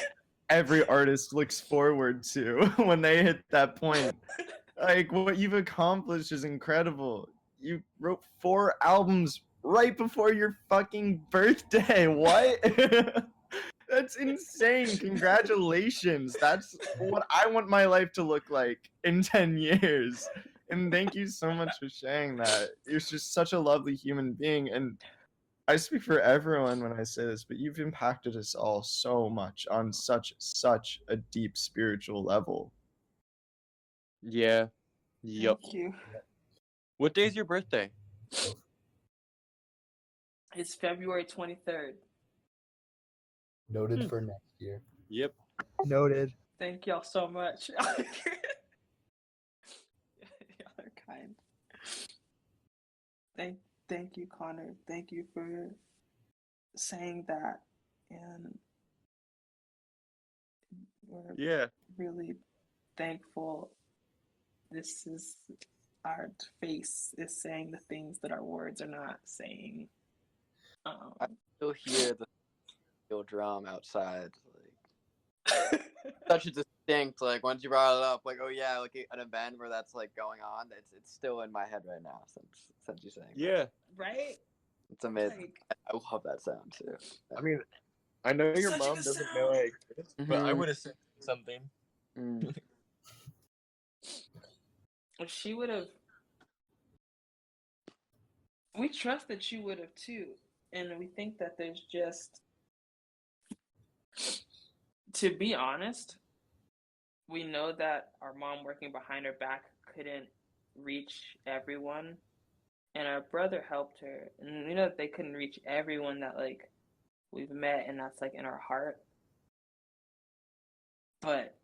every artist looks forward to when they hit that point. Like, what you've accomplished is incredible. You wrote 4 albums right before your fucking birthday. What? That's insane. Congratulations. That's what I want my life to look like in 10 years. And thank you so much for sharing that. You're just such a lovely human being. And I speak for everyone when I say this, but you've impacted us all so much on such a deep spiritual level.
Yeah. Yep.
Thank you.
What day is your birthday?
It's February 23rd.
Noted for next year.
Yep.
Noted.
Thank y'all so much. Y'all are kind. Thank you, Connor. Thank you for saying that. And we're really thankful. This is our face is saying the things that our words are not saying.
I still hear the steel drum outside. Like, such a distinct, like, once you brought it up, like, oh yeah, like an event where that's like going on. It's still in my head right now since you saying.
Yeah.
Right.
It's amazing. I love that sound too.
I mean, I know your mom doesn't know I exist, but I would have said something.
She would have. We trust that she would have too, and we think that there's just. To be honest, we know that our mom working behind her back couldn't reach everyone, and our brother helped her, and we know that they couldn't reach everyone that like we've met, and that's like in our heart. But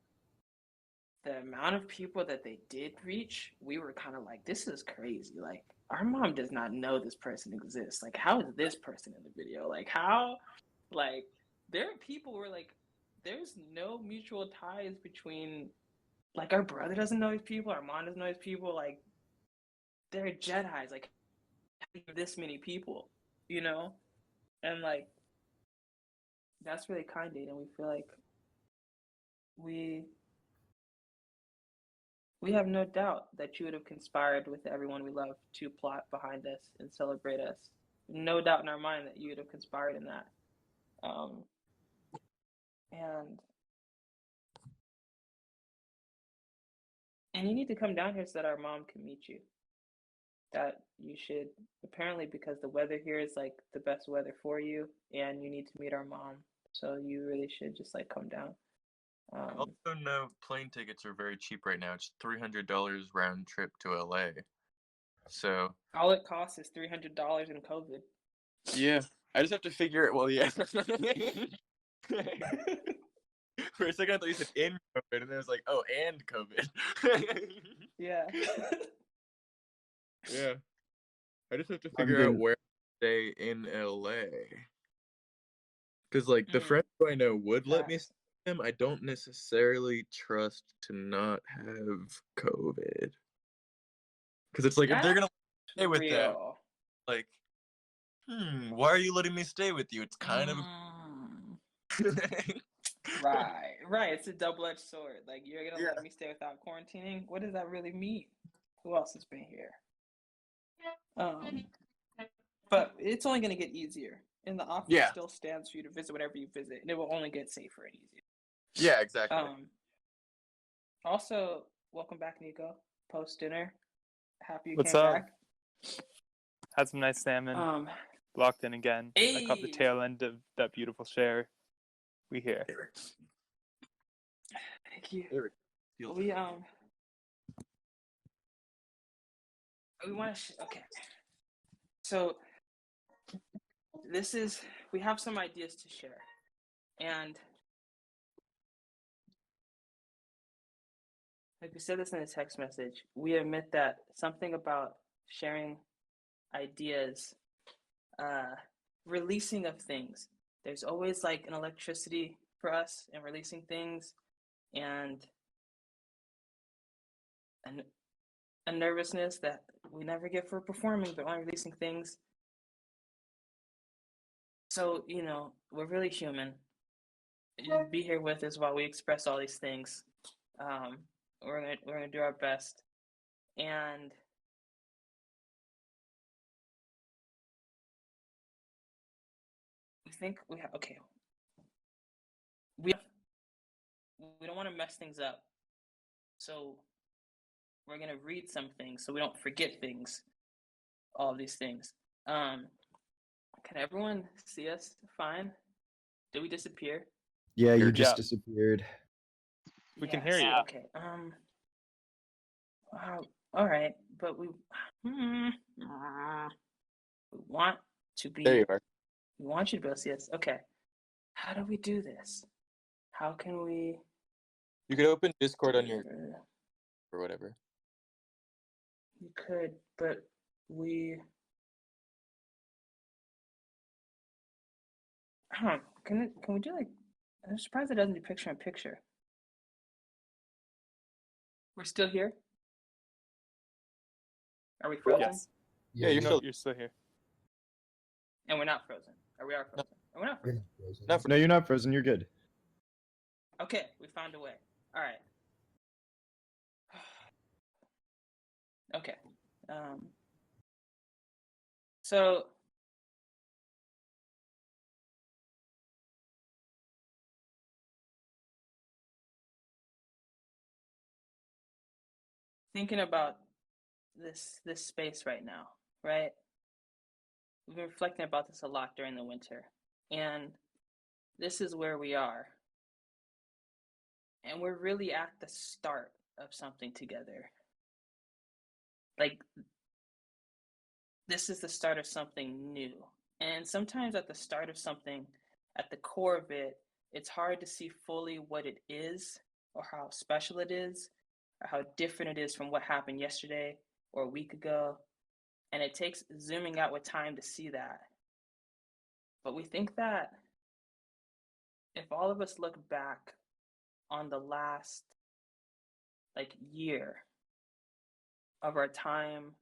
the amount of people that they did reach, we were kind of like, this is crazy. Like, our mom does not know this person exists. Like, how is this person in the video? Like, how? Like, there are people who are like, there's no mutual ties between, like, our brother doesn't know his people, our mom doesn't know his people. Like, they're Jedis. Like, this many people, you know? And, like, that's really kind, and we feel like we have no doubt that you would have conspired with everyone we love to plot behind us and celebrate us. No doubt in our mind that you would have conspired in that. And you need to come down here so that our mom can meet you. That you should, apparently, because the weather here is like the best weather for you, and you need to meet our mom. So you really should just like come down.
Also, no, plane tickets are very cheap right now. It's $300 round trip to LA. So
all it costs is $300 in COVID.
Yeah, I just have to figure it. Well, yeah. For a second, I thought you said in COVID, and then I was like, oh, and COVID.
Yeah.
Yeah. I just have to figure out where to stay in LA. Because, like, the friends who I know would let me stay with them, I don't necessarily trust to not have COVID. Because it's like, if they're going to stay with them, like, why are you letting me stay with you? It's kind of.
Right. It's a double-edged sword. Like, you're gonna let me stay without quarantining? What does that really mean? Who else has been here? But it's only gonna get easier, and the offer still stands for you to visit whatever you visit, and it will only get safer and easier.
Yeah, exactly.
Also, welcome back, Nico. Post dinner. Happy you
What's
came
up?
back.
Had some nice salmon. Locked in again. I caught the tail end of that beautiful share. We here.
Thank you. We want to. Okay. So we have some ideas to share, and like we said this in a text message, we admit that something about sharing ideas, releasing of things. There's always like an electricity for us in releasing things, and a nervousness that we never get for performing, but only releasing things. So, you know, we're really human. Just be here with us while we express all these things. We're gonna do our best, and we think we have okay. We don't want to mess things up, so we're gonna read some things so we don't forget things. All of these things. Can everyone see us fine? Did we disappear?
Yeah, you
Yeah.
just disappeared.
We can hear you.
Okay. All right, but we want to be.
There you are.
We want you to be able to see us. Okay. How do we do this? How can we?
You could open Discord on your or whatever.
You could, but we. Can we do like? I'm surprised it doesn't do picture in picture. We're still here. Are we frozen?
Yes.
Yeah,
You're still here.
And we're not frozen. Or we are frozen. No. We're not frozen.
No, you're not frozen. You're good.
Okay, we found a way. All right. Okay. So thinking about this space right now, right? We've been reflecting about this a lot during the winter, and this is where we are. And we're really at the start of something together. Like, this is the start of something new. And sometimes at the start of something, at the core of it, it's hard to see fully what it is or how special it is or how different it is from what happened yesterday or a week ago. And it takes zooming out with time to see that. But we think that if all of us look back on the last year of our time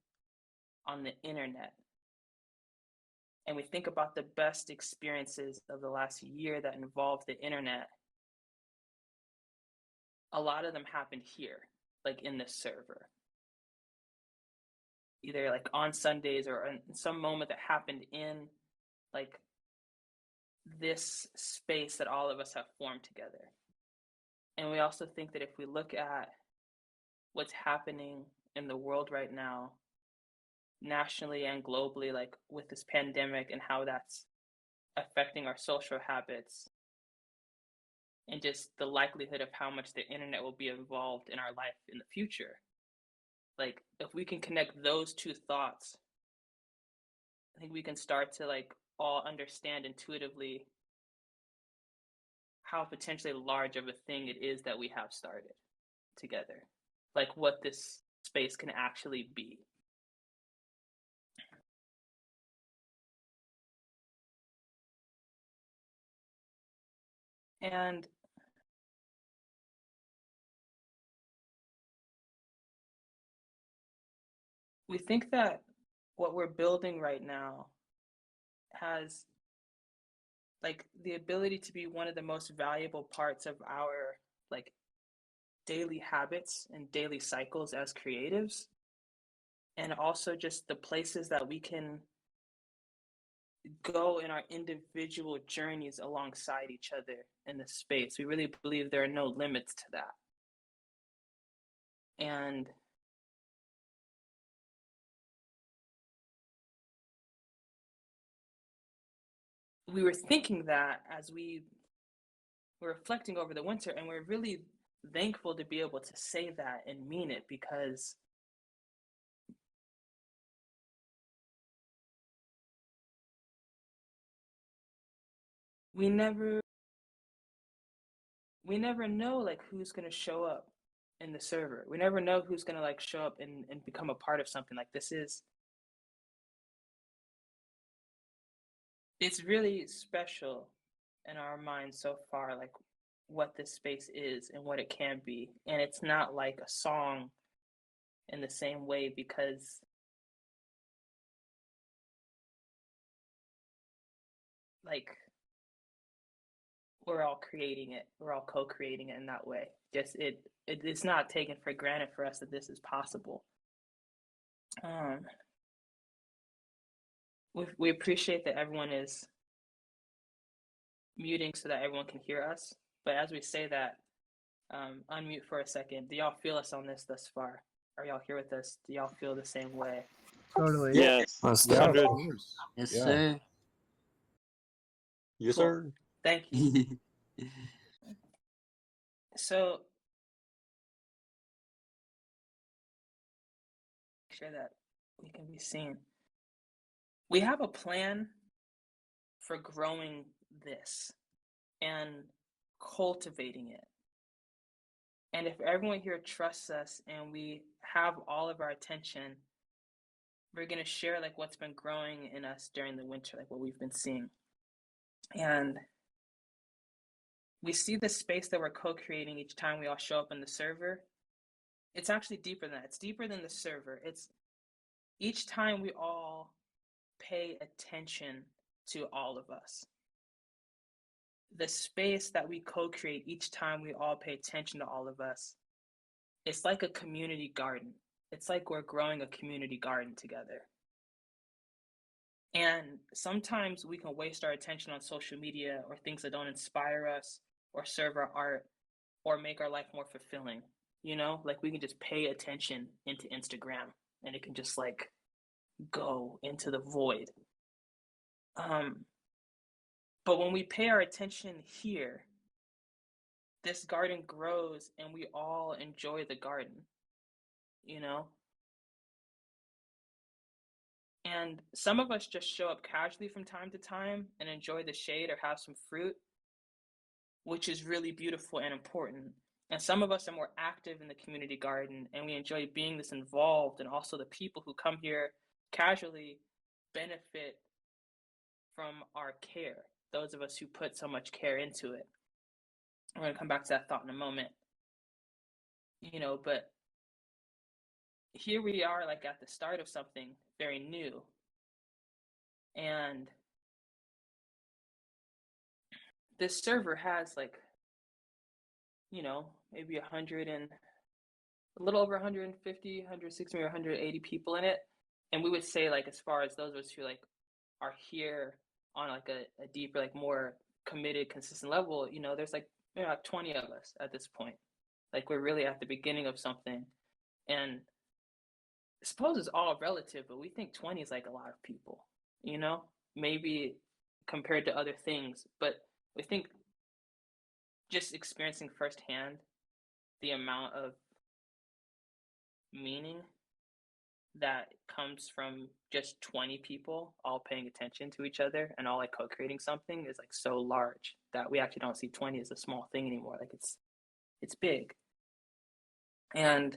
on the internet, and we think about the best experiences of the last year that involved the internet, a lot of them happened here, like in this server. Either like on Sundays or in some moment that happened in like this space that all of us have formed together. And we also think that if we look at what's happening in the world right now, nationally and globally, like with this pandemic and how that's affecting our social habits, and just the likelihood of how much the internet will be involved in our life in the future. Like, if we can connect those two thoughts, I think we can start to all understand intuitively how potentially large of a thing it is that we have started together. Like what this space can actually be. And we think that what we're building right now has the ability to be one of the most valuable parts of our daily habits and daily cycles as creatives, and also just the places that we can go in our individual journeys alongside each other in this space. We really believe there are no limits to that. And we were thinking that as we were reflecting over the winter, and we're really thankful to be able to say that and mean it, because we never know who's going to show up in the server. We never know who's going to show up and become a part of something like this. It's really special in our minds so far, what this space is and what it can be. And it's not like a song in the same way, because like we're all creating it, we're all co-creating it in that way. Just it's not taken for granted for us that this is possible. We appreciate that everyone is muting so that everyone can hear us, but as we say that, unmute for a second. Do y'all feel us on this thus far? Are y'all here with us? Do y'all feel the same way?
Totally.
Yes.
Yeah, of
100.
course.
Yes,
Yeah.
sir.
Yes,
Cool.
sir.
Thank you. So, make sure that we can be seen. We have a plan for growing this and cultivating it. And if everyone here trusts us and we have all of our attention, we're going to share like what's been growing in us during the winter, like what we've been seeing. And we see the space that we're co-creating each time we all show up in the server. It's actually deeper than that. It's deeper than the server. It's each time we all pay attention to all of us. The space that we co-create each time we all pay attention to all of us, it's like a community garden. It's like we're growing a community garden together. And sometimes we can waste our attention on social media or things that don't inspire us or serve our art or make our life more fulfilling. You know, like we can just pay attention into Instagram and it can just like go into the void. But when we pay our attention here, this garden grows and we all enjoy the garden, you know? And some of us just show up casually from time to time and enjoy the shade or have some fruit, which is really beautiful and important. And some of us are more active in the community garden and we enjoy being this involved, and also the people who come here casually benefit from our care, those of us who put so much care into it. I'm going to come back to that thought in a moment. You know, but here we are like at the start of something very new. And this server has like, you know, maybe 100 and a little over 150, 160 or 180 people in it. And we would say like, as far as those of us who like are here on like a deeper, like more committed, consistent level, you know, there's like, you know, like 20 of us at this point. Like we're really at the beginning of something. And I suppose it's all relative, but we think 20 is like a lot of people, you know, maybe compared to other things. But we think just experiencing firsthand the amount of meaning that comes from just 20 people all paying attention to each other and all like co-creating something is like so large that we actually don't see 20 as a small thing anymore. Like it's big. And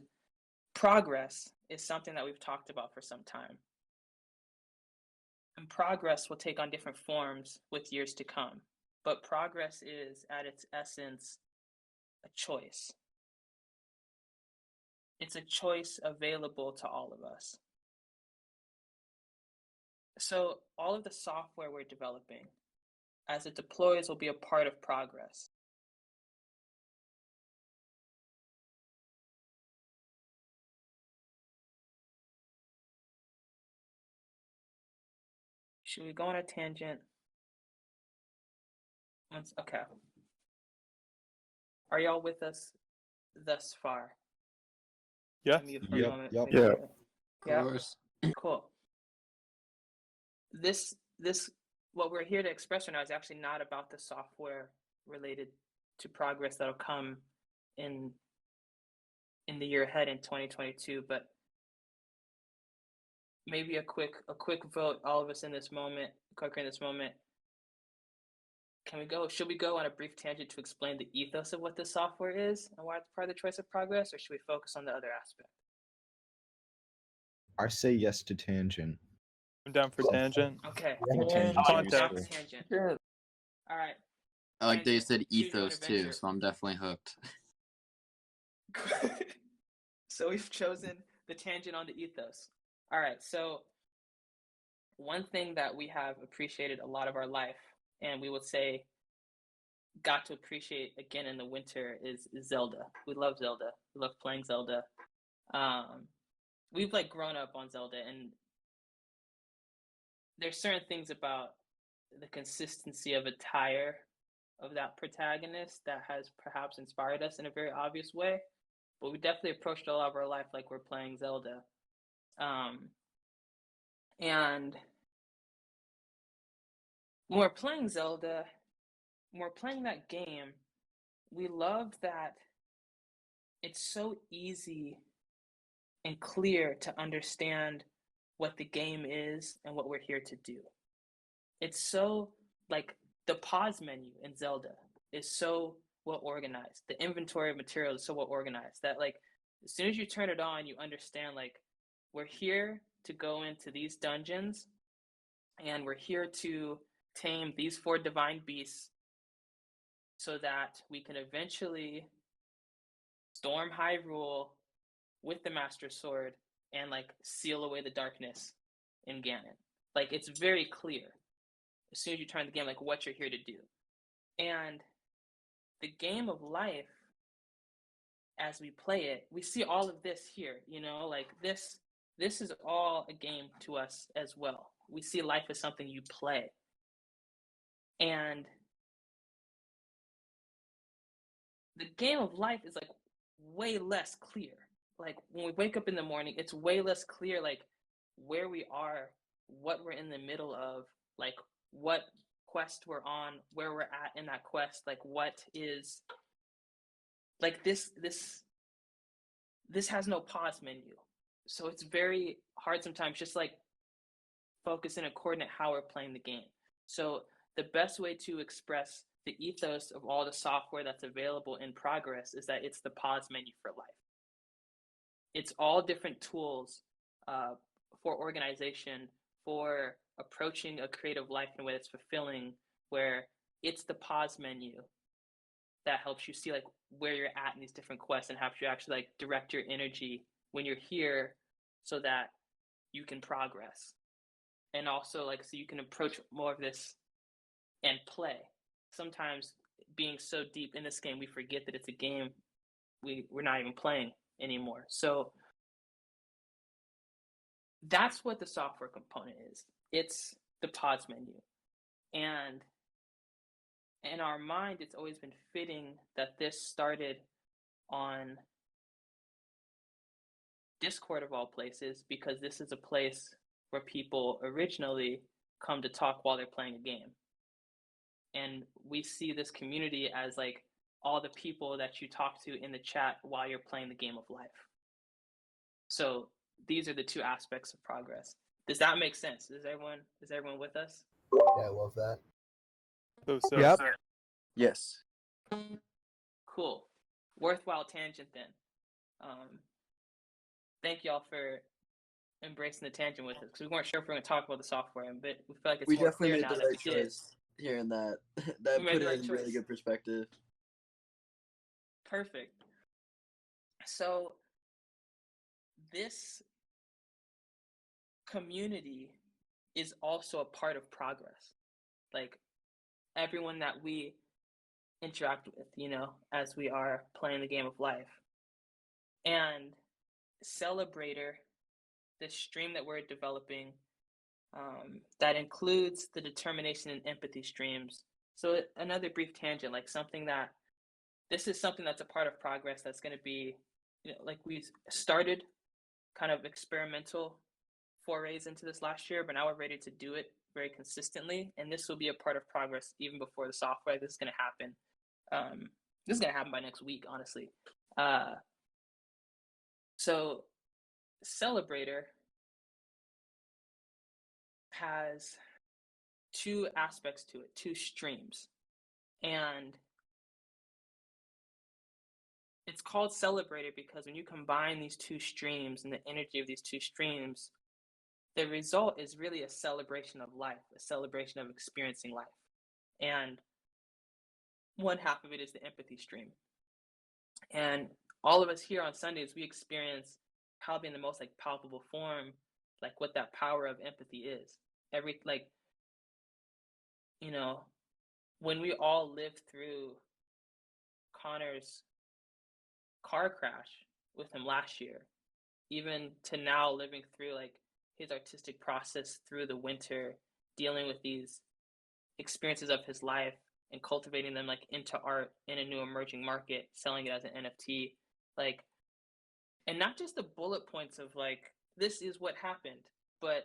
progress is something that we've talked about for some time. And progress will take on different forms with years to come. But progress is, at its essence, a choice. It's a choice available to all of us. So all of the software we're developing, as it deploys, will be a part of progress. Should we go on a tangent? Okay. Are y'all with us thus far?
Yeah.
Yep.
Yeah.
Yeah. Cool. This what we're here to express right now is actually not about the software related to progress that'll come in the year ahead in 2022, but maybe a quick vote, all of us in this moment, in this moment. Should we go on a brief tangent to explain the ethos of what this software is and why it's part of the choice of progress, or should we focus on the other aspect?
I say yes to tangent.
I'm down for tangent.
Okay.
Context.
Tangent. All right.
I like they said ethos too, so I'm definitely hooked.
So we've chosen the tangent on the ethos. All right, so one thing that we have appreciated a lot of our life, and we would say got to appreciate again in the winter, is Zelda. We love Zelda. We love playing Zelda. We've like grown up on Zelda, and there's certain things about the consistency of attire of that protagonist that has perhaps inspired us in a very obvious way. But we definitely approached a lot of our life like we're playing Zelda. And when we're playing Zelda, when we're playing that game, we love that it's so easy and clear to understand what the game is and what we're here to do. It's so, like, the pause menu in Zelda is so well organized. The inventory of materials is so well organized that, like, as soon as you turn it on, you understand, like, we're here to go into these dungeons, and we're here to tame these 4 divine beasts so that we can eventually storm Hyrule with the Master Sword and, like, seal away the darkness in Ganon. Like, it's very clear as soon as you turn the game, like, what you're here to do. And the game of life, as we play it, we see all of this here, you know, like this is all a game to us as well. We see life as something you play. And the game of life is like way less clear. Like when we wake up in the morning, it's way less clear, like where we are, what we're in the middle of, like what quest we're on, where we're at in that quest, like what is, like this has no pause menu. So it's very hard sometimes just like focus and coordinate how we're playing the game. So the best way to express the ethos of all the software that's available in Progress is that it's the pause menu for life. It's all different tools for organization, for approaching a creative life in a way that's fulfilling, where it's the pause menu that helps you see like where you're at in these different quests and helps you actually like direct your energy when you're here so that you can progress. And also like so you can approach more of this and play. Sometimes being so deep in this game, we forget that it's a game we're not even playing anymore. So that's what the software component is. It's the pause menu. And in our mind, it's always been fitting that this started on Discord of all places, because this is a place where people originally come to talk while they're playing a game. And we see this community as like all the people that you talk to in the chat while you're playing the game of life. So these are the two aspects of Progress. Does that make sense? Is everyone with us?
Yeah, I love that.
So
Yep. Yes.
Cool. Worthwhile tangent then. Thank y'all for embracing the tangent with us, because we weren't sure if we were going to talk about the software, but we feel like it's more clear now that we did.
Hearing that, that put it in really good perspective.
Perfect. So this community is also a part of Progress. Like everyone that we interact with, you know, as we are playing the game of life. And Celebrator, this stream that we're developing, that includes the determination and empathy streams. So another brief tangent, like this is something that's a part of Progress that's going to be, you know, like we started kind of experimental forays into this last year, but now we're ready to do it very consistently. And this will be a part of Progress even before the software. This is going to happen. This is going to happen by next week, honestly. So Celebrator has two aspects to it, two streams. And it's called Celebrator because when you combine these two streams and the energy of these two streams, the result is really a celebration of life, a celebration of experiencing life. And one half of it is the empathy stream. And all of us here on Sundays, we experience probably in the most like palpable form, like what that power of empathy is. You know, when we all lived through Connor's car crash with him last year, even to now living through like his artistic process through the winter, dealing with these experiences of his life and cultivating them like into art in a new emerging market, selling it as an NFT, like, and not just the bullet points of like, this is what happened, but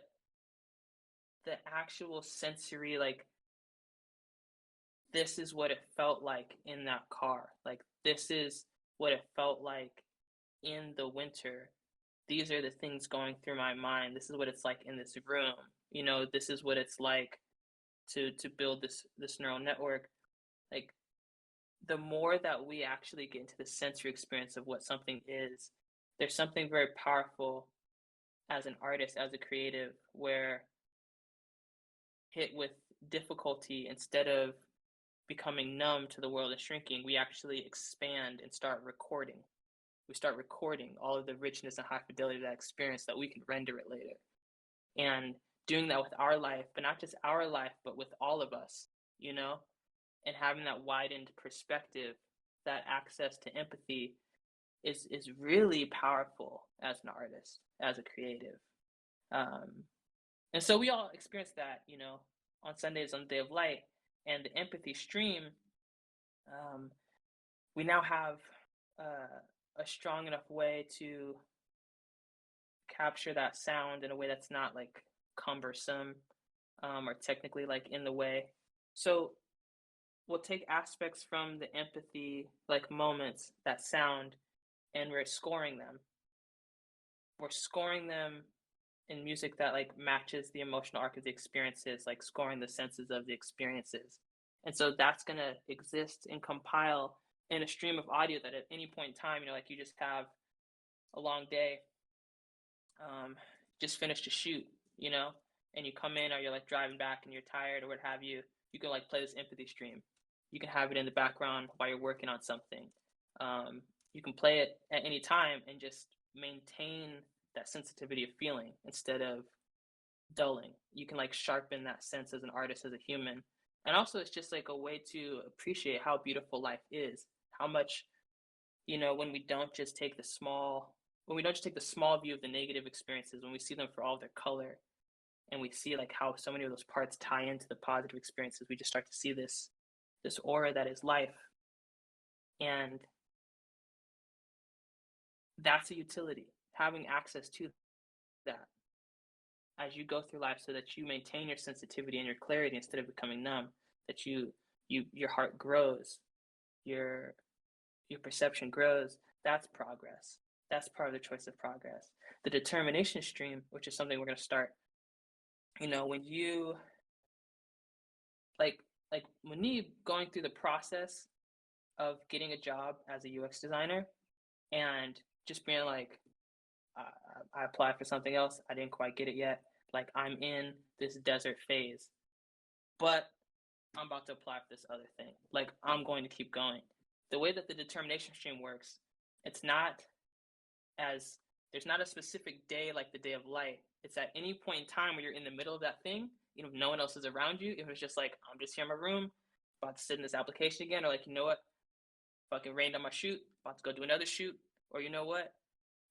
the actual sensory, like, this is what it felt like in that car. Like, this is what it felt like in the winter. These are the things going through my mind. This is what it's like in this room. You know, this is what it's like to build this neural network. Like, the more that we actually get into the sensory experience of what something is, there's something very powerful as an artist, as a creative, where hit with difficulty, instead of becoming numb to the world and shrinking, we actually expand and start recording. We start recording all of the richness and high fidelity of that experience that we can render it later. And doing that with our life, but not just our life, but with all of us, you know, and having that widened perspective, that access to empathy is really powerful as an artist, as a creative. And so we all experience that, you know, on Sundays on the Day of Light. And the empathy stream, we now have a strong enough way to capture that sound in a way that's not like cumbersome or technically like in the way. So we'll take aspects from the empathy like moments, that sound, and we're scoring them. We're scoring them in music that like matches the emotional arc of the experiences, like scoring the senses of the experiences. And so that's going to exist and compile in a stream of audio that at any point in time, you know, like you just have a long day, just finished a shoot, you know, and you come in or you're like driving back and you're tired or what have you, you can like play this empathy stream. You can have it in the background while you're working on something. You can play it at any time and just maintain that sensitivity of feeling instead of dulling. You can like sharpen that sense as an artist, as a human. And also it's just like a way to appreciate how beautiful life is, how much, you know, when we don't just take the small view of the negative experiences, when we see them for all their color, and we see like how so many of those parts tie into the positive experiences, we just start to see this aura that is life. And that's a utility, having access to that as you go through life, so that you maintain your sensitivity and your clarity instead of becoming numb, that your heart grows, your perception grows. That's progress. That's part of the choice of progress. The determination stream, which is something we're going to start, you know, when you like when you going through the process of getting a job as a UX designer and just being like, I applied for something else, I didn't quite get it yet, like I'm in this desert phase, but I'm about to apply for this other thing, like I'm going to keep going. The way that the determination stream works, it's not as, there's not a specific day like the Day of Light. It's at any point in time where you're in the middle of that thing, you know, if no one else is around you, if it's just like, I'm just here in my room, about to sit in this application again, or like, you know what, fucking rained on my shoot, about to go do another shoot, or you know what,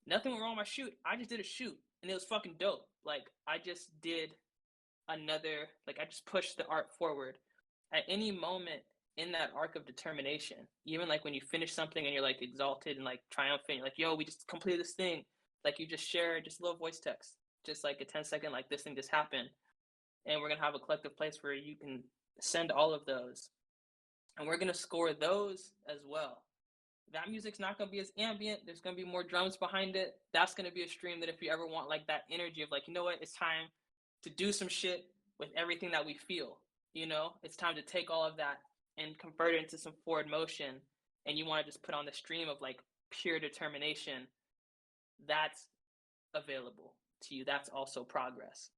nothing went wrong with my shoot, I just did a shoot and it was fucking dope. Like I just did another, like I just pushed the art forward. At any moment in that arc of determination, even like when you finish something and you're like exalted and like triumphant, you're like, yo, we just completed this thing, like you just shared just a little voice text, just like a 10-second, like this thing just happened. And we're gonna have a collective place where you can send all of those, and we're gonna score those as well. That music's not gonna be as ambient, there's gonna be more drums behind it. That's gonna be a stream that if you ever want like that energy of like, you know what, it's time to do some shit with everything that we feel, you know, it's time to take all of that and convert it into some forward motion, and you want to just put on the stream of like pure determination, that's available to you. That's also progress.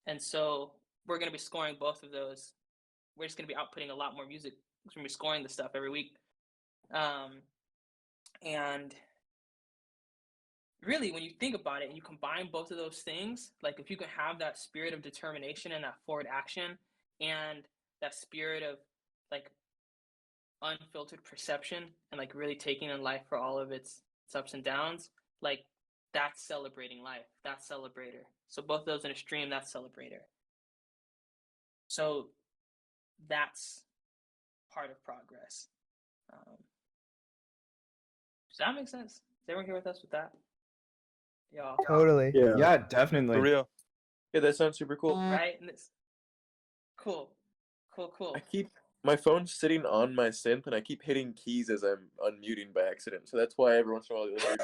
And so we're going to be scoring both of those. We're just going to be outputting a lot more music. We're going to be scoring the stuff every week. And really, when you think about it and you combine both of those things, like if you can have that spirit of determination and that forward action and that spirit of like unfiltered perception and like really taking in life for all of its ups and downs, like that's celebrating life. That's celebrator. So both of those in a stream, that's celebrator. So that's part of progress. Does that make sense? Is everyone here with us with that? Y'all.
Totally.
Yeah, definitely.
For real. Yeah, that sounds super cool.
Right? And it's cool.
I keep my phone's sitting on my synth, and I keep hitting keys as I'm unmuting by accident. So that's why every once in a while you'll hear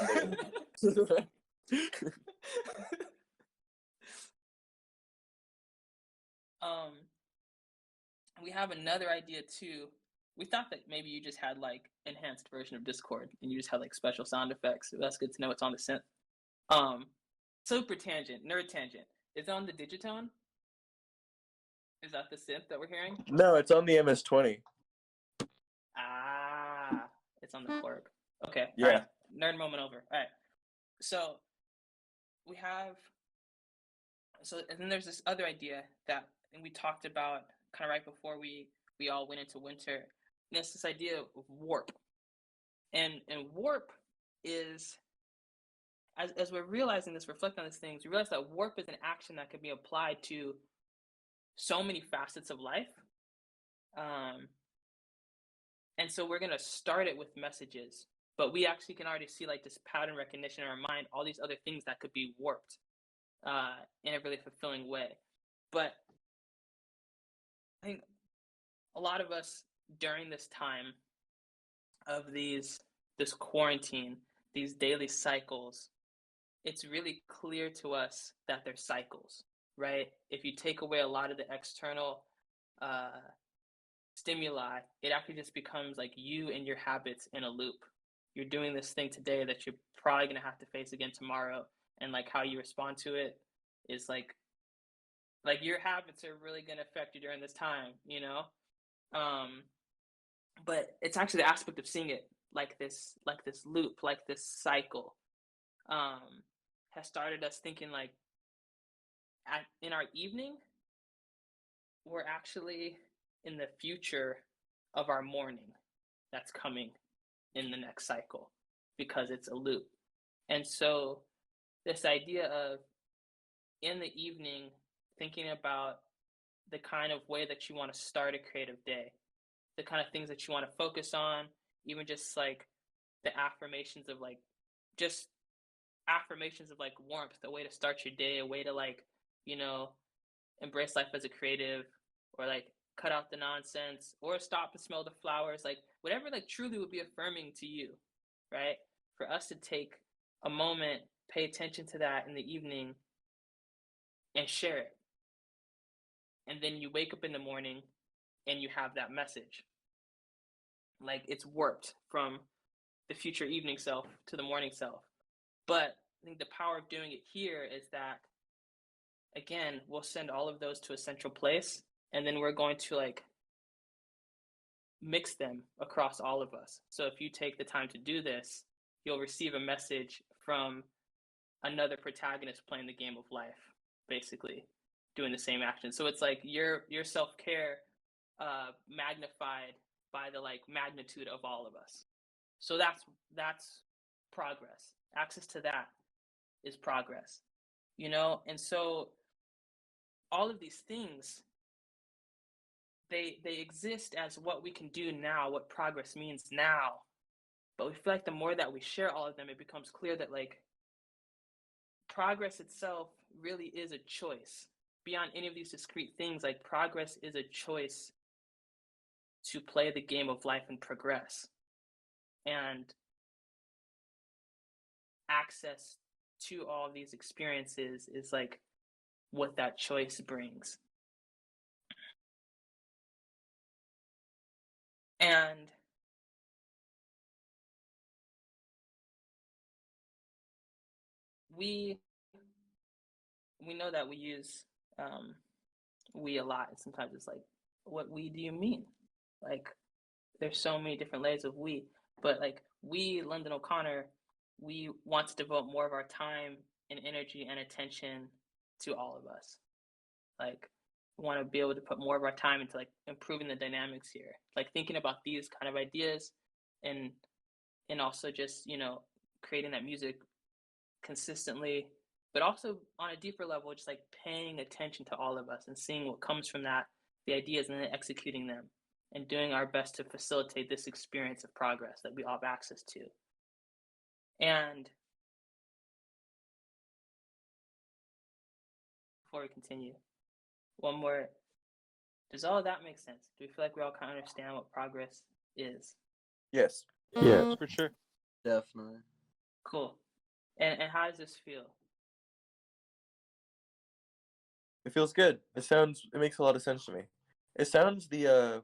we have another idea too. We thought that maybe you just had like enhanced version of Discord and you just had like special sound effects. That's good to know it's on the synth. Super tangent, nerd tangent. Is it on the Digitone? Is that the synth that we're hearing?
No, it's on the MS-20.
Ah, it's on the Korg. Okay.
Yeah.
All right. Nerd moment over. All right. So we have. So and then there's this other idea that and we talked about kind of right before we all went into winter. And it's this idea of warp. And warp is as we're realizing this, reflecting on these things, we realize that warp is an action that can be applied to so many facets of life. And so we're going to start it with messages, but we actually can already see like this pattern recognition in our mind, all these other things that could be warped in a really fulfilling way. But I think a lot of us during this time of this quarantine, these daily cycles, it's really clear to us that they're cycles, right? If you take away a lot of the external stimuli, it actually just becomes like you and your habits in a loop. You're doing this thing today that you're probably going to have to face again tomorrow. And like how you respond to it is like your habits are really going to affect you during this time, you know? But it's actually the aspect of seeing it like this loop, like this cycle, has started us thinking like in our evening, we're actually in the future of our morning that's coming in the next cycle because it's a loop. And so this idea of in the evening thinking about the kind of way that you want to start a creative day, the kind of things that you want to focus on, even just like the affirmations of like just affirmations of like warmth, a way to start your day, a way to like, you know, embrace life as a creative, or like cut out the nonsense, or stop and smell the flowers, like whatever like truly would be affirming to you, right? For us to take a moment, pay attention to that in the evening and share it. And then you wake up in the morning and you have that message. Like it's warped from the future evening self to the morning self. But I think the power of doing it here is that, again, we'll send all of those to a central place, and then we're going to like mix them across all of us. So if you take the time to do this, you'll receive a message from another protagonist playing the game of life, basically doing the same action. So it's like your self-care magnified by the like magnitude of all of us. So that's progress. Access to that is progress, you know? And so all of these things, they exist as what we can do now, what progress means now. But we feel like the more that we share all of them, it becomes clear that like progress itself really is a choice. Beyond any of these discrete things, like progress is a choice to play the game of life and progress. And access to all of these experiences is like what that choice brings. And we know that we use we a lot, and sometimes it's like, what we do you mean? Like there's so many different layers of we, but like we, London O'Connor, we want to devote more of our time and energy and attention to all of us. Like, we want to be able to put more of our time into like improving the dynamics here, like thinking about these kind of ideas, and also just, you know, creating that music consistently, but also on a deeper level, just like paying attention to all of us and seeing what comes from that, the ideas, and then executing them and doing our best to facilitate this experience of progress that we all have access to. And before we continue, one more. Does all of that make sense? Do we feel like we all kind of understand what progress is?
Yes.
Yeah, for sure.
Definitely.
Cool. And how does this feel?
It feels good. It makes a lot of sense to me. It sounds the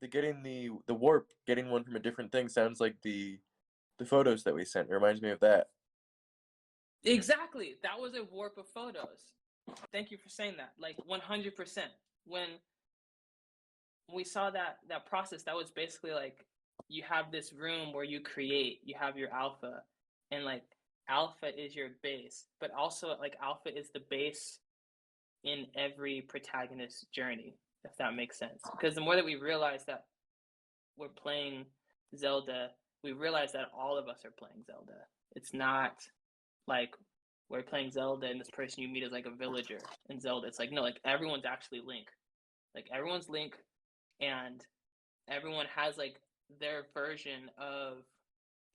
getting the warp, getting one from a different thing sounds like the photos that we sent. It reminds me of that.
Exactly. That was a warp of photos. Thank you for saying that. Like 100%. When we saw that process, that was basically like, you have this room where you create, you have your alpha, and like alpha is your base, but also like alpha is the base in every protagonist's journey, if that makes sense. Because the more that we realize that we're playing Zelda, we realize that all of us are playing Zelda. It's not like we're playing Zelda and this person you meet is like a villager in Zelda. It's like, no, like everyone's actually Link. Like everyone's Link, and everyone has like their version of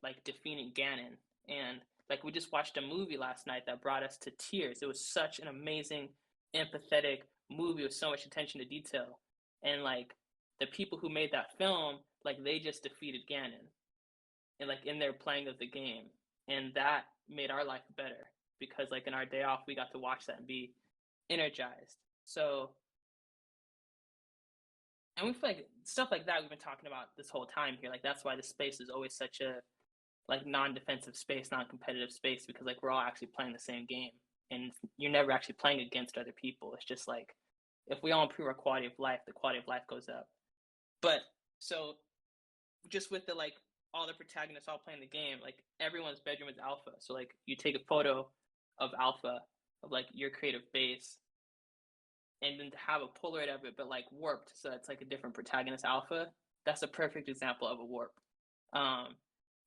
like defeating Ganon. And like we just watched a movie last night that brought us to tears. It was such an amazing, empathetic movie with so much attention to detail. And like the people who made that film, like they just defeated Ganon, and like in their playing of the game, and that made our life better because like in our day off we got to watch that and be energized. So, and we feel like stuff like that we've been talking about this whole time here. Like that's why the space is always such a like non-defensive space, non-competitive space, because like we're all actually playing the same game, and you're never actually playing against other people. It's just like if we all improve our quality of life, the quality of life goes up. But so just with the like all the protagonists all playing the game, like everyone's bedroom is alpha. So like you take a photo of alpha, of like your creative base, and then to have a Polaroid of it, but like warped, so it's like a different protagonist alpha. That's a perfect example of a warp.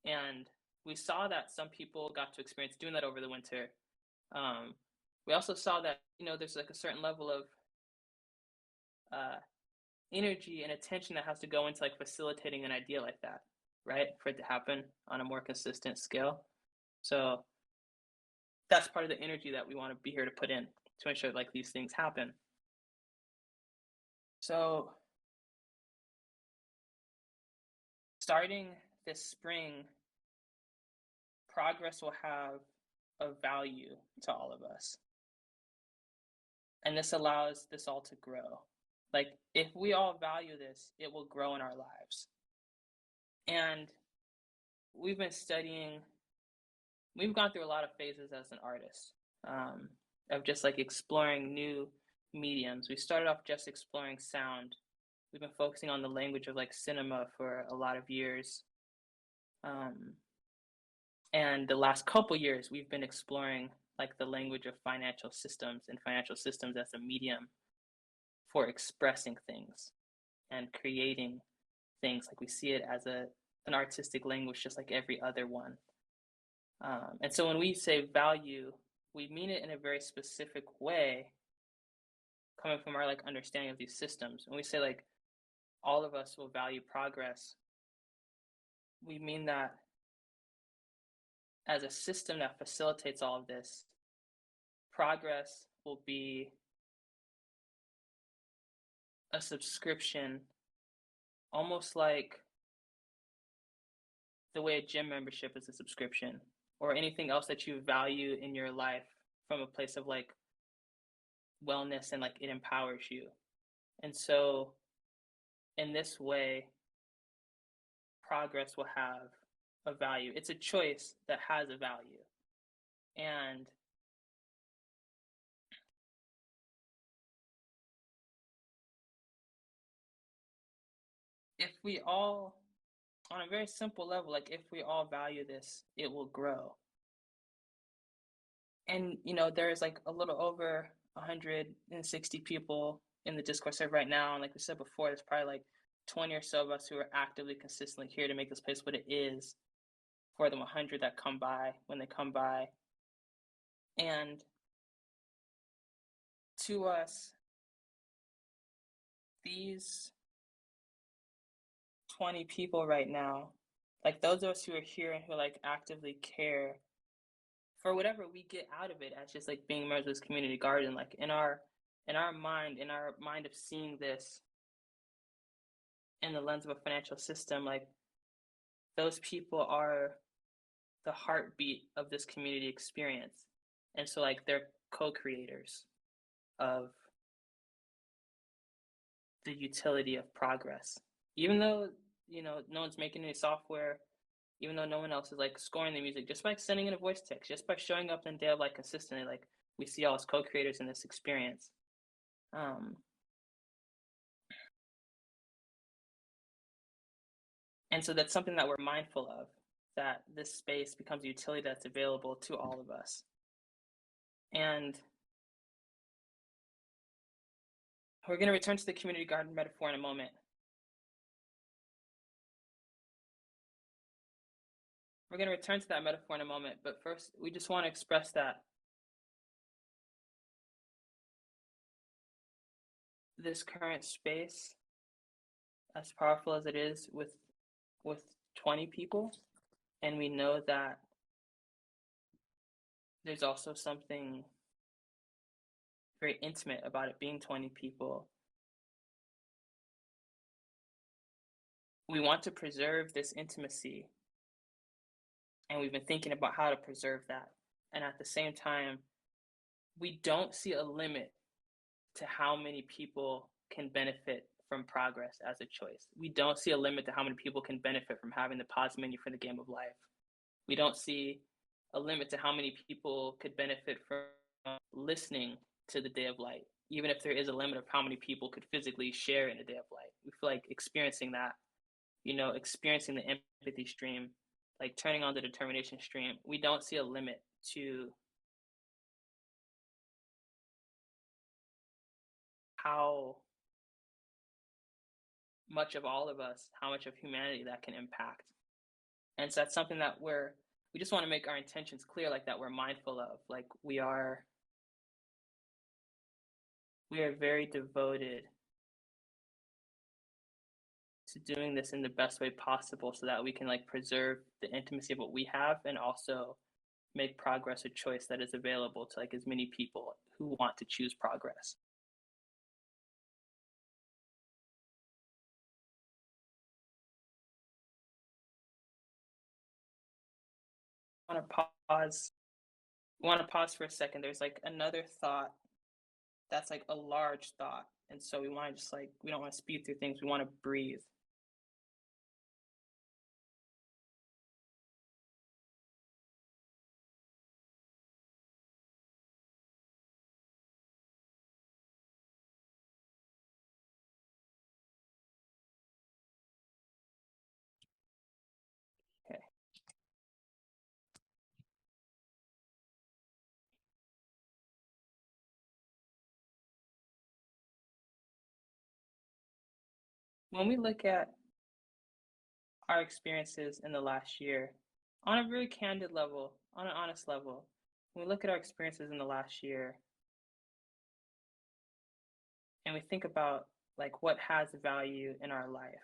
And we saw that some people got to experience doing that over the winter. We also saw that, you know, there's like a certain level of energy and attention that has to go into like facilitating an idea like that, right? For it to happen on a more consistent scale. So that's part of the energy that we want to be here to put in to ensure like these things happen. So starting this spring, progress will have a value to all of us. And this allows this all to grow. Like if we all value this, it will grow in our lives. And we've been studying, we've gone through a lot of phases as an artist, of just like exploring new mediums. We started off just exploring sound. We've been focusing on the language of like cinema for a lot of years. And the last couple years, we've been exploring like the language of financial systems, and financial systems as a medium for expressing things and creating things. Like we see it as an artistic language, just like every other one. And so when we say value, we mean it in a very specific way, coming from our like understanding of these systems. When we say like all of us will value progress, we mean that as a system that facilitates all of this, progress will be a subscription, almost like the way a gym membership is a subscription, or anything else that you value in your life from a place of like wellness, and like it empowers you. And so in this way, progress will have a value. It's a choice that has a value. And if we all, on a very simple level, like if we all value this, it will grow. And there's like a little over 160 people in the Discord server right now, and like we said before, there's probably like 20 or so of us who are actively consistently here to make this place what it is for the 100 that come by when they come by. And to us, these 20 people right now, like those of us who are here and who like actively care for whatever we get out of it as just like being members of this community garden, like in our mind of seeing this in the lens of a financial system, like those people are the heartbeat of this community experience. And so like they're co-creators of the utility of progress. Even though, no one's making any software, even though no one else is like scoring the music, just by sending in a voice text, just by showing up in day of like consistently, like we see all as co-creators in this experience. And so that's something that we're mindful of, that this space becomes a utility that's available to all of us. And we're going to return to the community garden metaphor in a moment. We're going to return to that metaphor in a moment, but first, we just want to express that this current space, as powerful as it is with 20 people, and we know that there's also something very intimate about it being 20 people. We want to preserve this intimacy, and we've been thinking about how to preserve that. And at the same time, we don't see a limit to how many people can benefit from progress as a choice. We don't see a limit to how many people can benefit from having the pause menu for the game of life. We don't see a limit to how many people could benefit from listening to the Day of Light, even if there is a limit of how many people could physically share in a Day of Light. We feel like experiencing that, experiencing the empathy stream, like turning on the determination stream. We don't see a limit to how much of all of us, how much of humanity that can impact. And so that's something that we just want to make our intentions clear, like that we're mindful of. Like we are very devoted to doing this in the best way possible so that we can like preserve the intimacy of what we have and also make progress a choice that is available to like as many people who want to choose progress. I want to pause for a second. There's like another thought that's like a large thought, and so we want to just like, we don't want to speed through things, we want to breathe. Okay. When we look at our experiences in the last year, on a very candid level, on an honest level, when we look at our experiences in the last year, and we think about like what has value in our life,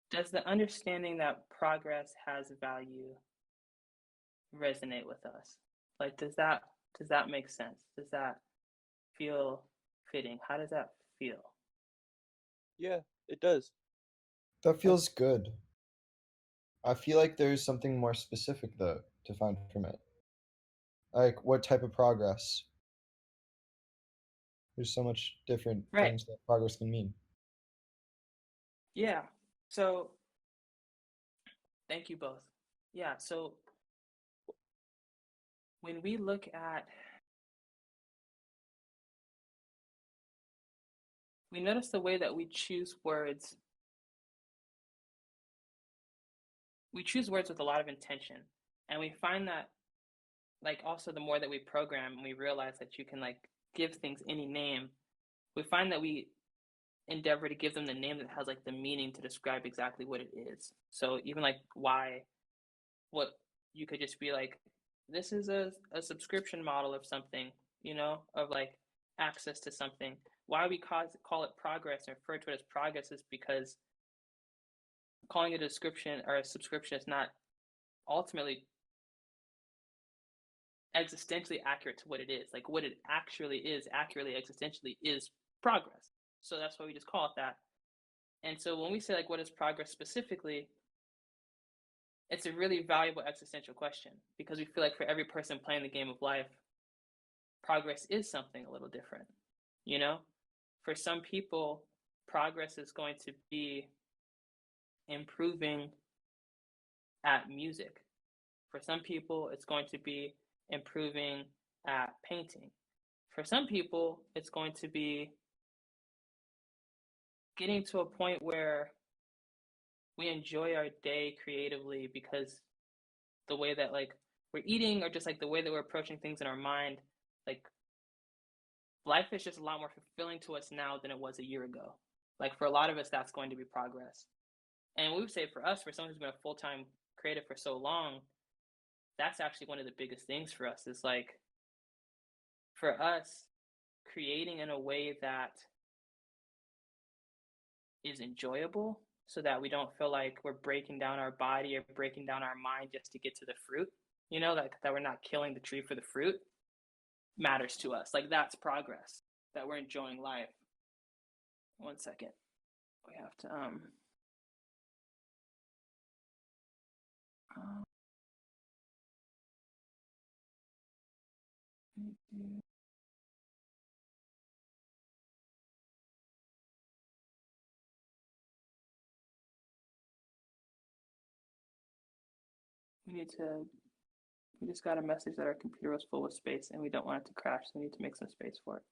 does the understanding that progress has value resonate with us? Like, does that make sense? Does that feel fitting? How does that feel?
Yeah, it does.
That feels good. I feel like there's something more specific though to find from it. Like what type of progress? There's so much different things that progress can mean.
Yeah. So thank you both. Yeah, so when we look at, we notice the way that we choose words we choose words with a lot of intention, and we find that like also the more that we program and we realize that you can like give things any name, we find that we endeavor to give them the name that has like the meaning to describe exactly what it is. So even like why, what you could just be like, this is a subscription model of something, you know, of like access to something. Why we call it progress and refer to it as progress is because calling it a description or a subscription is not ultimately existentially accurate to what it is. Like what it actually is, accurately existentially, is progress. So that's why we just call it that. And so when we say like what is progress specifically, it's a really valuable existential question, because we feel like for every person playing the game of life, progress is something a little different. You know, for some people, progress is going to be improving at music. For some people, it's going to be improving at painting. For some people, it's going to be getting to a point where we enjoy our day creatively because the way that like we're eating, or just like the way that we're approaching things in our mind, like life is just a lot more fulfilling to us now than it was a year ago. Like for a lot of us, that's going to be progress. And we would say for us, for someone who's been a full-time creative for so long, that's actually one of the biggest things for us, is like, for us, creating in a way that is enjoyable, so that we don't feel like we're breaking down our body or breaking down our mind just to get to the fruit, you know, like that we're not killing the tree for the fruit, matters to us. Like that's progress, that we're enjoying life. 1 second. We have to we just got a message that our computer was full of space and we don't want it to crash, so we need to make some space for it.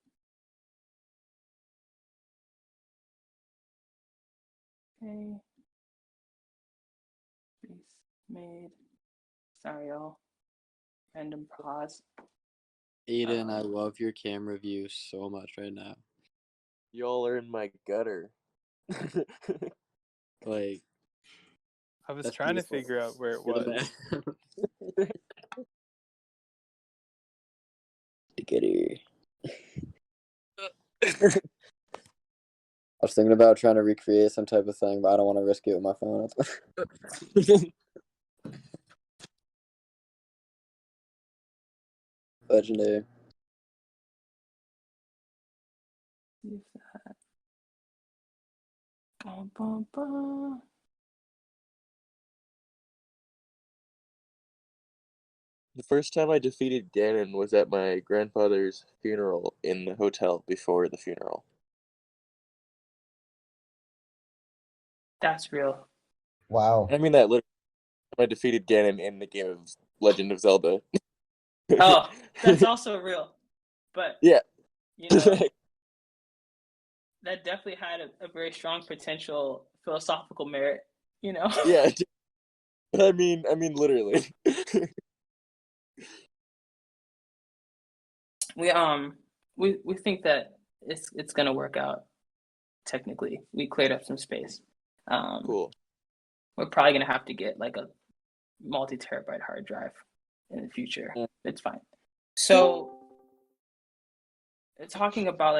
Okay. Space made. Sorry, y'all. Random pause.
Aiden, I love your camera view so much right now.
Y'all are in my gutter.
Like,
I was
that's
trying
beautiful.
to figure out where it
You're the
was.
best. Giggity. I was thinking about trying to recreate some type of thing, but I don't want to risk it with my phone. Legendary.
Bum, bum, bum.
The first time I defeated Ganon was at my grandfather's funeral in the hotel before the funeral.
That's real.
Wow.
I mean that literally. I defeated Ganon in the game of Legend of Zelda.
Oh, that's also real. But
yeah,
you know, that definitely had a very strong potential philosophical merit. You know.
Yeah, but I mean literally.
We think that it's gonna work out. Technically, we cleared up some space.
Cool.
We're probably gonna have to get like a multi-terabyte hard drive in the future.
Yeah.
It's fine. So, talking about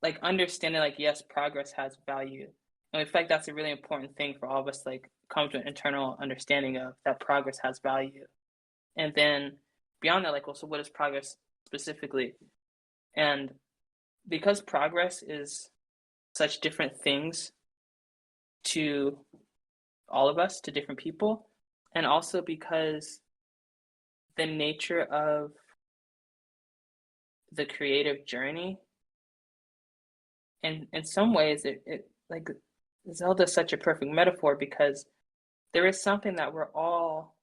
like understanding, like, yes, progress has value, and in fact that's a really important thing for all of us to like come to an internal understanding of, that progress has value. And then beyond that, like, well, so what is progress specifically? And because progress is such different things to all of us, to different people, and also because the nature of the creative journey, and in some ways it like, Zelda's such a perfect metaphor, because there is something that we're all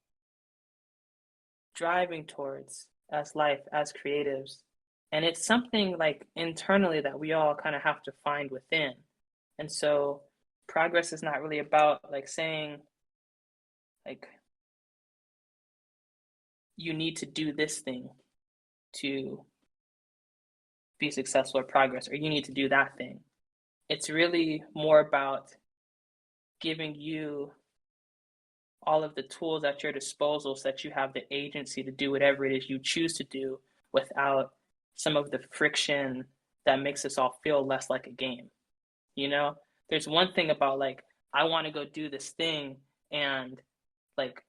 driving towards as life, as creatives, and it's something like internally that we all kind of have to find within. And so progress is not really about like saying, like you need to do this thing to be successful or progress, or you need to do that thing. It's really more about giving you all of the tools at your disposal so that you have the agency to do whatever it is you choose to do without some of the friction that makes us all feel less like a game. You know, there's one thing about like, I want to go do this thing, and like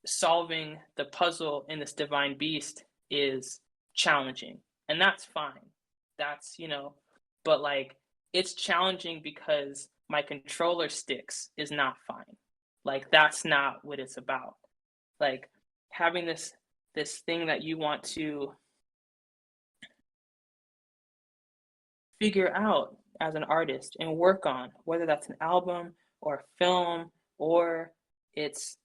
solving the puzzle in this divine beast is challenging, and that's fine. That's, you know, but like it's challenging because my controller sticks is not fine. Like that's not what it's about. Like having this thing that you want to figure out as an artist and work on, whether that's an album or a film, or it's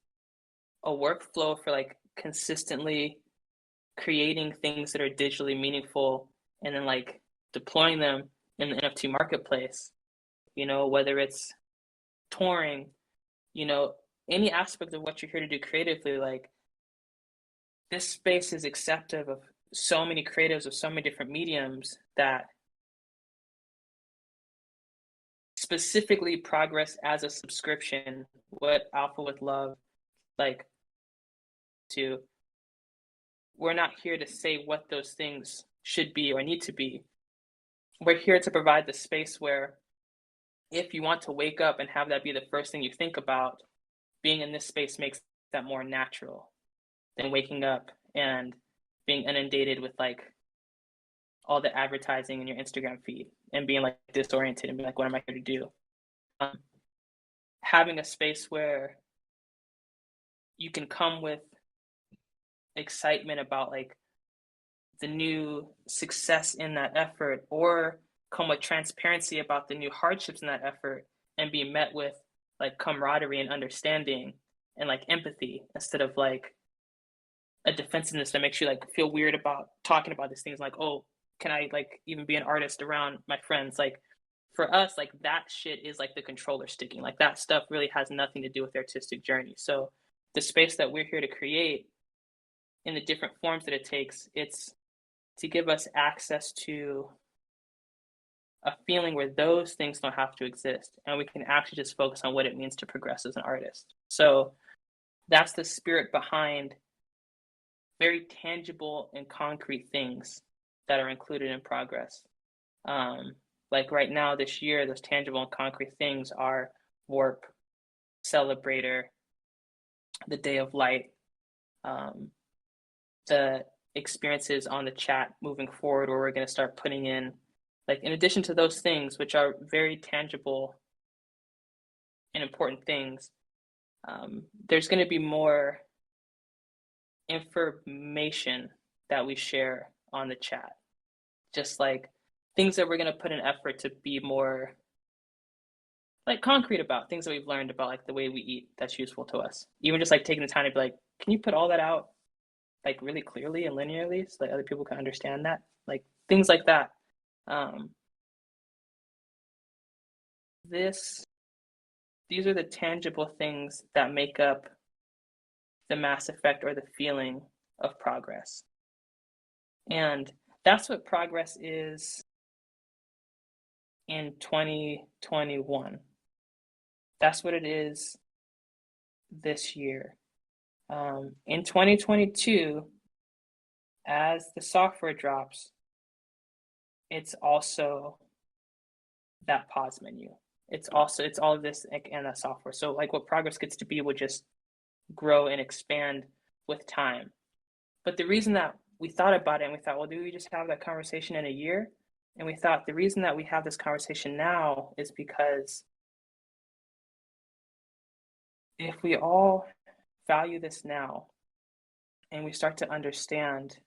a workflow for like consistently creating things that are digitally meaningful and then like deploying them in the NFT marketplace, you know, whether it's touring, you know, any aspect of what you're here to do creatively. Like this space is acceptive of so many creatives of so many different mediums that specifically progress as a subscription, what Alpha with Love, like to, we're not here to say what those things should be or need to be. We're here to provide the space where if you want to wake up and have that be the first thing you think about, being in this space makes that more natural than waking up and being inundated with like all the advertising in your Instagram feed and being like disoriented and being like, what am I here to do? Having a space where you can come with excitement about like the new success in that effort, or come with transparency about the new hardships in that effort, and be met with like camaraderie and understanding and like empathy, instead of like a defensiveness that makes you like feel weird about talking about these things, like, oh, can I like even be an artist around my friends? Like for us, like that shit is like the controller sticking. Like that stuff really has nothing to do with the artistic journey. So the space that we're here to create in the different forms that it takes, it's to give us access to a feeling where those things don't have to exist, and we can actually just focus on what it means to progress as an artist. So that's the spirit behind very tangible and concrete things that are included in progress. Like right now, this year, those tangible and concrete things are Warp, Celebrator, the Day of Light, the experiences on the chat moving forward, where we're going to start putting in, like, in addition to those things, which are very tangible and important things, there's going to be more information that we share on the chat. Just like things that we're going to put in effort to be more like concrete about, things that we've learned about like the way we eat that's useful to us. Even just like taking the time to be like, can you put all that out like really clearly and linearly so that other people can understand that? Like things like that. These are the tangible things that make up the mass effect or the feeling of progress. And that's what progress is in 2021. That's what it is this year. In 2022, as the software drops, it's also that pause menu. It's all of this and that software. So like what progress gets to be will just grow and expand with time. But the reason that we thought about it and we thought, well, do we just have that conversation in a year? And we thought the reason that we have this conversation now is because if we all value this now and we start to understand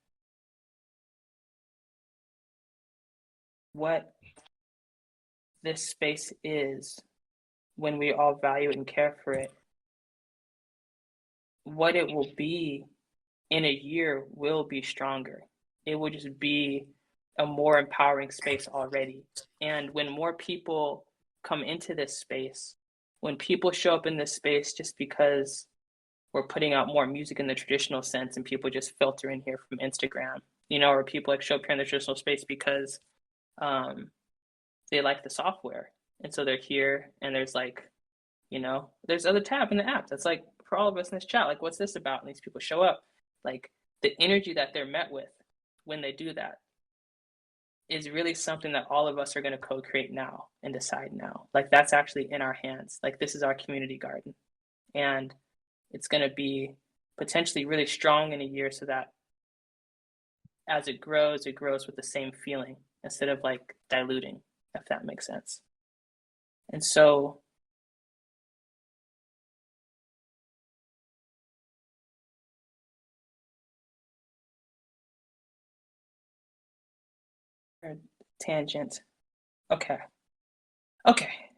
what this space is when we all value it and care for it, what it will be in a year will be stronger. It will just be a more empowering space already. And when more people come into this space, when people show up in this space just because we're putting out more music in the traditional sense and people just filter in here from Instagram, or people like show up here in the traditional space because they like the software. And so they're here and there's there's other tab in the app that's like for all of us in this chat, like, what's this about? And these people show up. Like the energy that they're met with when they do that is really something that all of us are going to co-create now and decide now. Like that's actually in our hands. Like this is our community garden. And it's going to be potentially really strong in a year so that as it grows with the same feeling instead of like diluting, if that makes sense. And so tangent. Okay.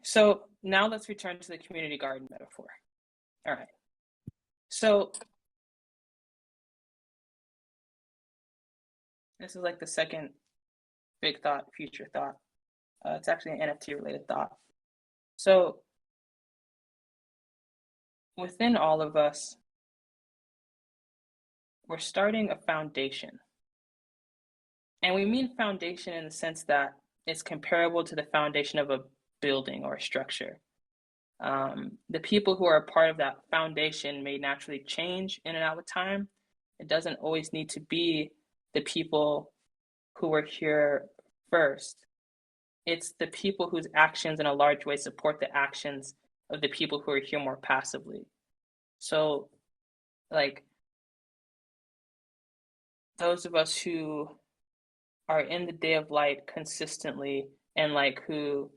So now let's return to the community garden metaphor. All right. So this is like the second big thought, future thought. It's actually an NFT related thought. So within all of us, we're starting a foundation. And we mean foundation in the sense that it's comparable to the foundation of a building or a structure. The people who are a part of that foundation may naturally change in and out with time. It doesn't always need to be the people who were here first. It's the people whose actions in a large way support the actions of the people who are here more passively. So, like, those of us who are in the day of light consistently and like who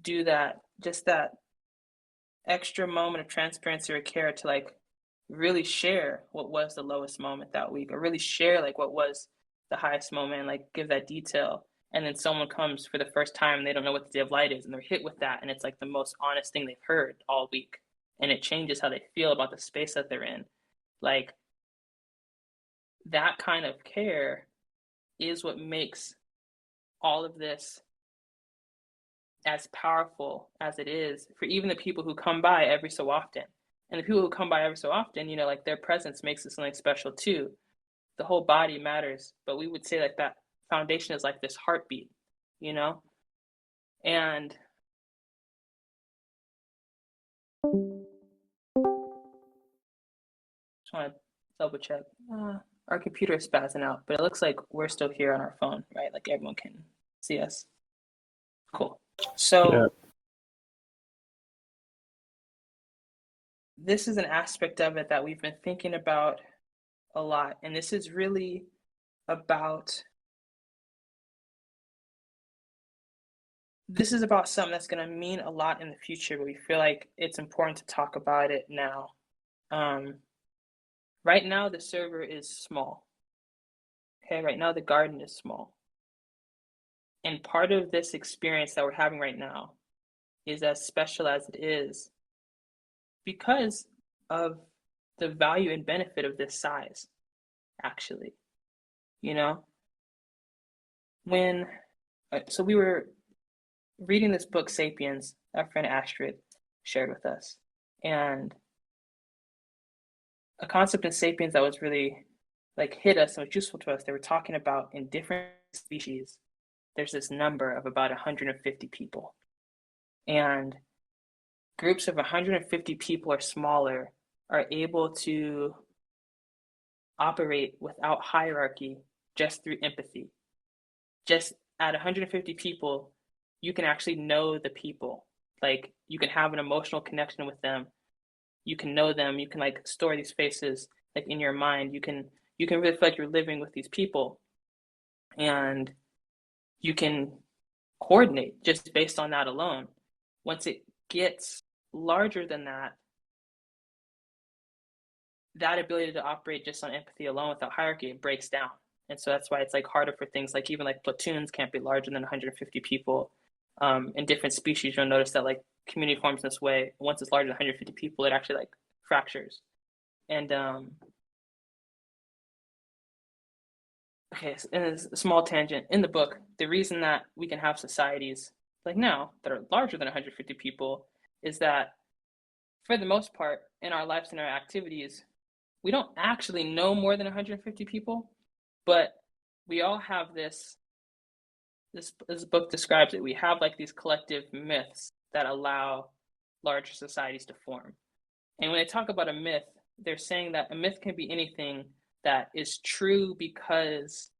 do that, just that extra moment of transparency or care to like really share what was the lowest moment that week, or really share like what was the highest moment and like give that detail. And then someone comes for the first time and they don't know what the day of light is and they're hit with that and it's like the most honest thing they've heard all week, and it changes how they feel about the space that they're in. Like that kind of care is what makes all of this as powerful as it is for even the people who come by every so often. And the people who come by every so often, like their presence makes it something special too. The whole body matters, but we would say like that foundation is like this heartbeat, and just want to double check. Our computer is spazzing out, but it looks like we're still here on our phone, right? Like everyone can see us. Cool. So this is an aspect of it that we've been thinking about a lot. And this is really about something that's going to mean a lot in the future, but we feel like it's important to talk about it now. Right now, the server is small. Okay, right now, the garden is small. And part of this experience that we're having right now is as special as it is because of the value and benefit of this size, actually. So we were reading this book, Sapiens, our friend Astrid shared with us. And a concept in Sapiens that was really like hit us and was useful to us, they were talking about in different species, there's this number of about 150 people. And groups of 150 people or smaller are able to operate without hierarchy just through empathy. Just at 150 people, you can actually know the people. Like you can have an emotional connection with them. You can know them. You can like store these faces like in your mind. You can really feel like you're living with these people, and you can coordinate just based on that alone. Once it gets larger than that, that ability to operate just on empathy alone without hierarchy, it breaks down. And so that's why it's like harder for things like even like platoons can't be larger than 150 people. In different species, you'll notice that like community forms in this way. Once it's larger than 150 people, it actually like fractures. And okay, and it's a small tangent. In the book, the reason that we can have societies like now that are larger than 150 people is that for the most part in our lives and our activities, we don't actually know more than 150 people, but we all have this book describes it. We have like these collective myths that allow larger societies to form. And when they talk about a myth, they're saying that a myth can be anything that is true because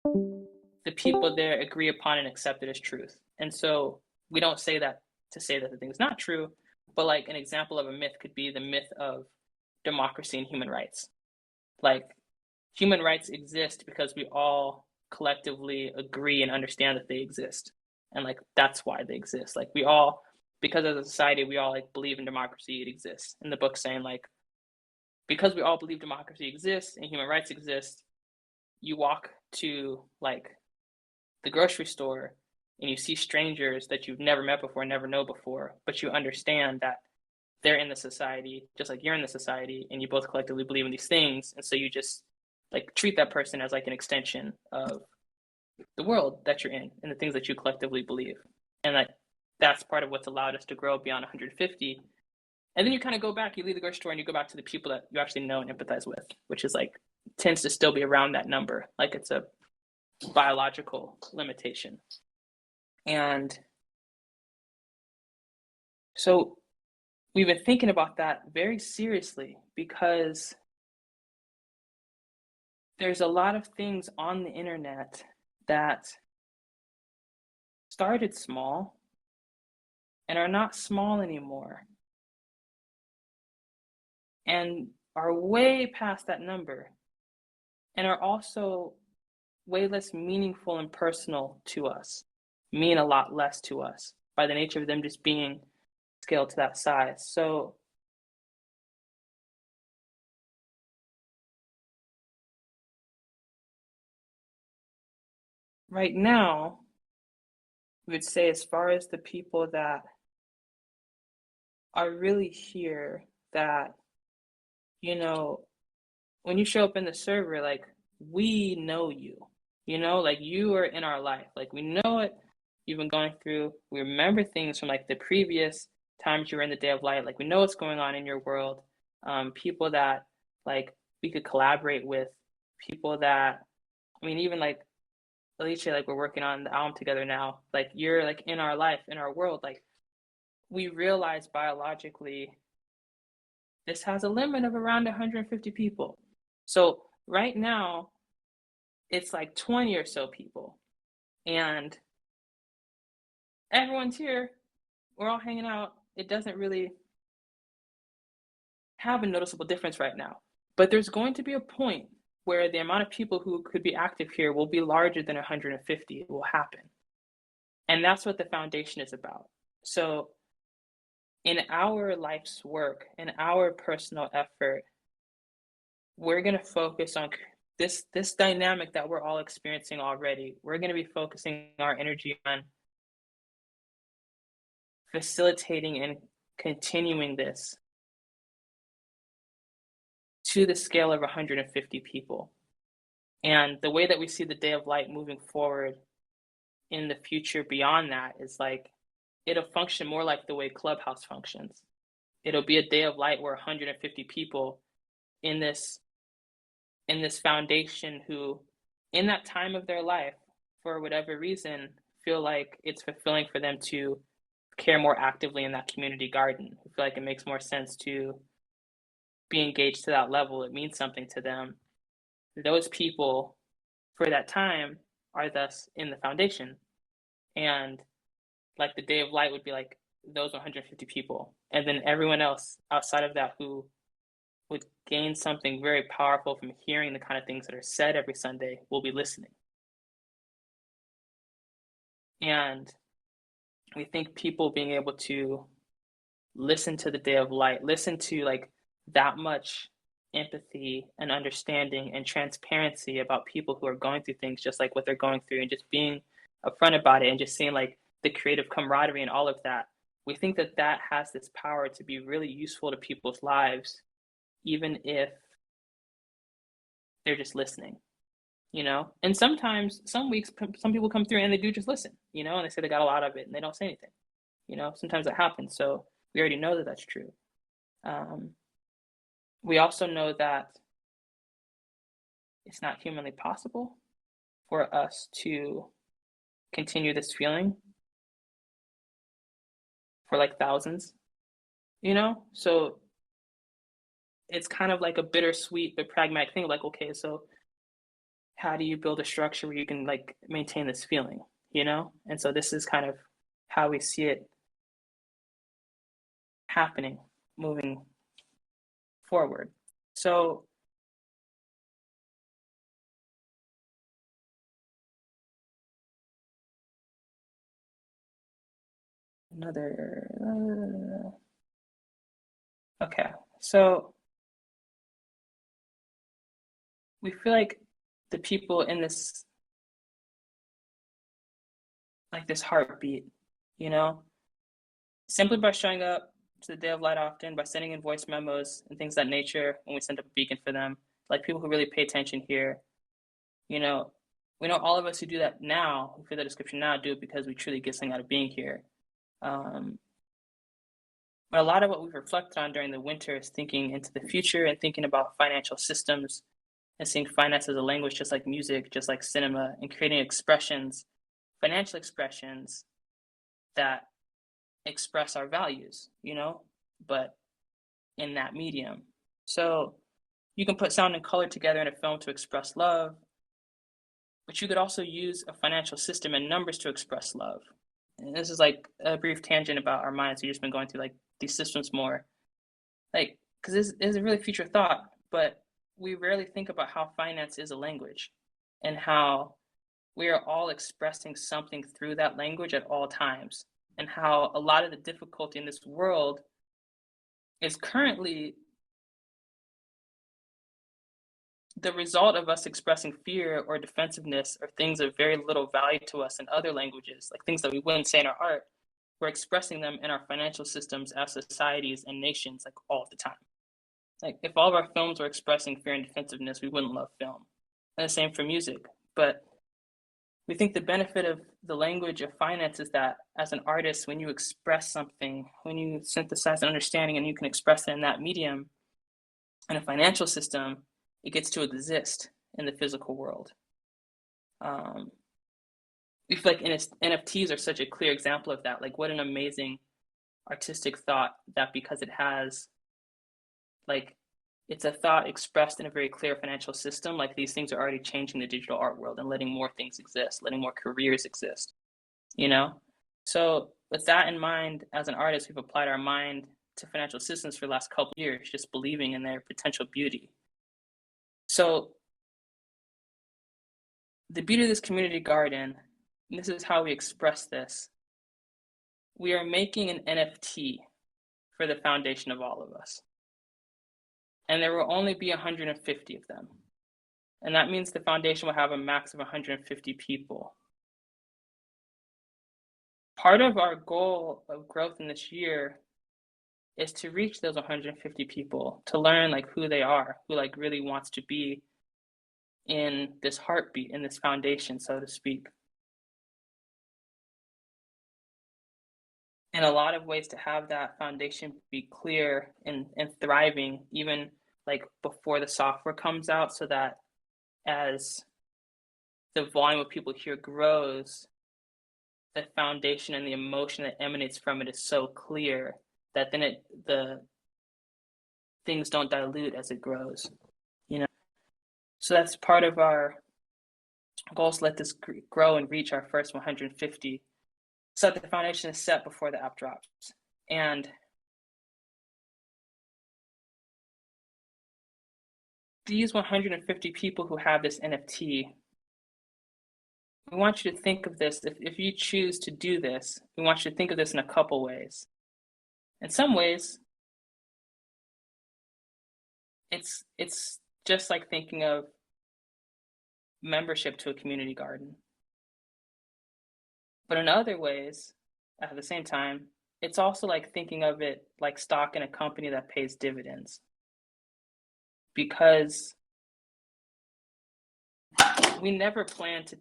the people there agree upon and accept it as truth. And so we don't say that to say that the thing is not true, but like an example of a myth could be the myth of democracy and human rights. Like human rights exist because we all collectively agree and understand that they exist. And like that's why they exist. Like we all, because as a society, we all like believe in democracy, it exists. And the book's saying like, because we all believe democracy exists and human rights exist, you walk to like the grocery store and you see strangers that you've never met before, never know before, but you understand that they're in the society, just like you're in the society, and you both collectively believe in these things. And so you just like treat that person as like an extension of the world that you're in and the things that you collectively believe. And that's part of what's allowed us to grow beyond 150. And then you kind of go back, you leave the grocery store and you go back to the people that you actually know and empathize with, which is like, tends to still be around that number. Like it's a biological limitation. And so we've been thinking about that very seriously because there's a lot of things on the internet that started small and are not small anymore and are way past that number and are also way less meaningful and personal to us, mean a lot less to us by the nature of them just being scaled to that size. So right now, we would say as far as the people that are really here that, you know, when you show up in the server, like we know you, you know, like you are in our life. Like we know it, you've been going through, we remember things from like the previous times you were in the Day of Light. Like we know what's going on in your world. People that like we could collaborate with, people that, I mean, even like Alicia, like we're working on the album together now. Like you're like in our life, in our world. Like we realize biologically this has a limit of around 150 people. So right now it's like 20 or so people and everyone's here. We're all hanging out. It doesn't really have a noticeable difference right now, but there's going to be a point where the amount of people who could be active here will be larger than 150. It will happen. And that's what the foundation is about. So in our life's work, in our personal effort, we're going to focus on this dynamic that we're all experiencing already. We're going to be focusing our energy on facilitating and continuing this to the scale of 150 people. And the way that we see the Day of Light moving forward in the future beyond that is like, it'll function more like the way Clubhouse functions. It'll be a Day of Light where 150 people in this foundation who, in that time of their life, for whatever reason, feel like it's fulfilling for them to care more actively in that community garden. I feel like it makes more sense to be engaged to that level. It means something to them. Those people, for that time, are thus in the foundation. And like the Day of Light would be like those 150 people. And then everyone else outside of that who would gain something very powerful from hearing the kind of things that are said every Sunday will be listening. And we think people being able to listen to the Day of Light, listen to like that much empathy and understanding and transparency about people who are going through things just like what they're going through, and just being upfront about it and just seeing like the creative camaraderie and all of that. We think that that has this power to be really useful to people's lives, even if they're just listening, you know? And sometimes, some weeks, some people come through and they do just listen, you know, and they say they got a lot of it and they don't say anything, you know? Sometimes that happens. So We already know that that's true. We also know that it's not humanly possible for us to continue this feeling for like thousands, you know? So it's kind of like a bittersweet but pragmatic thing. Like, okay, so how do you build a structure where you can like maintain this feeling, you know? And so this is kind of how we see it happening, moving forward. So okay, so we feel like the people in this, like this heartbeat, you know, simply by showing up to the Day of Light often, by sending in voice memos and things of that nature, when we send up a beacon for them, like people who really pay attention here, you know, we know all of us who do that now, who fit the description now, do it because we truly get something out of being here. But a lot of what we've reflected on during the winter is thinking into the future and thinking about financial systems and seeing finance as a language, just like music, just like cinema, and creating expressions, financial expressions that express our values, you know, but in that medium. So you can put sound and color together in a film to express love, but you could also use a financial system and numbers to express love. And this is like a brief tangent about our minds. We've just been going through like these systems more, like, because this is a really future thought, but we rarely think about how finance is a language and how we are all expressing something through that language at all times, and how a lot of the difficulty in this world is currently the result of us expressing fear or defensiveness or things of very little value to us in other languages, like things that we wouldn't say in our art. We're expressing them in our financial systems as societies and nations, like all the time. Like if all of our films were expressing fear and defensiveness, we wouldn't love film. And the same for music. But we think the benefit of the language of finance is that as an artist, when you express something, when you synthesize an understanding and you can express it in that medium, in a financial system, it gets to exist in the physical world. We feel like NFTs are such a clear example of that. Like what an amazing artistic thought that, because it has, like, it's a thought expressed in a very clear financial system. Like these things are already changing the digital art world and letting more things exist, letting more careers exist, you know? So with that in mind, as an artist, we've applied our mind to financial systems for the last couple of years, just believing in their potential beauty. So the beauty of this community garden, and this is how we express this, we are making an NFT for the foundation of all of us. And there will only be 150 of them. And that means the foundation will have a max of 150 people. Part of our goal of growth in this year is to reach those 150 people, to learn like who they are, who like really wants to be in this heartbeat, in this foundation, so to speak. And a lot of ways to have that foundation be clear and thriving, even like before the software comes out, so that as the volume of people here grows, the foundation and the emotion that emanates from it is so clear that then the things don't dilute as it grows, you know. So that's part of our goals, to let this grow and reach our first 150, so that the foundation is set before the app drops. And these 150 people who have this NFT, we want you to think of this, if you choose to do this, we want you to think of this in a couple ways. In some ways, it's just like thinking of membership to a community garden. But in other ways, at the same time, it's also like thinking of it like stock in a company that pays dividends. Because we never plan to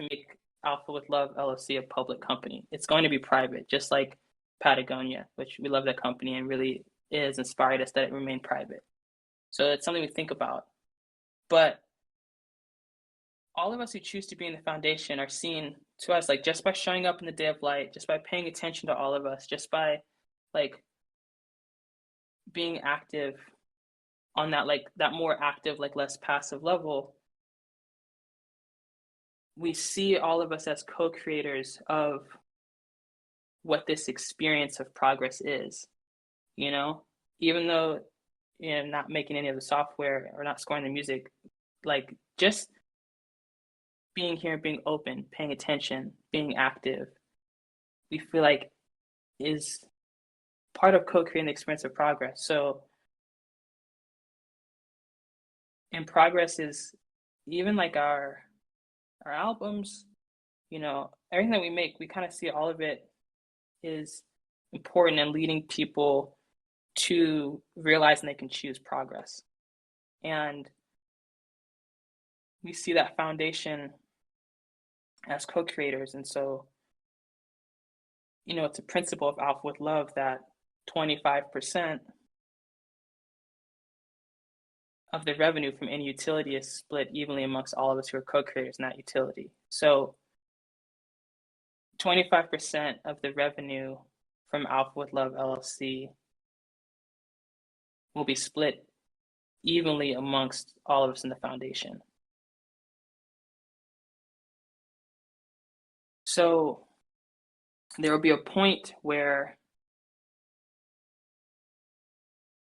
make Alpha with Love LLC a public company. It's going to be private, just like Patagonia, which we love that company and really is inspired us that it remain private. So it's something we think about. But all of us who choose to be in the foundation are seen to us like just by showing up in the day of light, just by paying attention to all of us, just by like being active on that like that more active, like less passive level, we see all of us as co-creators of what this experience of progress is, you know, even though not making any of the software or not scoring the music, like just being here, being open, paying attention, being active, we feel like is part of co-creating the experience of progress. So, and progress is even like our albums, you know, everything that we make, we kind of see all of it is important and leading people to realizing they can choose progress. And we see that foundation as co-creators. And so, you know, it's a principle of Alpha with Love that 25% of the revenue from any utility is split evenly amongst all of us who are co-creators in that utility. So 25% of the revenue from Alpha with Love LLC will be split evenly amongst all of us in the foundation. So there will be a point where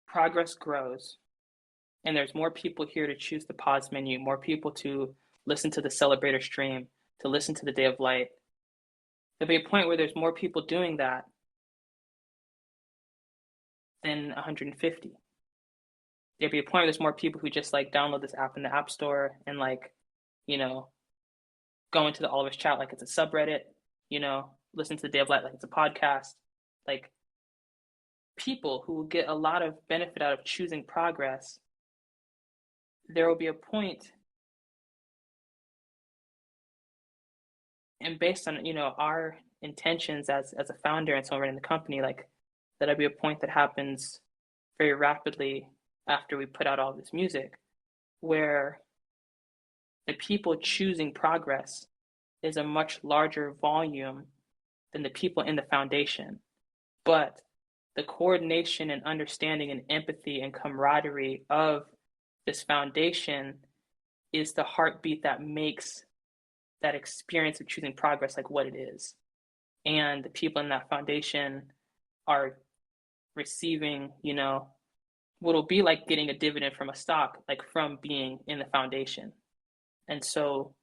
progress grows and there's more people here to choose the pause menu, more people to listen to the celebrator stream, to listen to the day of light. There'll be a point where there's more people doing that than 150. There'll be a point where there's more people who just like download this app in the App Store and like, you know, go into the All of Us chat like it's a subreddit, you know, listen to the Day of Light like it's a podcast. Like people who will get a lot of benefit out of choosing progress. There will be a point, and based on, you know, our intentions as a founder and someone running the company, like that'll be a point that happens very rapidly after we put out all this music, where the people choosing progress is a much larger volume than the people in the foundation. But the coordination and understanding and empathy and camaraderie of this foundation is the heartbeat that makes that experience of choosing progress like what it is. And the people in that foundation are receiving, you know, what'll be like getting a dividend from a stock, like from being in the foundation. And so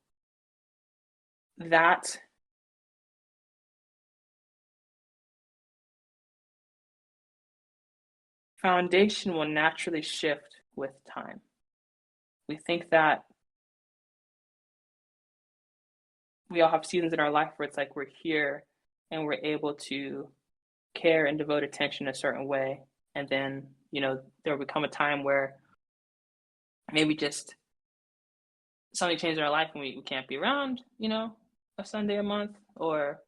that foundation will naturally shift with time. We think that we all have seasons in our life where it's like we're here and we're able to care and devote attention a certain way. And then, you know, there will become a time where maybe just something changed in our life and we can't be around, you know, a Sunday a month, or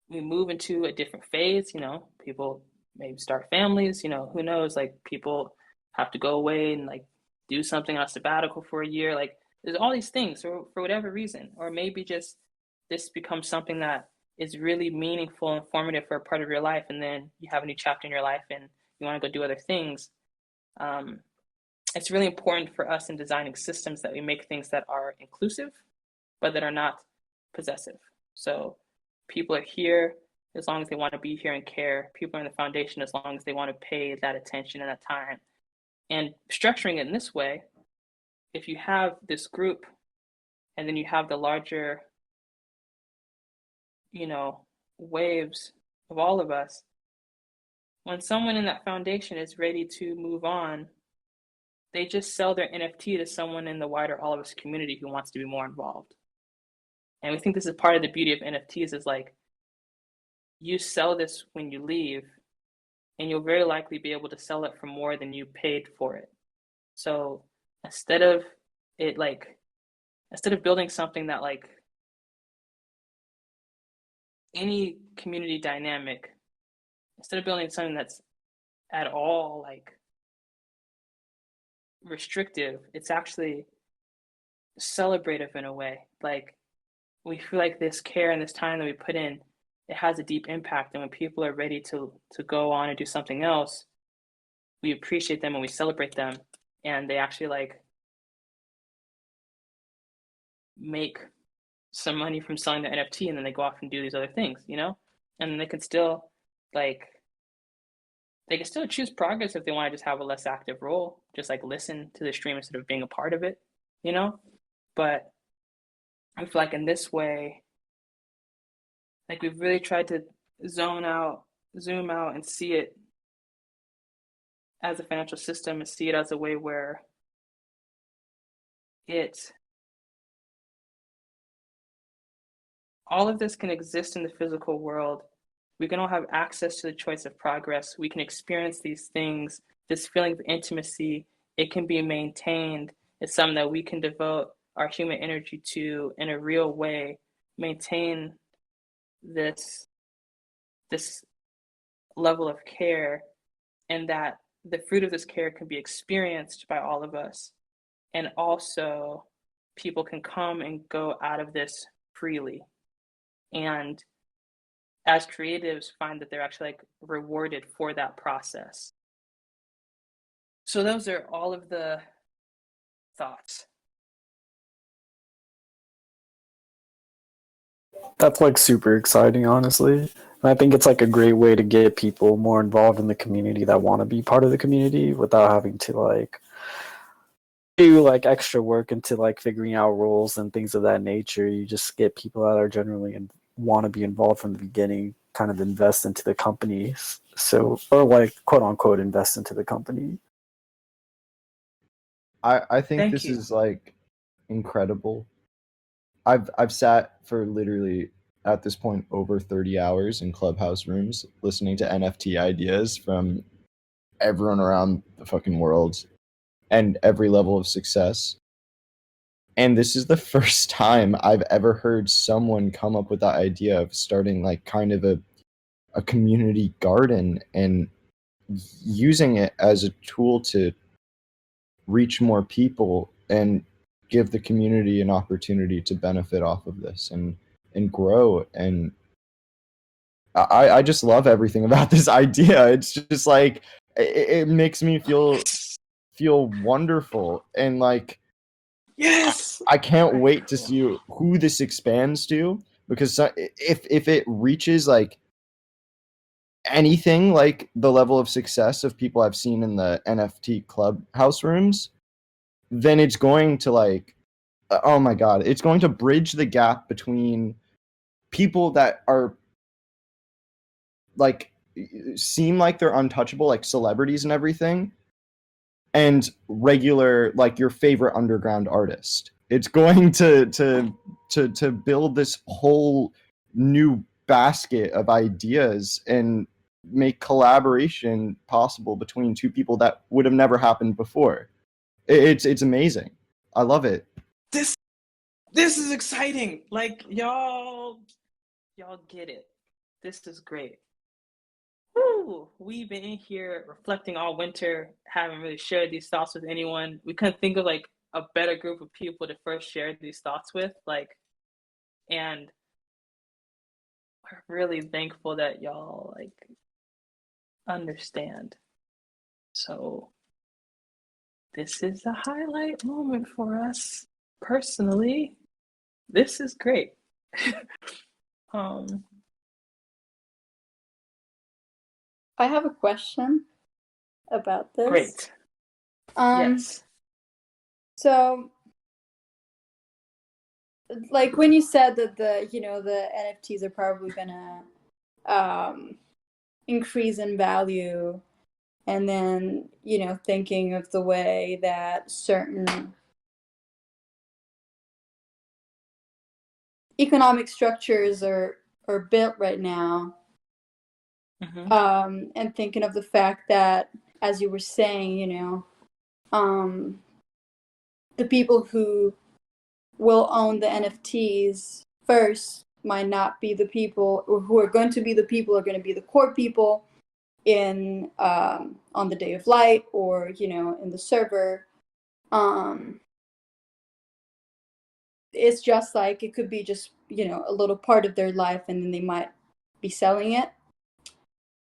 we move into a different phase, you know, people maybe start families, you know, who knows, like people have to go away and like do something on a sabbatical for a year. Like there's all these things for whatever reason, or maybe just this becomes something that is really meaningful and formative for a part of your life. And then you have a new chapter in your life and you want to go do other things. It's really important for us in designing systems that we make things that are inclusive, but that are not possessive. So people are here as long as they want to be here and care. People are in the foundation as long as they want to pay that attention and that time. And structuring it in this way, if you have this group and then you have the larger, you know, waves of all of us, when someone in that foundation is ready to move on, they just sell their NFT to someone in the wider All of Us community who wants to be more involved. And we think this is part of the beauty of NFTs is like, you sell this when you leave, and you'll very likely be able to sell it for more than you paid for it. So instead of building something that like any community dynamic, instead of building something that's at all like restrictive, it's actually celebrative in a way. Like we feel like this care and this time that we put in, it has a deep impact. And when people are ready to go on and do something else, we appreciate them and we celebrate them, and they actually like make some money from selling the NFT, and then they go off and do these other things, you know? And they can still like they can still choose progress if they want to just have a less active role, just like listen to the stream instead of being a part of it, you know? But I feel like in this way, like we've really tried to zoom out, and see it as a financial system and see it as a way where all of this can exist in the physical world. We can all have access to the choice of progress. We can experience these things, this feeling of intimacy. It can be maintained. It's something that we can devote our human energy to in a real way, maintain this level of care, and that the fruit of this care can be experienced by all of us. And also, people can come and go out of this freely. And as creatives, find that they're actually like rewarded for that process. So those are all of the thoughts.
That's like super exciting, honestly. And I think it's like a great way to get people more involved in the community that want to be part of the community without having to like do like extra work into like figuring out roles and things of that nature. You just get people that are generally and want to be involved from the beginning, kind of invest into the company. So, or like quote unquote invest into the company.
I think
Thank
this
you.
is like incredible. I've sat for literally at this point over 30 hours in clubhouse rooms listening to NFT ideas from everyone around the fucking world and every level of success. And this is the first time I've ever heard someone come up with that idea of starting like kind of a community garden and using it as a tool to reach more people and give the community an opportunity to benefit off of this and grow. And I just love everything about this idea. It's just like it makes me feel wonderful, and like
yes,
I can't wait to see who this expands to, because if it reaches like anything like the level of success of people I've seen in the NFT clubhouse rooms, then it's going to like, oh my god, it's going to bridge the gap between people that are like seem like they're untouchable, like celebrities and everything, and regular like your favorite underground artist. It's going to build this whole new basket of ideas and make collaboration possible between two people that would have never happened before. It's amazing. I love it.
This is exciting. Like y'all get it. This is great. Woo! We've been in here reflecting all winter, haven't really shared these thoughts with anyone. We couldn't think of like a better group of people to first share these thoughts with. Like, and we're really thankful that y'all like understand. So this is a highlight moment for us personally. This is great.
I have a question about this.
Great. Yes.
So, like when you said that the NFTs are probably gonna increase in value, and then thinking of the way that certain economic structures are built right now.
Mm-hmm.
And thinking of the fact that, as you were saying, the people who will own the NFTs first might not be the people, or who are going to be the people are going to be the core people in on the day of light, or in the server. It's just like it could be just a little part of their life, and then they might be selling it.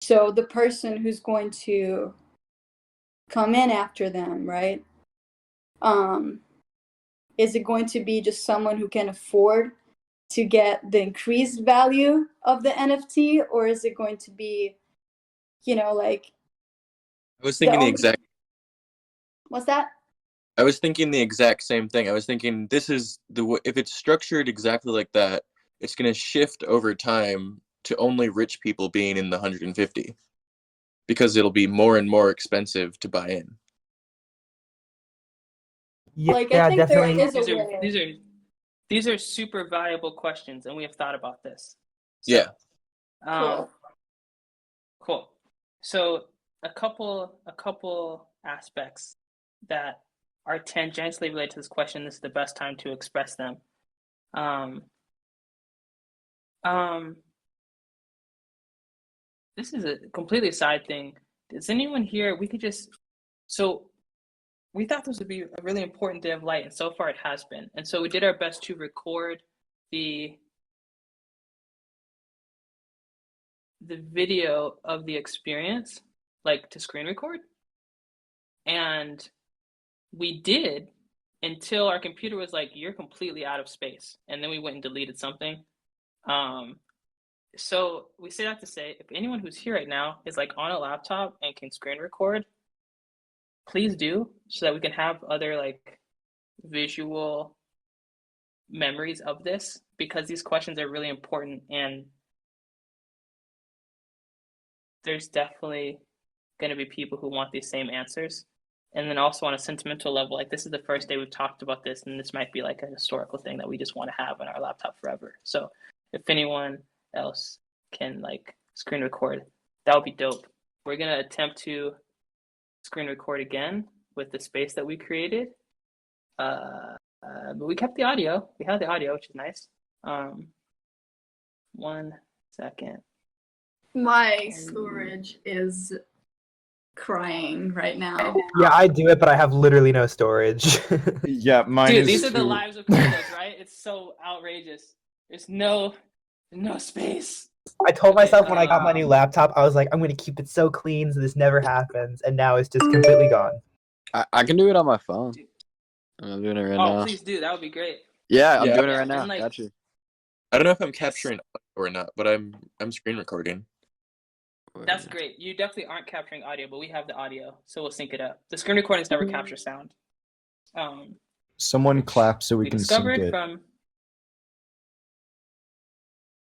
So the person who's going to come in after them, right? Is it going to be just someone who can afford to get the increased value of the NFT, or is it going to be, like
I was thinking the exact.
What's that?
I was thinking the exact same thing. I was thinking this is if it's structured exactly like that, it's going to shift over time to only rich people being in the 150, because it'll be more and more expensive to buy in.
Yeah,
like, I think
definitely.
there is a way.
These are super valuable questions, and we have thought about this.
So,
yeah. Cool. So a couple aspects that are tangentially related to this question. This is the best time to express them. This is a completely side thing. Does anyone here? We thought this would be a really important day of light, and so far it has been. And so we did our best to record the video of the experience, like to screen record. And we did until our computer was like, you're completely out of space. And then we went and deleted something. So we say that to say, if anyone who's here right now is like on a laptop and can screen record, please do, so that we can have other like visual memories of this, because these questions are really important, and there's definitely going to be people who want these same answers. And then also on a sentimental level, like this is the first day we've talked about this, and this might be like a historical thing that we just want to have on our laptop forever. So if anyone else can like screen record, that would be dope. We're going to attempt to screen record again with the space that we created. But we kept the audio. We had the audio, which is nice. 1 second.
My storage is crying right now.
Yeah, I do it, but I have literally no storage.
Yeah, mine
Dude,
is
these are the
too.
lives of Carlos, right? It's so outrageous. There's no space.
I told myself when I got my new laptop, I was like, I'm going to keep it so clean so this never happens, and now it's just completely gone.
I can do it on my phone. I'm doing it right now.
Oh, please do. That would be great.
Yeah, I'm doing it right now.
Like,
Got you.
I don't know if I'm capturing audio or not, but I'm screen recording.
That's great. You definitely aren't capturing audio, but we have the audio, so we'll sync it up. The screen recordings never capture sound.
Someone clap so we can sync it.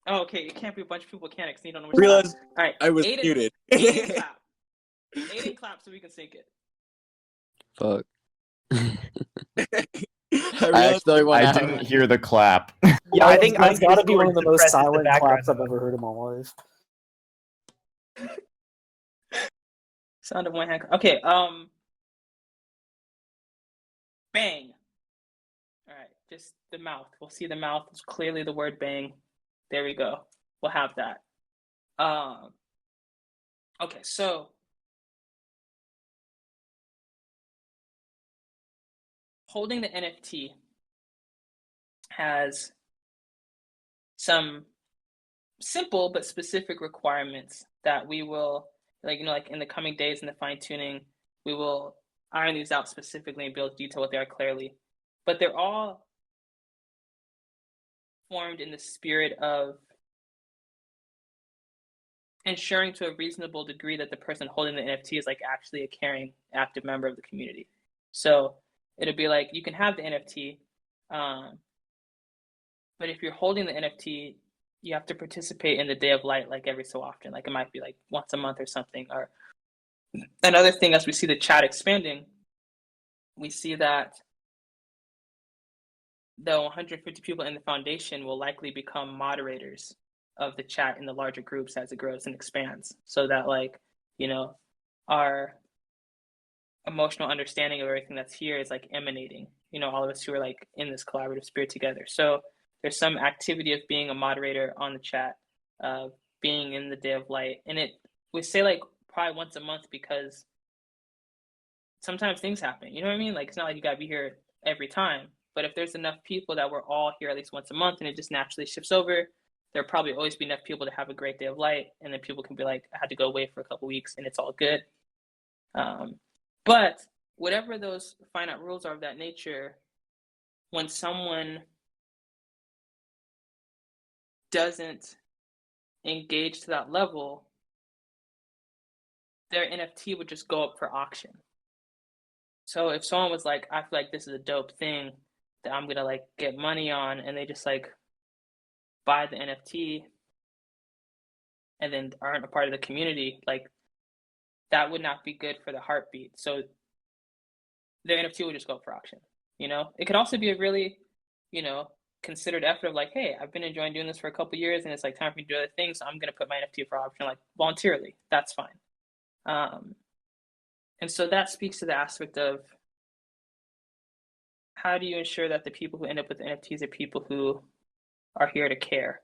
Oh, okay. It can't be a bunch of people can it because you don't know which
Realize
all right.
I was
Aiden,
muted.
Aiden clap. Aiden clap so we can sync it.
Fuck.
I didn't hear the clap.
Yeah, I think that's got to be one of the most silent claps I've ever heard in my life.
Sound of one hand. Okay. Bang. All right. Just the mouth. We'll see the mouth. It's clearly the word bang. There we go. We'll have that. Okay. So. Holding the NFT has some simple but specific requirements that we will, like in the coming days in the fine tuning, we will iron these out specifically and be able to detail what they are clearly. But they're all formed in the spirit of ensuring to a reasonable degree that the person holding the NFT is like actually a caring, active member of the community. So it'll be like, you can have the NFT, but if you're holding the NFT, you have to participate in the Day of Light like every so often. Like it might be like once a month or something. Or another thing, as we see the chat expanding, we see that the 150 people in the foundation will likely become moderators of the chat in the larger groups as it grows and expands. So that our emotional understanding of everything that's here is like emanating, all of us who are like in this collaborative spirit together. So there's some activity of being a moderator on the chat, being in the Day of Light. And we say like probably once a month because sometimes things happen. You know what I mean? Like, it's not like you gotta be here every time. But if there's enough people that we're all here at least once a month and it just naturally shifts over, there'll probably always be enough people to have a great Day of Light. And then people can be like, I had to go away for a couple weeks and it's all good. But whatever those finite rules are of that nature, when someone doesn't engage to that level, their NFT would just go up for auction. So if someone was like, I feel like this is a dope thing that I'm gonna like get money on, and they just like buy the NFT and then aren't a part of the community, like that would not be good for the heartbeat. So their NFT would just go up for auction. You know, it could also be a really, you know, considered effort of like, hey, I've been enjoying doing this for a couple of years and it's like time for me to do other things. So I'm going to put my NFT for auction, like voluntarily. That's fine. And so that speaks to the aspect of how do you ensure that the people who end up with the NFTs are people who are here to care?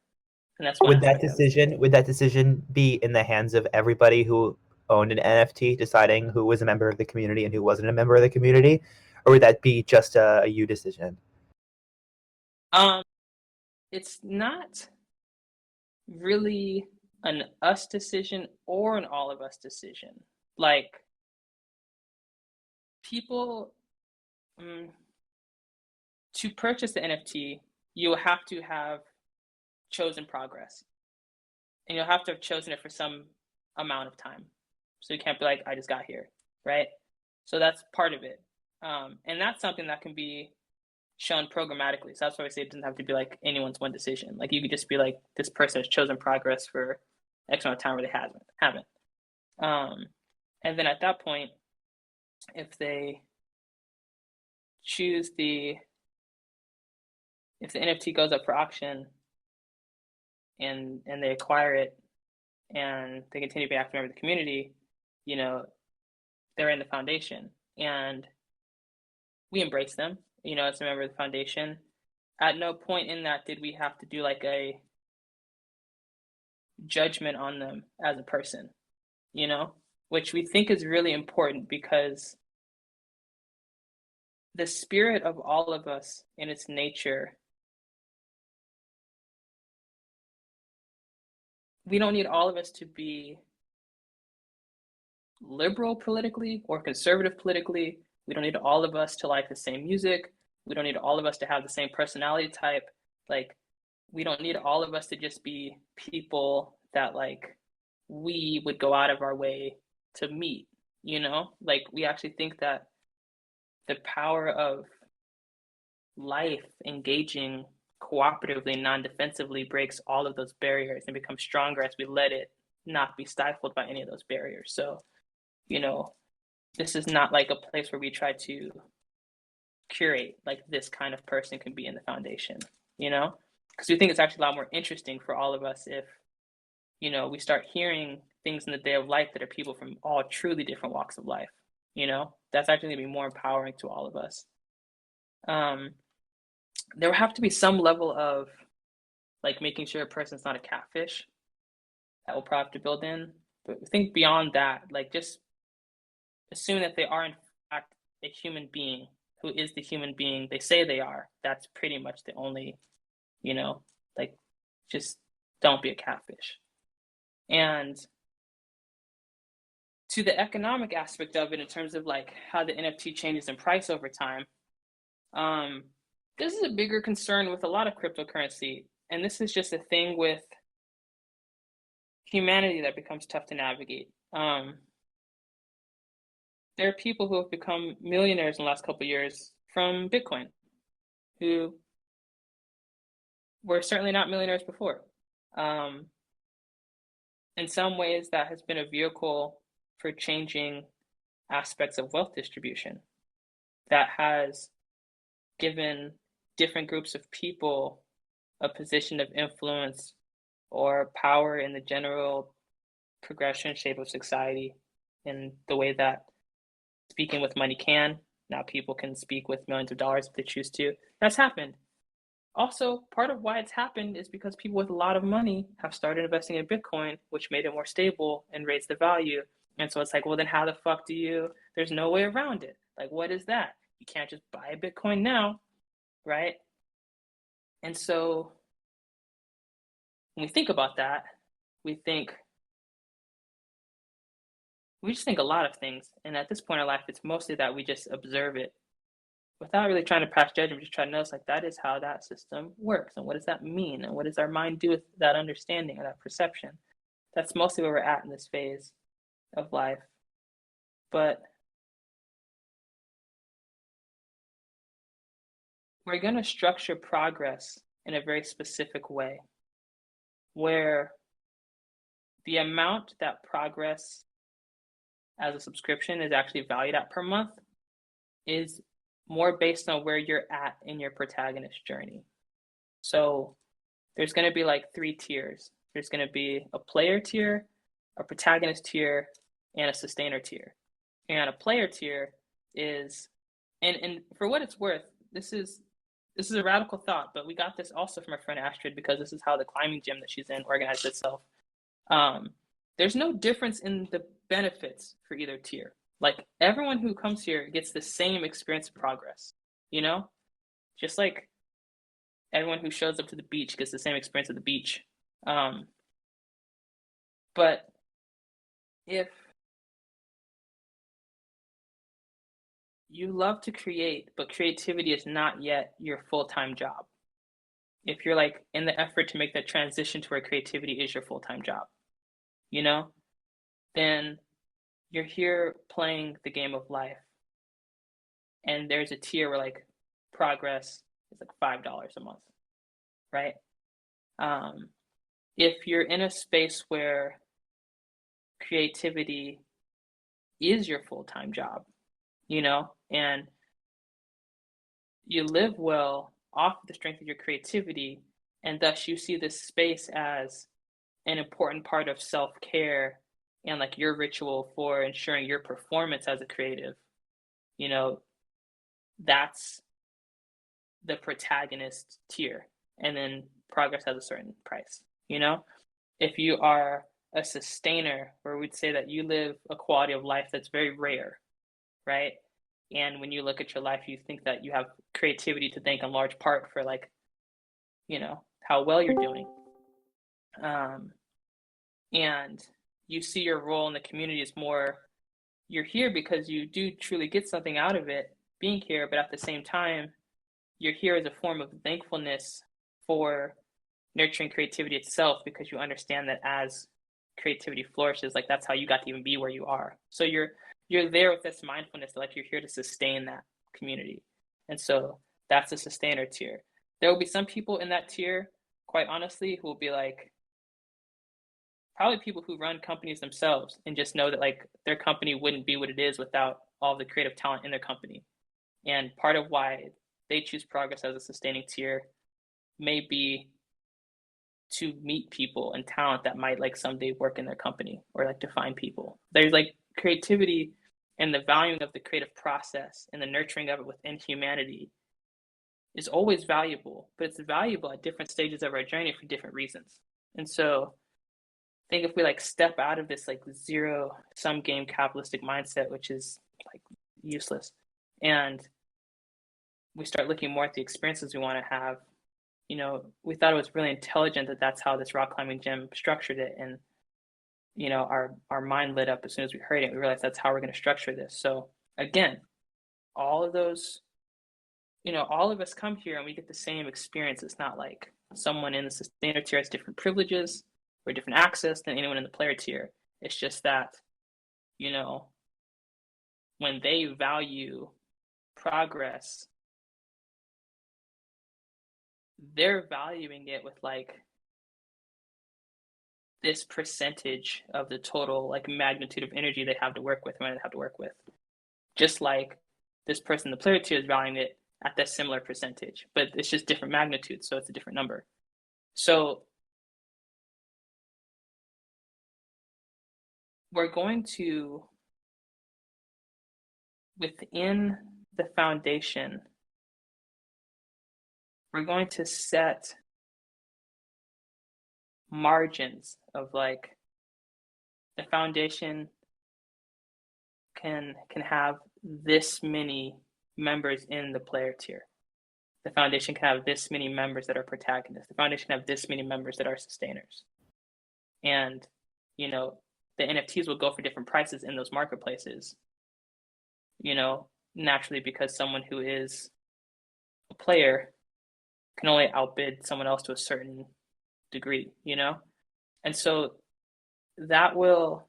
And that's
would that decision be in the hands of everybody who owned an NFT deciding who was a member of the community and who wasn't a member of the community, or would that be just a you decision?
It's not really an us decision or an all of us decision. Like, people, to purchase the NFT, you will have to have chosen progress. And you'll have to have chosen it for some amount of time. So you can't be like, I just got here, right? So that's part of it. And that's something that can be shown programmatically. So that's why I say it doesn't have to be like anyone's one decision. Like, you could just be like, this person has chosen progress for X amount of time, or they haven't. And then at that point, if they choose if the NFT goes up for auction and they acquire it and they continue to be active member of the community, you know, they're in the foundation and we embrace them, you know, as a member of the foundation. At no point in that did we have to do like a judgment on them as a person, you know, which we think is really important because the spirit of all of us in its nature, we don't need all of us to be liberal politically or conservative politically. We don't need all of us to like the same music. We don't need all of us to have the same personality type. Like, we don't need all of us to just be people that like we would go out of our way to meet, you know? Like, we actually think that the power of life engaging cooperatively, non-defensively breaks all of those barriers and becomes stronger as we let it not be stifled by any of those barriers. So, you know, this is not like a place where we try to curate like this kind of person can be in the foundation, you know, because we think it's actually a lot more interesting for all of us if, you know, we start hearing things in the Day of Light that are people from all truly different walks of life. You know, that's actually going to be more empowering to all of us. There will have to be some level of like making sure a person's not a catfish that we'll probably have to build in. But I think beyond that, like, just assume that they are in fact a human being who is the human being they say they are. That's pretty much the only, you know, like, just don't be a catfish. And to the economic aspect of it, in terms of like how the NFT changes in price over time, this is a bigger concern with a lot of cryptocurrency. And this is just a thing with humanity that becomes tough to navigate. There are people who have become millionaires in the last couple of years from Bitcoin, who were certainly not millionaires before. In some ways, that has been a vehicle for changing aspects of wealth distribution that has given different groups of people a position of influence or power in the general progression shape of society in the way that speaking with money can. Now people can speak with millions of dollars if they choose to. That's happened. also, part of why it's happened is because people with a lot of money have started investing in Bitcoin, which made it more stable and raised the value. And so it's like, well, then how the fuck there's no way around it. Like, what is that? You can't just buy a Bitcoin now, right? And so when we think about that, we just think a lot of things. And at this point in life, it's mostly that we just observe it without really trying to pass judgment, just try to notice like that is how that system works. And what does that mean? And what does our mind do with that understanding or that perception? That's mostly where we're at in this phase of life. But we're going to structure progress in a very specific way where the amount that progress as a subscription is actually valued at per month is more based on where you're at in your protagonist journey. So there's going to be like 3 tiers. There's going to be a player tier, a protagonist tier, and a sustainer tier. And a player tier is, and for what it's worth, this is a radical thought, but we got this also from our friend Astrid because this is how the climbing gym that she's in organized itself. There's no difference in the benefits for either tier. Like everyone who comes here gets the same experience of progress, you know? Just like everyone who shows up to the beach gets the same experience at the beach. But if you love to create, but creativity is not yet your full-time job, if you're like in the effort to make that transition to where creativity is your full-time job, you know, then you're here playing the game of life. And there's a tier where like progress is like $5 a month, right? If you're in a space where creativity is your full-time job, you know, and you live well off the strength of your creativity, and thus you see this space as an important part of self-care and like your ritual for ensuring your performance as a creative, you know, that's the protagonist tier. And then progress has a certain price, you know? If you are a sustainer, where we'd say that you live a quality of life that's very rare, right? And when you look at your life, you think that you have creativity to thank in large part for like, you know, how well you're doing. And you see your role in the community as more, you're here because you do truly get something out of it being here, but at the same time, you're here as a form of thankfulness for nurturing creativity itself, because you understand that as creativity flourishes, like that's how you got to even be where you are. So you're there with this mindfulness that like you're here to sustain that community. And so that's a sustainer tier. There will be some people in that tier, quite honestly, who will be like, probably people who run companies themselves and just know that like their company wouldn't be what it is without all the creative talent in their company. And part of why they choose progress as a sustaining tier may be to meet people and talent that might like someday work in their company, or like to find people. There's like creativity and the valuing of the creative process and the nurturing of it within humanity is always valuable, but it's valuable at different stages of our journey for different reasons. And so I think if we like step out of this like zero sum game capitalistic mindset, which is like useless, and we start looking more at the experiences we want to have, you know, we thought it was really intelligent that that's how this rock climbing gym structured it. And, you know, our mind lit up as soon as we heard it. We realized that's how we're going to structure this. So again, all of those, you know, all of us come here and we get the same experience. It's not like someone in the sustainer tier has different privileges or different access than anyone in the player tier. It's just that, you know, when they value progress, they're valuing it with like this percentage of the total like magnitude of energy they have to work with when they have to work with. Just like this person, the player tier, is valuing it at that similar percentage, but it's just different magnitudes, so it's a different number. So we're going to, within the foundation, we're going to set margins of like the foundation can have this many members in the player tier. The foundation can have this many members that are protagonists. The foundation can have this many members that are sustainers. And, you know, the NFTs will go for different prices in those marketplaces, you know, naturally because someone who is a player can only outbid someone else to a certain degree, you know? And so that will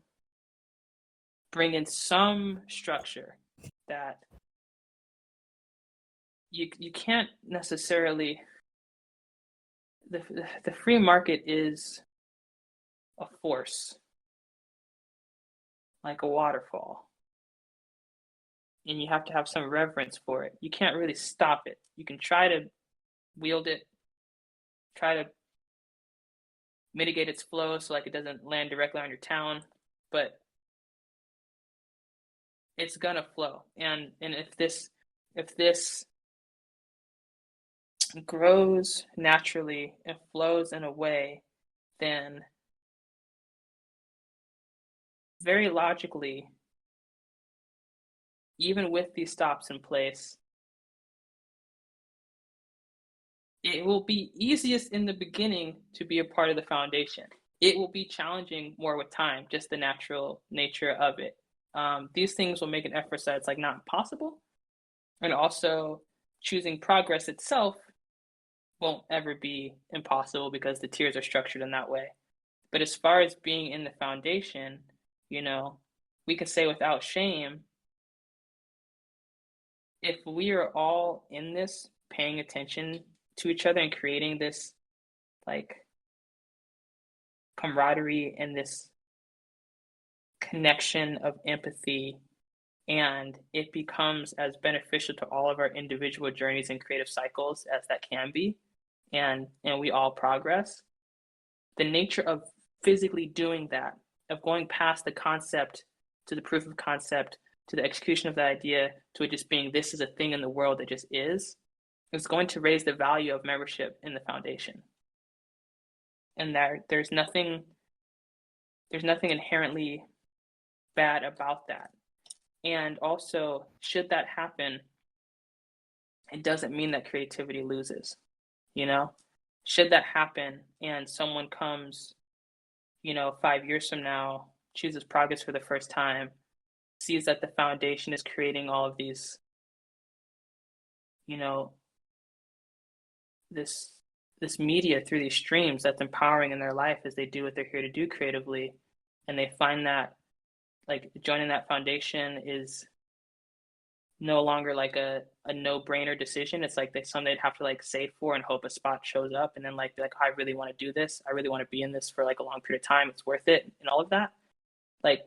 bring in some structure that you can't necessarily. The free market is a force, like a waterfall, and you have to have some reverence for it. You can't really stop it. You can try to wield it, try to mitigate its flow so like it doesn't land directly on your town, but it's gonna flow. And if this grows naturally and flows in a way, then very logically, even with these stops in place, it will be easiest in the beginning to be a part of the foundation. It will be challenging more with time, just the natural nature of it. These things will make an effort so it's like not possible. And also choosing progress itself won't ever be impossible because the tiers are structured in that way. But as far as being in the foundation, you know, we can say without shame, if we are all in this paying attention to each other and creating this like camaraderie and this connection of empathy, and it becomes as beneficial to all of our individual journeys and creative cycles as that can be, and we all progress, the nature of physically doing that, of going past the concept to the proof of concept to the execution of the idea to it just being this is a thing in the world that just is going to raise the value of membership in the foundation. And there's nothing inherently bad about that. And also, should that happen, it doesn't mean that creativity loses, you know? Should that happen and someone comes, you know, 5 years from now, chooses progress for the first time, sees that the foundation is creating all of these, you know, this media through these streams that's empowering in their life as they do what they're here to do creatively, and they find that like joining that foundation is no longer like a no-brainer decision. It's like something they'd have to like save for and hope a spot shows up, and then like be like, I really want to do this, I really want to be in this for like a long period of time, it's worth it, and all of that. Like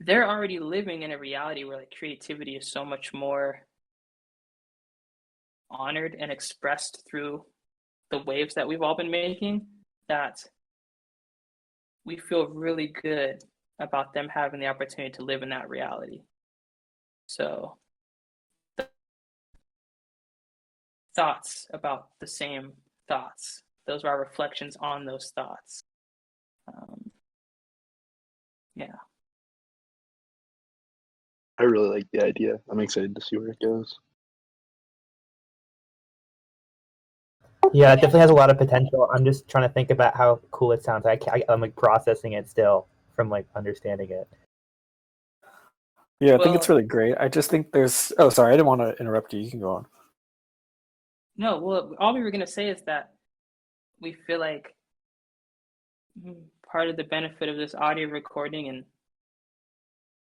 they're already living in a reality where like creativity is so much more honored and expressed through the waves that we've all been making, that we feel really good about them having the opportunity to live in that reality. So thoughts about the same thoughts. Those are our reflections on those thoughts. Yeah.
I really like the idea. I'm excited to see where it goes.
Yeah, it definitely has a lot of potential. I'm just trying to think about how cool it sounds. I'm like processing it still from like understanding it.
Yeah, I think it's really great. I just think there's. Oh, sorry, I didn't want to interrupt you. You can go on.
No, well, all we were gonna say is that we feel like part of the benefit of this audio recording and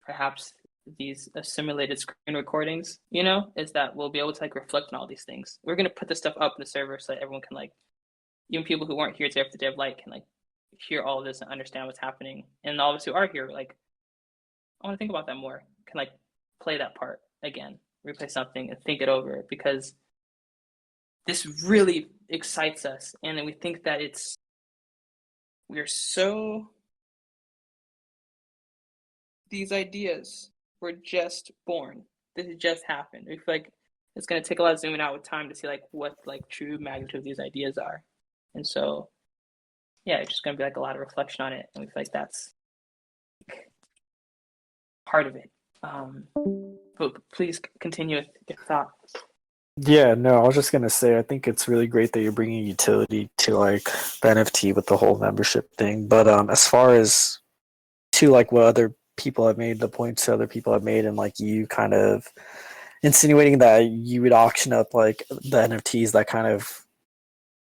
perhaps these assimilated screen recordings, you know, is that we'll be able to like reflect on all these things. We're gonna put this stuff up in the server so that everyone can like, even people who weren't here today after Day of Light can like hear all of this and understand what's happening. And all of us who are here, like, I want to think about that more. Can like play that part again, replay something and think it over, because this really excites us, and then we think that we're so, these ideas were just born. This just happened. We feel like it's going to take a lot of zooming out with time to see like what like true magnitude of these ideas are. And so, yeah, it's just going to be like a lot of reflection on it. And we feel like that's part of it. But please continue with your thoughts.
Yeah, no, I was just gonna say I think it's really great that you're bringing utility to like the NFT with the whole membership thing. But as far as to like what other people have made, the points other people have made, and like you kind of insinuating that you would auction up like the NFTs that kind of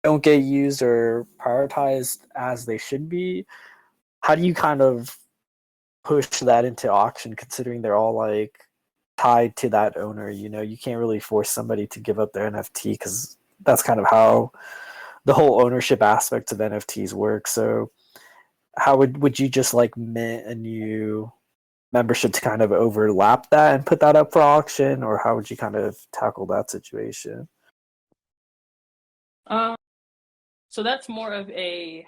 don't get used or prioritized as they should be. How do you kind of push that into auction, considering they're all like tied to that owner? You know, you can't really force somebody to give up their NFT because that's kind of how the whole ownership aspect of NFTs work. So how would you just like mint a new membership to kind of overlap that and put that up for auction, or how would you kind of tackle that situation?
So that's more of a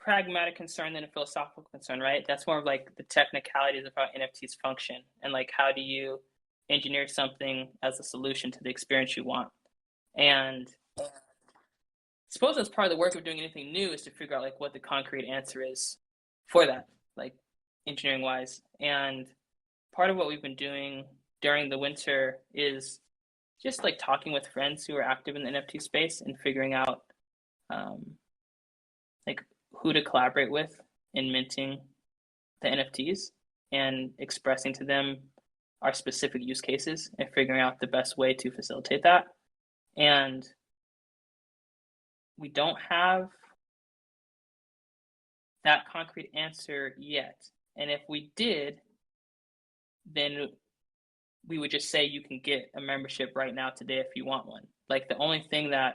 pragmatic concern than a philosophical concern, right? That's more of like the technicalities of how NFTs function and like how do you engineer something as a solution to the experience you want. And I suppose that's part of the work of doing anything new is to figure out like what the concrete answer is for that, like engineering wise. And part of what we've been doing during the winter is just like talking with friends who are active in the NFT space and figuring out like who to collaborate with in minting the NFTs and expressing to them our specific use cases and figuring out the best way to facilitate that. And we don't have that concrete answer yet. And if we did, then we would just say you can get a membership right now today if you want one. Like the only thing that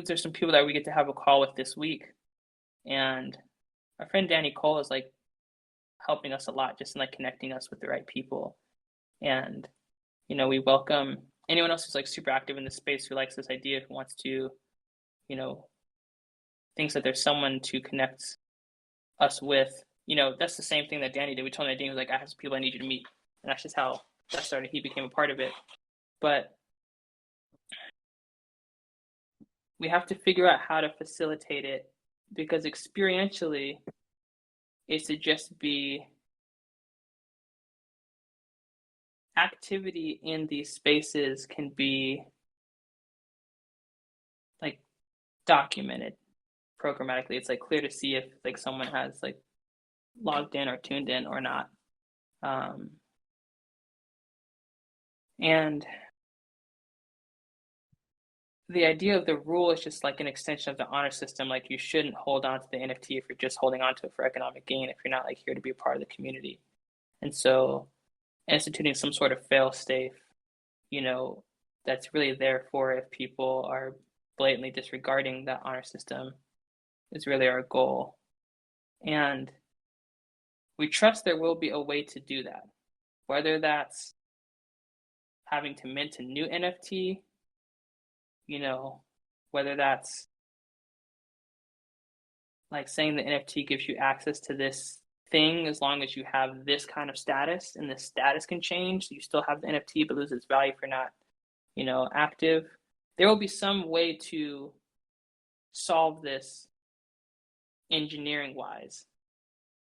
there's some people that we get to have a call with this week, and our friend Danny Cole is like helping us a lot just in like connecting us with the right people. And you know, we welcome anyone else who's like super active in this space who likes this idea, who wants to, you know, thinks that there's someone to connect us with. You know, that's the same thing that Danny did. We told him that Danny was like, I have some people I need you to meet. And that's just how that started. He became a part of it. But we have to figure out how to facilitate it, because experientially it should just be activity in these spaces can be like documented programmatically. It's like clear to see if like someone has like logged in or tuned in or not. And the idea of the rule is just like an extension of the honor system. Like you shouldn't hold on to the NFT if you're just holding on to it for economic gain, if you're not like here to be a part of the community. And so instituting some sort of fail safe, you know, that's really there for if people are blatantly disregarding that honor system is really our goal. And we trust there will be a way to do that, whether that's having to mint a new NFT, you know, whether that's like saying the NFT gives you access to this thing as long as you have this kind of status, and the status can change. You still have the NFT but lose its value for not, you know, active. There will be some way to solve this engineering wise.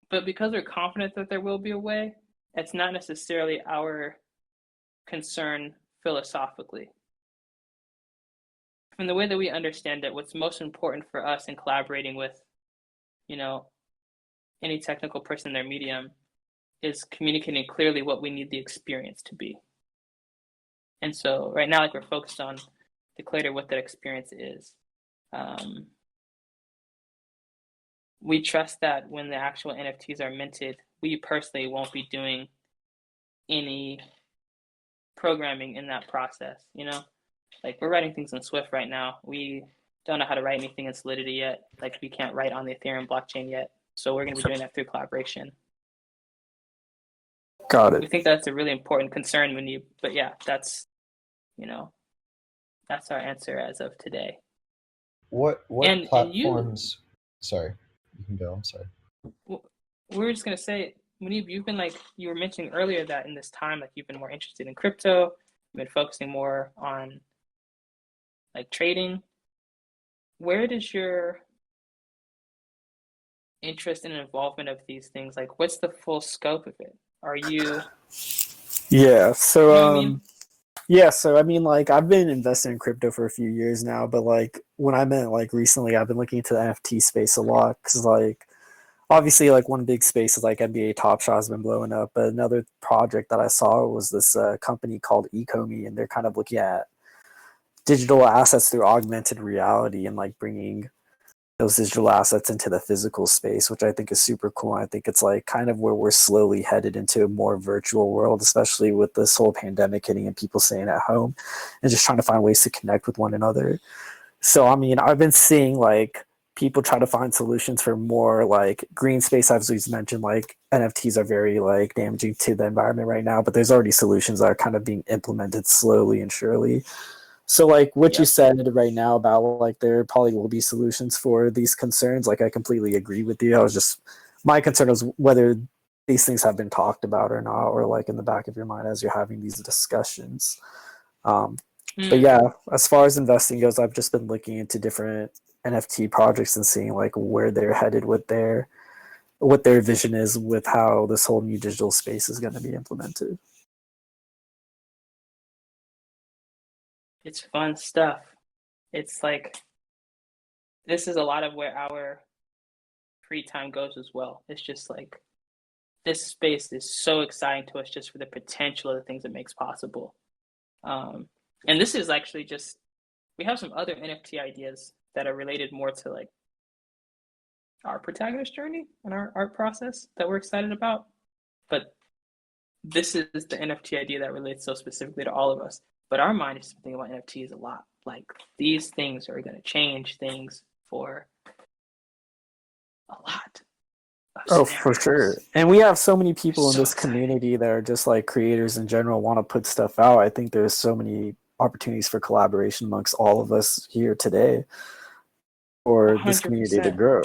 But because we're confident that there will be a way, it's not necessarily our concern philosophically. From the way that we understand it, what's most important for us in collaborating with, you know, any technical person in their medium is communicating clearly what we need the experience to be. And so right now, like we're focused on declaring what that experience is. We trust that when the actual NFTs are minted, we personally won't be doing any programming in that process, you know? Like we're writing things in Swift right now. We don't know how to write anything in Solidity yet. Like we can't write on the Ethereum blockchain yet. So we're going to be doing that through collaboration.
Got it.
We think that's a really important concern but yeah, that's, you know, that's our answer as of today.
What platforms? Sorry, you can go. I'm sorry.
We were just going to say, when you've been like you were mentioning earlier that in this time like you've been more interested in crypto, you've been focusing more on like trading. Where does your interest and involvement of these things, like what's the full scope of it? Are you
Yeah, so
you know what I mean?
yeah, so I mean like I've been investing in crypto for a few years now, but like when I meant like recently I've been looking into the NFT space a lot cuz like obviously like one big space is like NBA Top Shot has been blowing up, but another project that I saw was this company called Ecomi, and they're kind of looking at digital assets through augmented reality and like bringing those digital assets into the physical space, which I think is super cool. I think it's like kind of where we're slowly headed into a more virtual world, especially with this whole pandemic hitting and people staying at home and just trying to find ways to connect with one another. So, I mean, I've been seeing like people try to find solutions for more like green space. As we've mentioned, like NFTs are very like damaging to the environment right now, but there's already solutions that are kind of being implemented slowly and surely. So like what you said right now about like there probably will be solutions for these concerns, like I completely agree with you. I was just my concern was whether these things have been talked about or not, or like in the back of your mind as you're having these discussions. But yeah, as far as investing goes, I've just been looking into different NFT projects and seeing like where they're headed with their what their vision is with how this whole new digital space is going to be implemented.
It's fun stuff. It's like this is a lot of where our free time goes as well. It's just like this space is so exciting to us just for the potential of the things it makes possible. And this is actually just we have some other NFT ideas that are related more to like our protagonist journey and our art process that we're excited about. But this is the NFT idea that relates so specifically to all of us. But our mind is thinking about NFTs a lot. Like these things are going to change things for a lot.
Oh, for sure. And we have so many people in this community that are just like creators in general want to put stuff out. I think there's so many opportunities for collaboration amongst all of us here today for this community to
100%.
grow.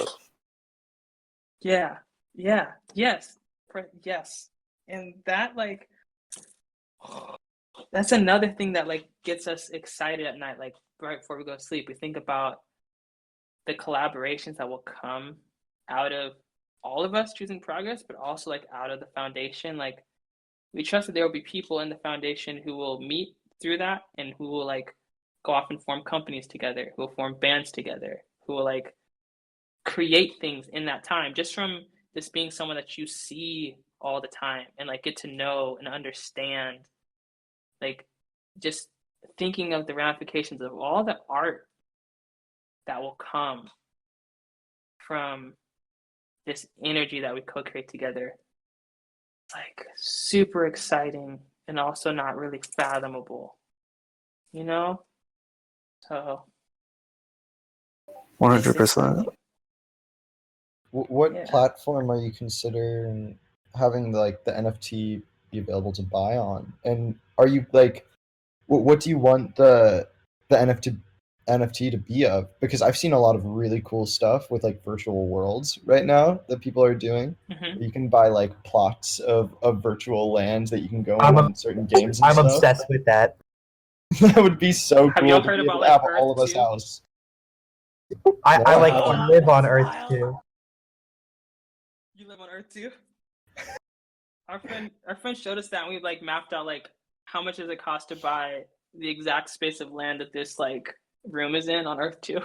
Yeah. Yeah. Yes. Yes. And that like that's another thing that like gets us excited at night, like right before we go to sleep. We think about the collaborations that will come out of all of us choosing progress, but also like out of the foundation. Like we trust that there will be people in the foundation who will meet through that and who will like go off and form companies together, who will form bands together, who will like create things in that time just from this being someone that you see all the time and like get to know and understand, like just thinking of the ramifications of all the art that will come from this energy that we co-create together. It's like super exciting and also not really fathomable, you know? So
100%.
What platform are you considering having like the NFT be available to buy on? And are you like, what do you want the NFT to be of? Because I've seen a lot of really cool stuff with like virtual worlds right now that people are doing. You can buy like plots of virtual lands that you can go in certain games and
I'm
stuff.
obsessed with that.
That would be so
Have
cool
y'all
to
heard
be able
about
to
like
have
Earth
all of us
2?
house.
I like
Wow.
live on Earth too.
You live on Earth too? Our friend showed us that and we like mapped out like how much does it cost to buy the exact space of land that this like room is in on Earth 2.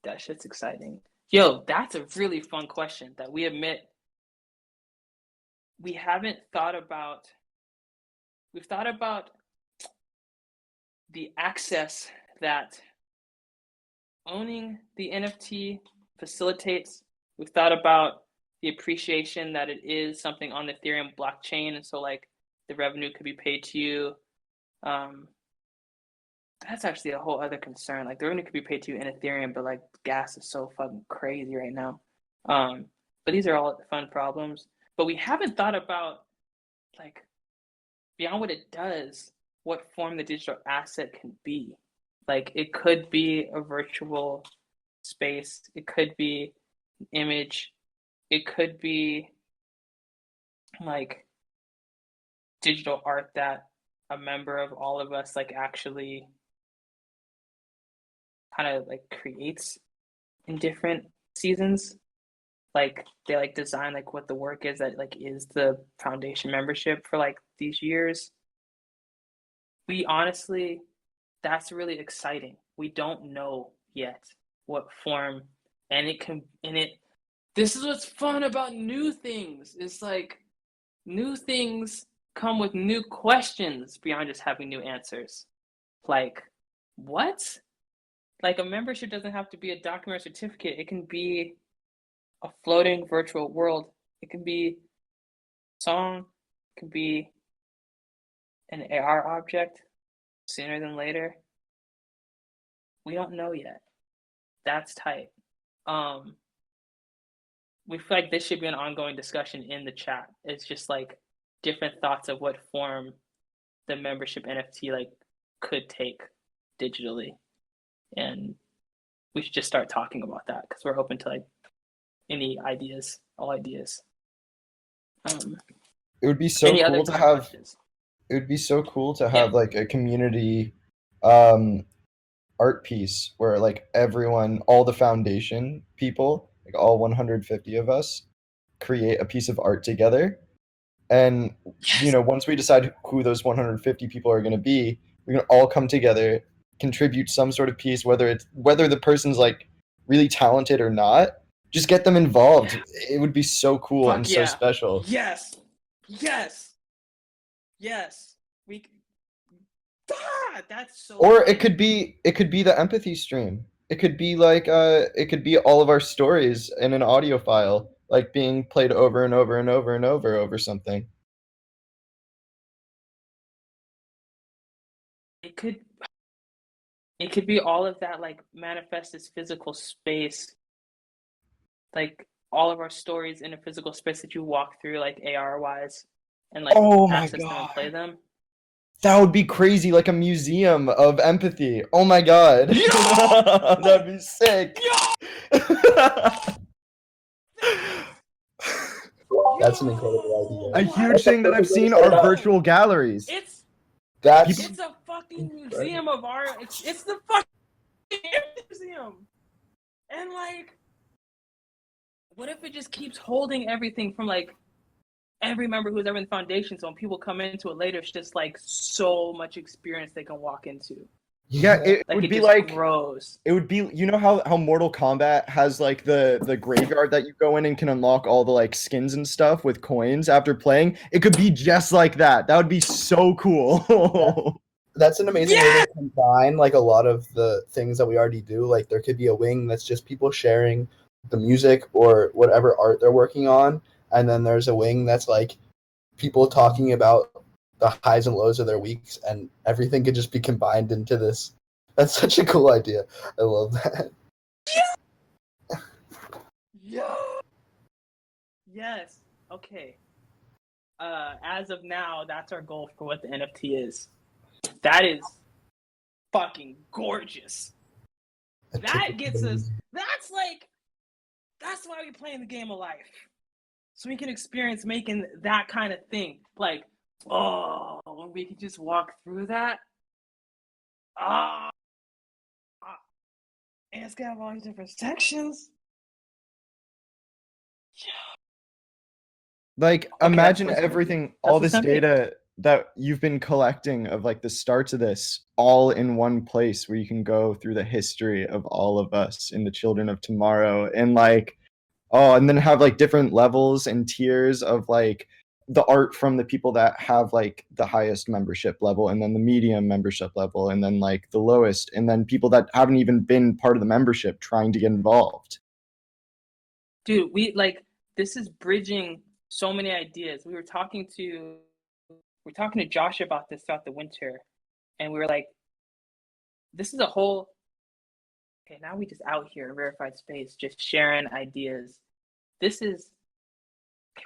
That shit's exciting. Yo, that's a really fun question that we admit we haven't thought about. We've thought about the access that owning the NFT facilitates. We've thought about the appreciation that it is something on the Ethereum blockchain, and so like the revenue could be paid to you. That's actually a whole other concern. Like the revenue could be paid to you in Ethereum, but like gas is so fucking crazy right now. But these are all fun problems. But we haven't thought about like beyond what it does, what form the digital asset can be. Like it could be a virtual space. It could be an image. It could be like digital art that a member of all of us like actually kind of like creates in different seasons. Like they like design like what the work is that like is the foundation membership for like these years. We honestly, that's really exciting. We don't know yet what form, and this is what's fun about new things. It's like new things come with new questions beyond just having new answers. Like, what? Like a membership doesn't have to be a document or certificate. It can be a floating virtual world. It can be a song. It can be an AR object sooner than later. We don't know yet. That's tight. We feel like this should be an ongoing discussion in the chat. It's just like different thoughts of what form the membership NFT like could take digitally, and we should just start talking about that because we're open to like any ideas, all ideas.
It would be so cool to have. Questions? It would be so cool to have like a community art piece where like everyone, all the foundation people, like all 150 of us, create a piece of art together. And you know, once we decide who those 150 people are going to be, we can all come together, contribute some sort of piece, whether the person's like really talented or not. Just get them involved. Yeah. It would be so cool and so special.
Yes. That's so.
Or it could be the empathy stream. It could be like it could be all of our stories in an audio file, like being played over and over and over and over something.
It could be all of that like manifest as physical space, like all of our stories in a physical space that you walk through like AR wise and like access them and play them.
That would be crazy, like a museum of empathy. Oh my god. Yeah! That'd be sick. Yeah!
That's an incredible
idea. A huge thing that I've seen are virtual galleries.
It's a fucking museum of art. It's the fucking museum. And like, what if it just keeps holding everything from like every member who's ever in the foundation, so when people come into it later, it's just like so much experience they can walk into.
Yeah, it
like
would
it
be
just
like
grows.
It would be, you know how Mortal Kombat has like the graveyard that you go in and can unlock all the like skins and stuff with coins after playing? It could be just like that. That would be so cool.
That's an amazing way to combine like a lot of the things that we already do. Like there could be a wing that's just people sharing the music or whatever art they're working on, and then there's a wing that's like people talking about the highs and lows of their weeks, and everything could just be combined into this. That's such a cool idea. I love that.
Yeah. Yes. Okay. As of now, that's our goal for what the NFT is. That is fucking gorgeous. That gets us. That's why we play in the game of life. So we can experience making that kind of thing. Like, oh, when we can just walk through that. And it's got all these different sections.
Like, imagine everything, all this data that you've been collecting of like the starts of this all in one place where you can go through the history of all of us in the Children of Tomorrow, and like, and then have like different levels and tiers of like the art from the people that have like the highest membership level, and then the medium membership level, and then like the lowest, and then people that haven't even been part of the membership trying to get involved.
Dude, this is bridging so many ideas. We were talking to Josh about this throughout the winter, and we were like, this is a whole, okay, now we just out here in rarefied space, just sharing ideas. This is,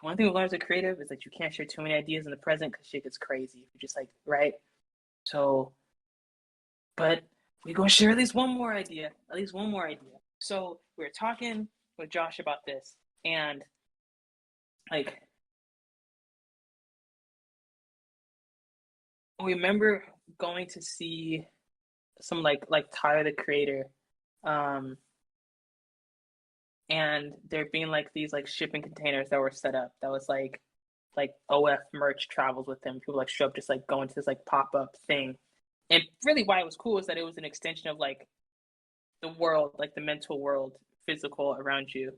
one thing we learned as a creative is that you can't share too many ideas in the present because shit gets crazy. You're just like, right? So, but we're going to share at least one more idea. So we were talking with Josh about this, and like we remember going to see some like Tyler the Creator, and there being like these like shipping containers that were set up that was like OF merch travels with them. People like show up just like going to this like pop up thing, and really why it was cool is that it was an extension of like the world, like the mental world, physical around you,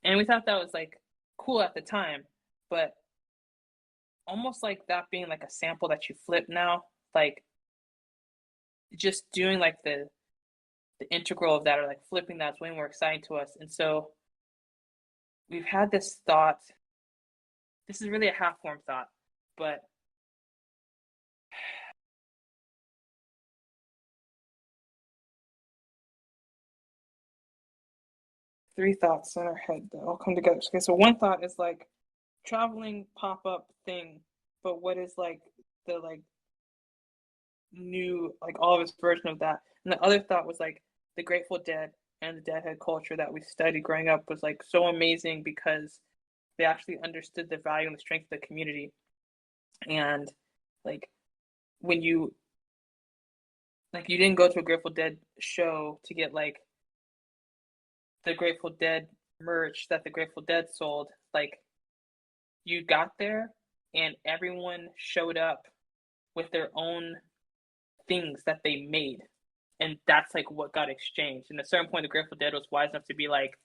and we thought that was like cool at the time, but almost like that being like a sample that you flip now, like just doing like the integral of that or like flipping that's way more exciting to us. And so we've had this thought. This is really a half-formed thought, but three thoughts in our head that all come together. Okay, so one thought is like traveling pop-up thing, but what is like the like new like all of its version of that? And the other thought was like the Grateful Dead and the Deadhead culture that we studied growing up was like so amazing because they actually understood the value and the strength of the community. And like when you didn't go to a Grateful Dead show to get like the Grateful Dead merch that the Grateful Dead sold, like you got there and everyone showed up with their own things that they made, and that's like what got exchanged. And at a certain point the Grateful Dead was wise enough to be like,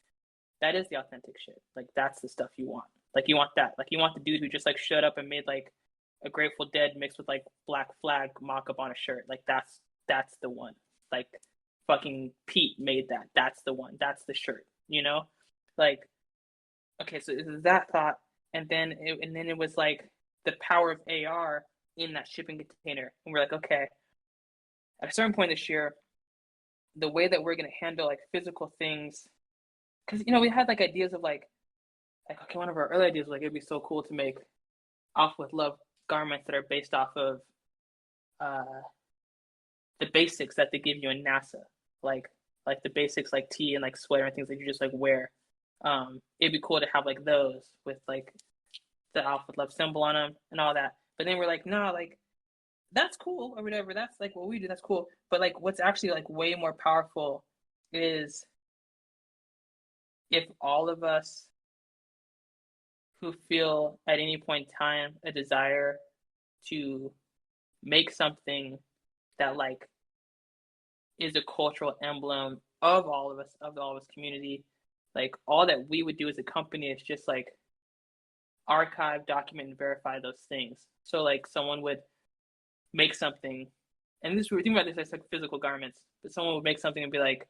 that is the authentic shit, like that's the stuff you want, like you want that, like you want the dude who just like showed up and made like a Grateful Dead mixed with like Black Flag mock-up on a shirt, like that's the one, like fucking Pete made that, that's the one, that's the shirt, you know? Like okay, so it was that thought, and then it was like the power of AR in that shipping container, and we're like, okay, at a certain point this year, the way that we're gonna handle like physical things, because you know we had like ideas of like okay, one of our early ideas was like it'd be so cool to make Off With Love garments that are based off of the basics that they give you in NASA, like the basics like tee and like sweater and things that you just like wear. It'd be cool to have like those with like the Off With Love symbol on them and all that. But then we're like, no, like that's cool or whatever. That's like what we do. That's cool. But like what's actually like way more powerful is if all of us who feel at any point in time a desire to make something that like is a cultural emblem of all of us community, like all that we would do as a company is just like archive, document, and verify those things. So like someone would make something, and this we're thinking about this as like physical garments, but someone would make something and be like,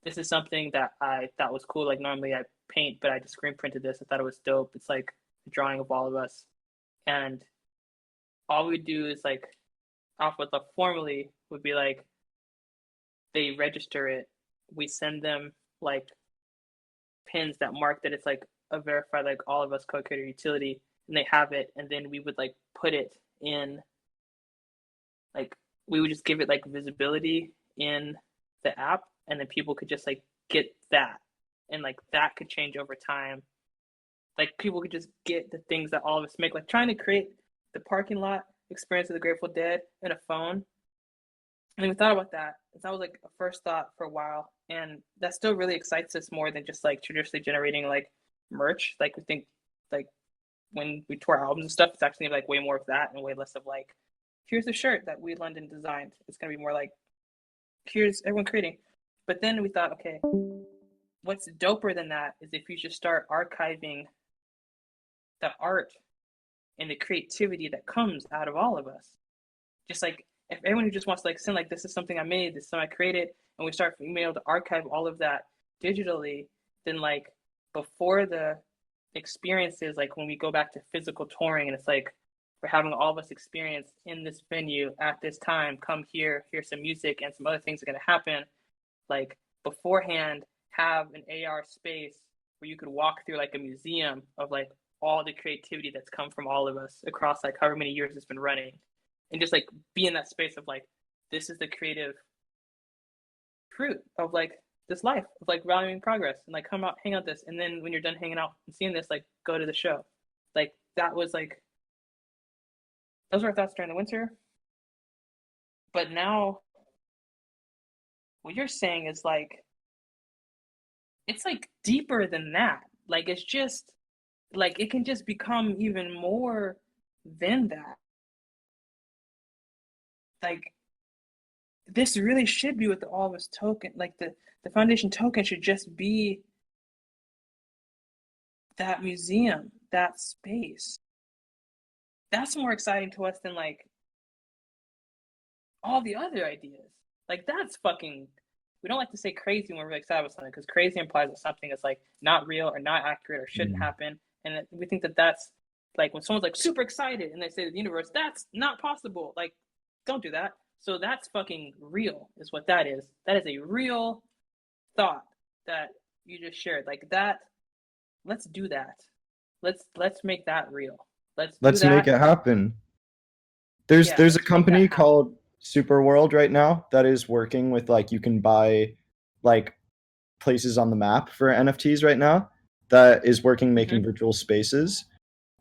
this is something that I thought was cool. Like normally I paint, but I just screen printed this. I thought it was dope. It's like a drawing of all of us. And all we do is like Off With Love formally would be like, they register it. We send them like pins that mark that it's like a verified like all of us co-creator utility, and they have it. And then we would like put it in, like we would just give it like visibility in the app, and then people could just like get that, and like that could change over time. Like people could just get the things that all of us make, like trying to create the parking lot experience of the Grateful Dead in a phone. And then we thought about that. That was like a first thought for a while, and that still really excites us more than just like traditionally generating like merch. Like we think like when we tour albums and stuff, it's actually like way more of that and way less of like, here's the shirt that we London designed. It's gonna be more like, here's everyone creating. But then we thought, okay, what's doper than that is if you just start archiving the art and the creativity that comes out of all of us. Just like if everyone who just wants to like send like, this is something I made, this is something I created, and we start being able to archive all of that digitally, then like before the experiences, like when we go back to physical touring and it's like we're having all of us experience in this venue at this time, come here, here's some music and some other things are going to happen. Like beforehand, have an AR space where you could walk through like a museum of like all the creativity that's come from all of us across like however many years it's been running, and just like be in that space of like, this is the creative fruit of like this life of like valuing progress and like come out, hang out this, and then when you're done hanging out and seeing this, like go to the show. Like that was like those were our thoughts during the winter. But now what you're saying is like it's like deeper than that. Like it's just like it can just become even more than that. Like this really should be what the all of us token, like the foundation token should just be that museum, that space. That's more exciting to us than like all the other ideas. Like that's fucking, we don't like to say crazy when we're really excited about something because crazy implies that something is like not real or not accurate or shouldn't happen. And we think that that's like when someone's like super excited and they say to the universe, that's not possible. Like, don't do that. So that's fucking real is what that is. That is a real thought that you just shared. Like that, let's do that. Let's make that real.
Let's make it happen. There's a company called Superworld right now that is working with like you can buy like places on the map for NFTs right now that is working making virtual spaces.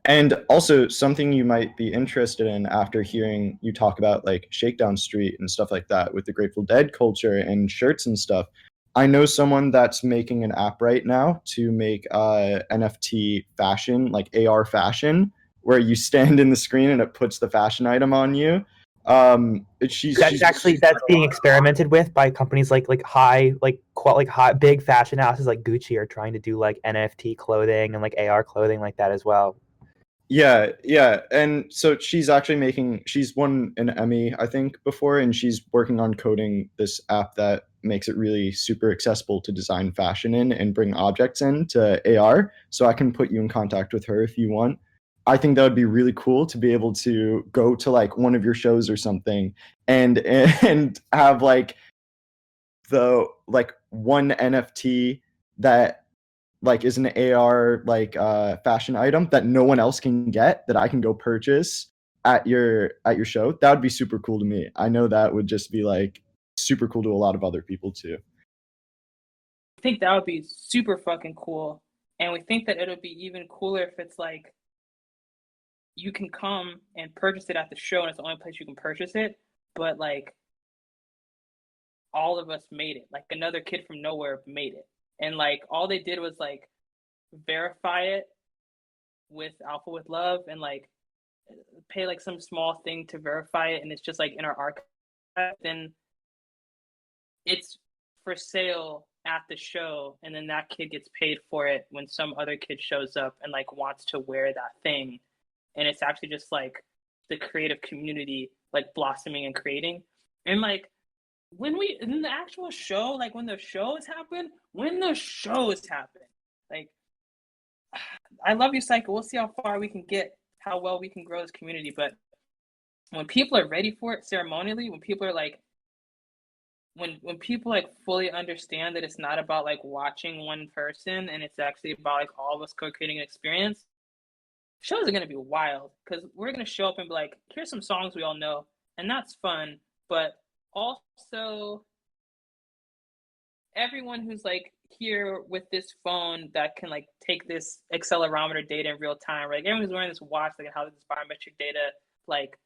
And also something you might be interested in after hearing you talk about like Shakedown Street and stuff like that with the Grateful Dead culture and shirts and stuff. I know someone that's making an app right now to make NFT fashion, like AR fashion, where you stand in the screen and it puts the fashion item on you.
That's being experimented with by companies like high big fashion houses like Gucci are trying to do like NFT clothing and like AR clothing like that as well.
Yeah, and so she's won an Emmy I think before, and she's working on coding this app that makes it really super accessible to design fashion in and bring objects into AR. So I can put you in contact with her if you want. I think that would be really cool to be able to go to like one of your shows or something and have like the like one NFT that like is an AR like fashion item that no one else can get that I can go purchase at your show. That would be super cool to me. I know that would just be like super cool to a lot of other people too.
I think that would be super fucking cool. And we think that it'll be even cooler if it's like you can come and purchase it at the show and it's the only place you can purchase it. But like all of us made it. Like another kid from nowhere made it. And like all they did was like verify it with Alpha with Love and like pay like some small thing to verify it, and it's just like in our archive. Then it's for sale at the show, and then that kid gets paid for it when some other kid shows up and like wants to wear that thing. And it's actually just like the creative community like blossoming and creating. And like when we in the actual show, like when the shows happen, like I love you, Psycho. We'll see how far we can get, how well we can grow this community. But when people are ready for it ceremonially, when people are like, when people like fully understand that it's not about like watching one person and it's actually about like all of us co-creating an experience, shows are gonna be wild because we're gonna show up and be like, here's some songs we all know, and that's fun. But also, everyone who's like here with this phone that can like take this accelerometer data in real time, right? Everyone who's wearing this watch that can have this biometric data, like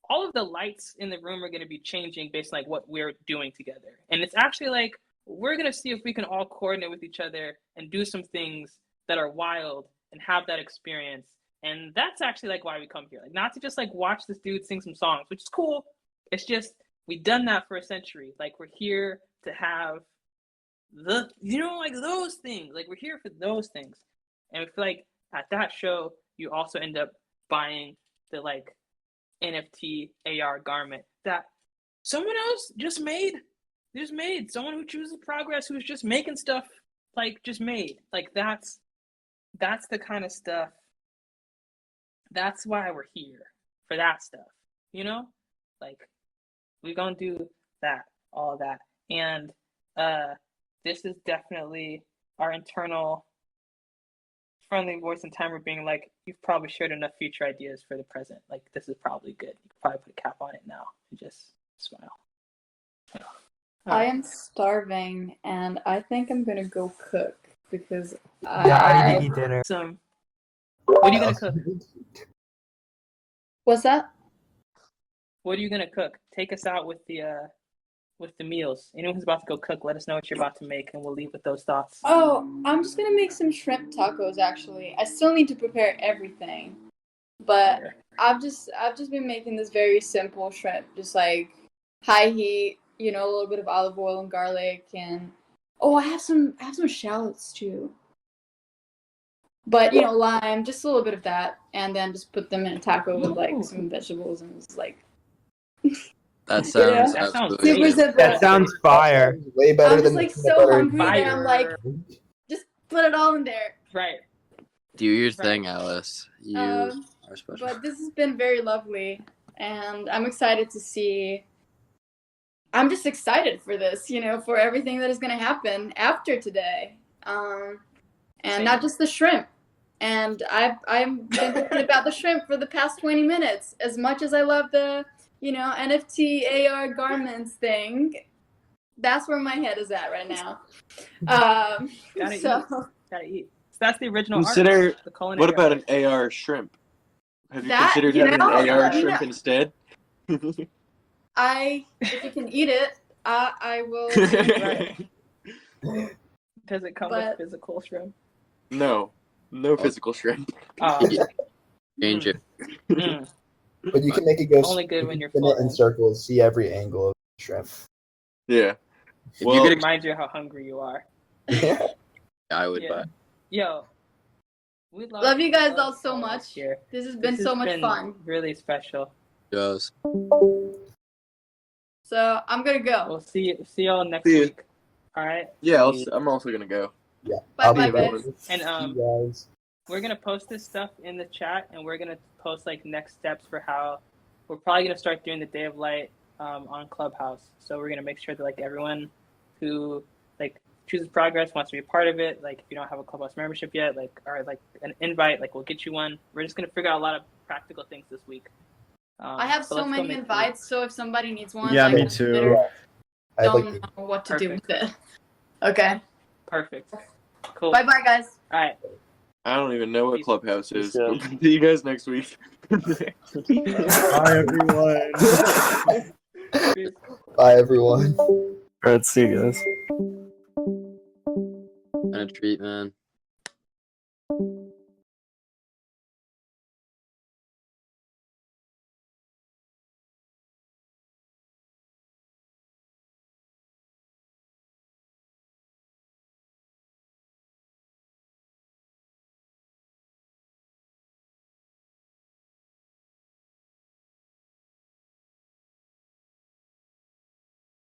all of the lights in the room are going to be changing based on like what we're doing together. And it's actually like we're going to see if we can all coordinate with each other and do some things that are wild and have that experience. And that's actually like why we come here, like not to just like watch this dude sing some songs, which is cool. It's just we've done that for a century. Like we're here to have like those things. Like we're here for those things. And I feel like at that show, you also end up buying the like NFT AR garment that someone else just made. Someone who chooses progress, who's just making stuff like just made. Like that's the kind of stuff. That's why we're here for that stuff. You know? Like we're gonna do that, all that. And this is definitely our internal friendly voice and timer being like, you've probably shared enough future ideas for the present. Like, this is probably good. You can probably put a cap on it now and just smile. Yeah.
I am starving, and I think I'm gonna go cook because
Yeah, I need to eat dinner.
What are you gonna cook?
What's that?
What are you gonna cook? Take us out with the meals. Anyone who's about to go cook, let us know what you're about to make, and we'll leave with those thoughts.
Oh, I'm just gonna make some shrimp tacos. Actually, I still need to prepare everything, but I've just been making this very simple shrimp, just like high heat, a little bit of olive oil and garlic, and I have some shallots too. But lime, just a little bit of that, and then just put them in a taco with like some vegetables, and it's like
That sounds
That sounds
absolutely
super simple.
That sounds fire.
Way better
I'm just
than
like
the peanut
so
butter and
hungry that I'm like, just put it all in there.
Right.
Do your thing, Alice. You are special.
But this has been very lovely, and I'm excited to see. I'm just excited for this, for everything that is going to happen after today, and not just the shrimp. And I've been thinking about the shrimp for the past 20 minutes. As much as I love the, NFT AR garments thing, that's where my head is at right now.
Gotta eat. So that's the original art. The culinary
What about
art.
an AR shrimp? Have you
That,
considered having an AR shrimp instead?
if you can eat it, I will.
Does it come with physical shrimp?
No physical shrimp.
Change it.
But you can make it go.
Only good when you're
spin it in circles, see every angle of the shrimp.
Yeah.
Well, it reminds you how hungry you are.
Yeah.
I would buy.
Yo, we
love you guys all so much.
Here.
This has been so much fun.
Really special.
Yes.
So I'm gonna go.
We'll see y'all next week. All right.
Yeah, I'm also gonna go.
Yeah.
Bye, guys.
And we're gonna post this stuff in the chat, and we're gonna post like next steps for how we're probably gonna start doing the Day of Light on Clubhouse. So we're gonna make sure that like everyone who like chooses Progress wants to be a part of it. Like if you don't have a Clubhouse membership yet, like or like an invite, like we'll get you one. We're just gonna figure out a lot of practical things this week.
I have so many invites, so if somebody needs one,
Yeah, me too.
I
don't know what to do with it. Okay.
Perfect. Cool.
Bye, guys.
All right.
I don't even know what Clubhouse is. See you guys next week.
Bye, everyone.
Bye, everyone.
Alright, see you guys.
And a treat, man.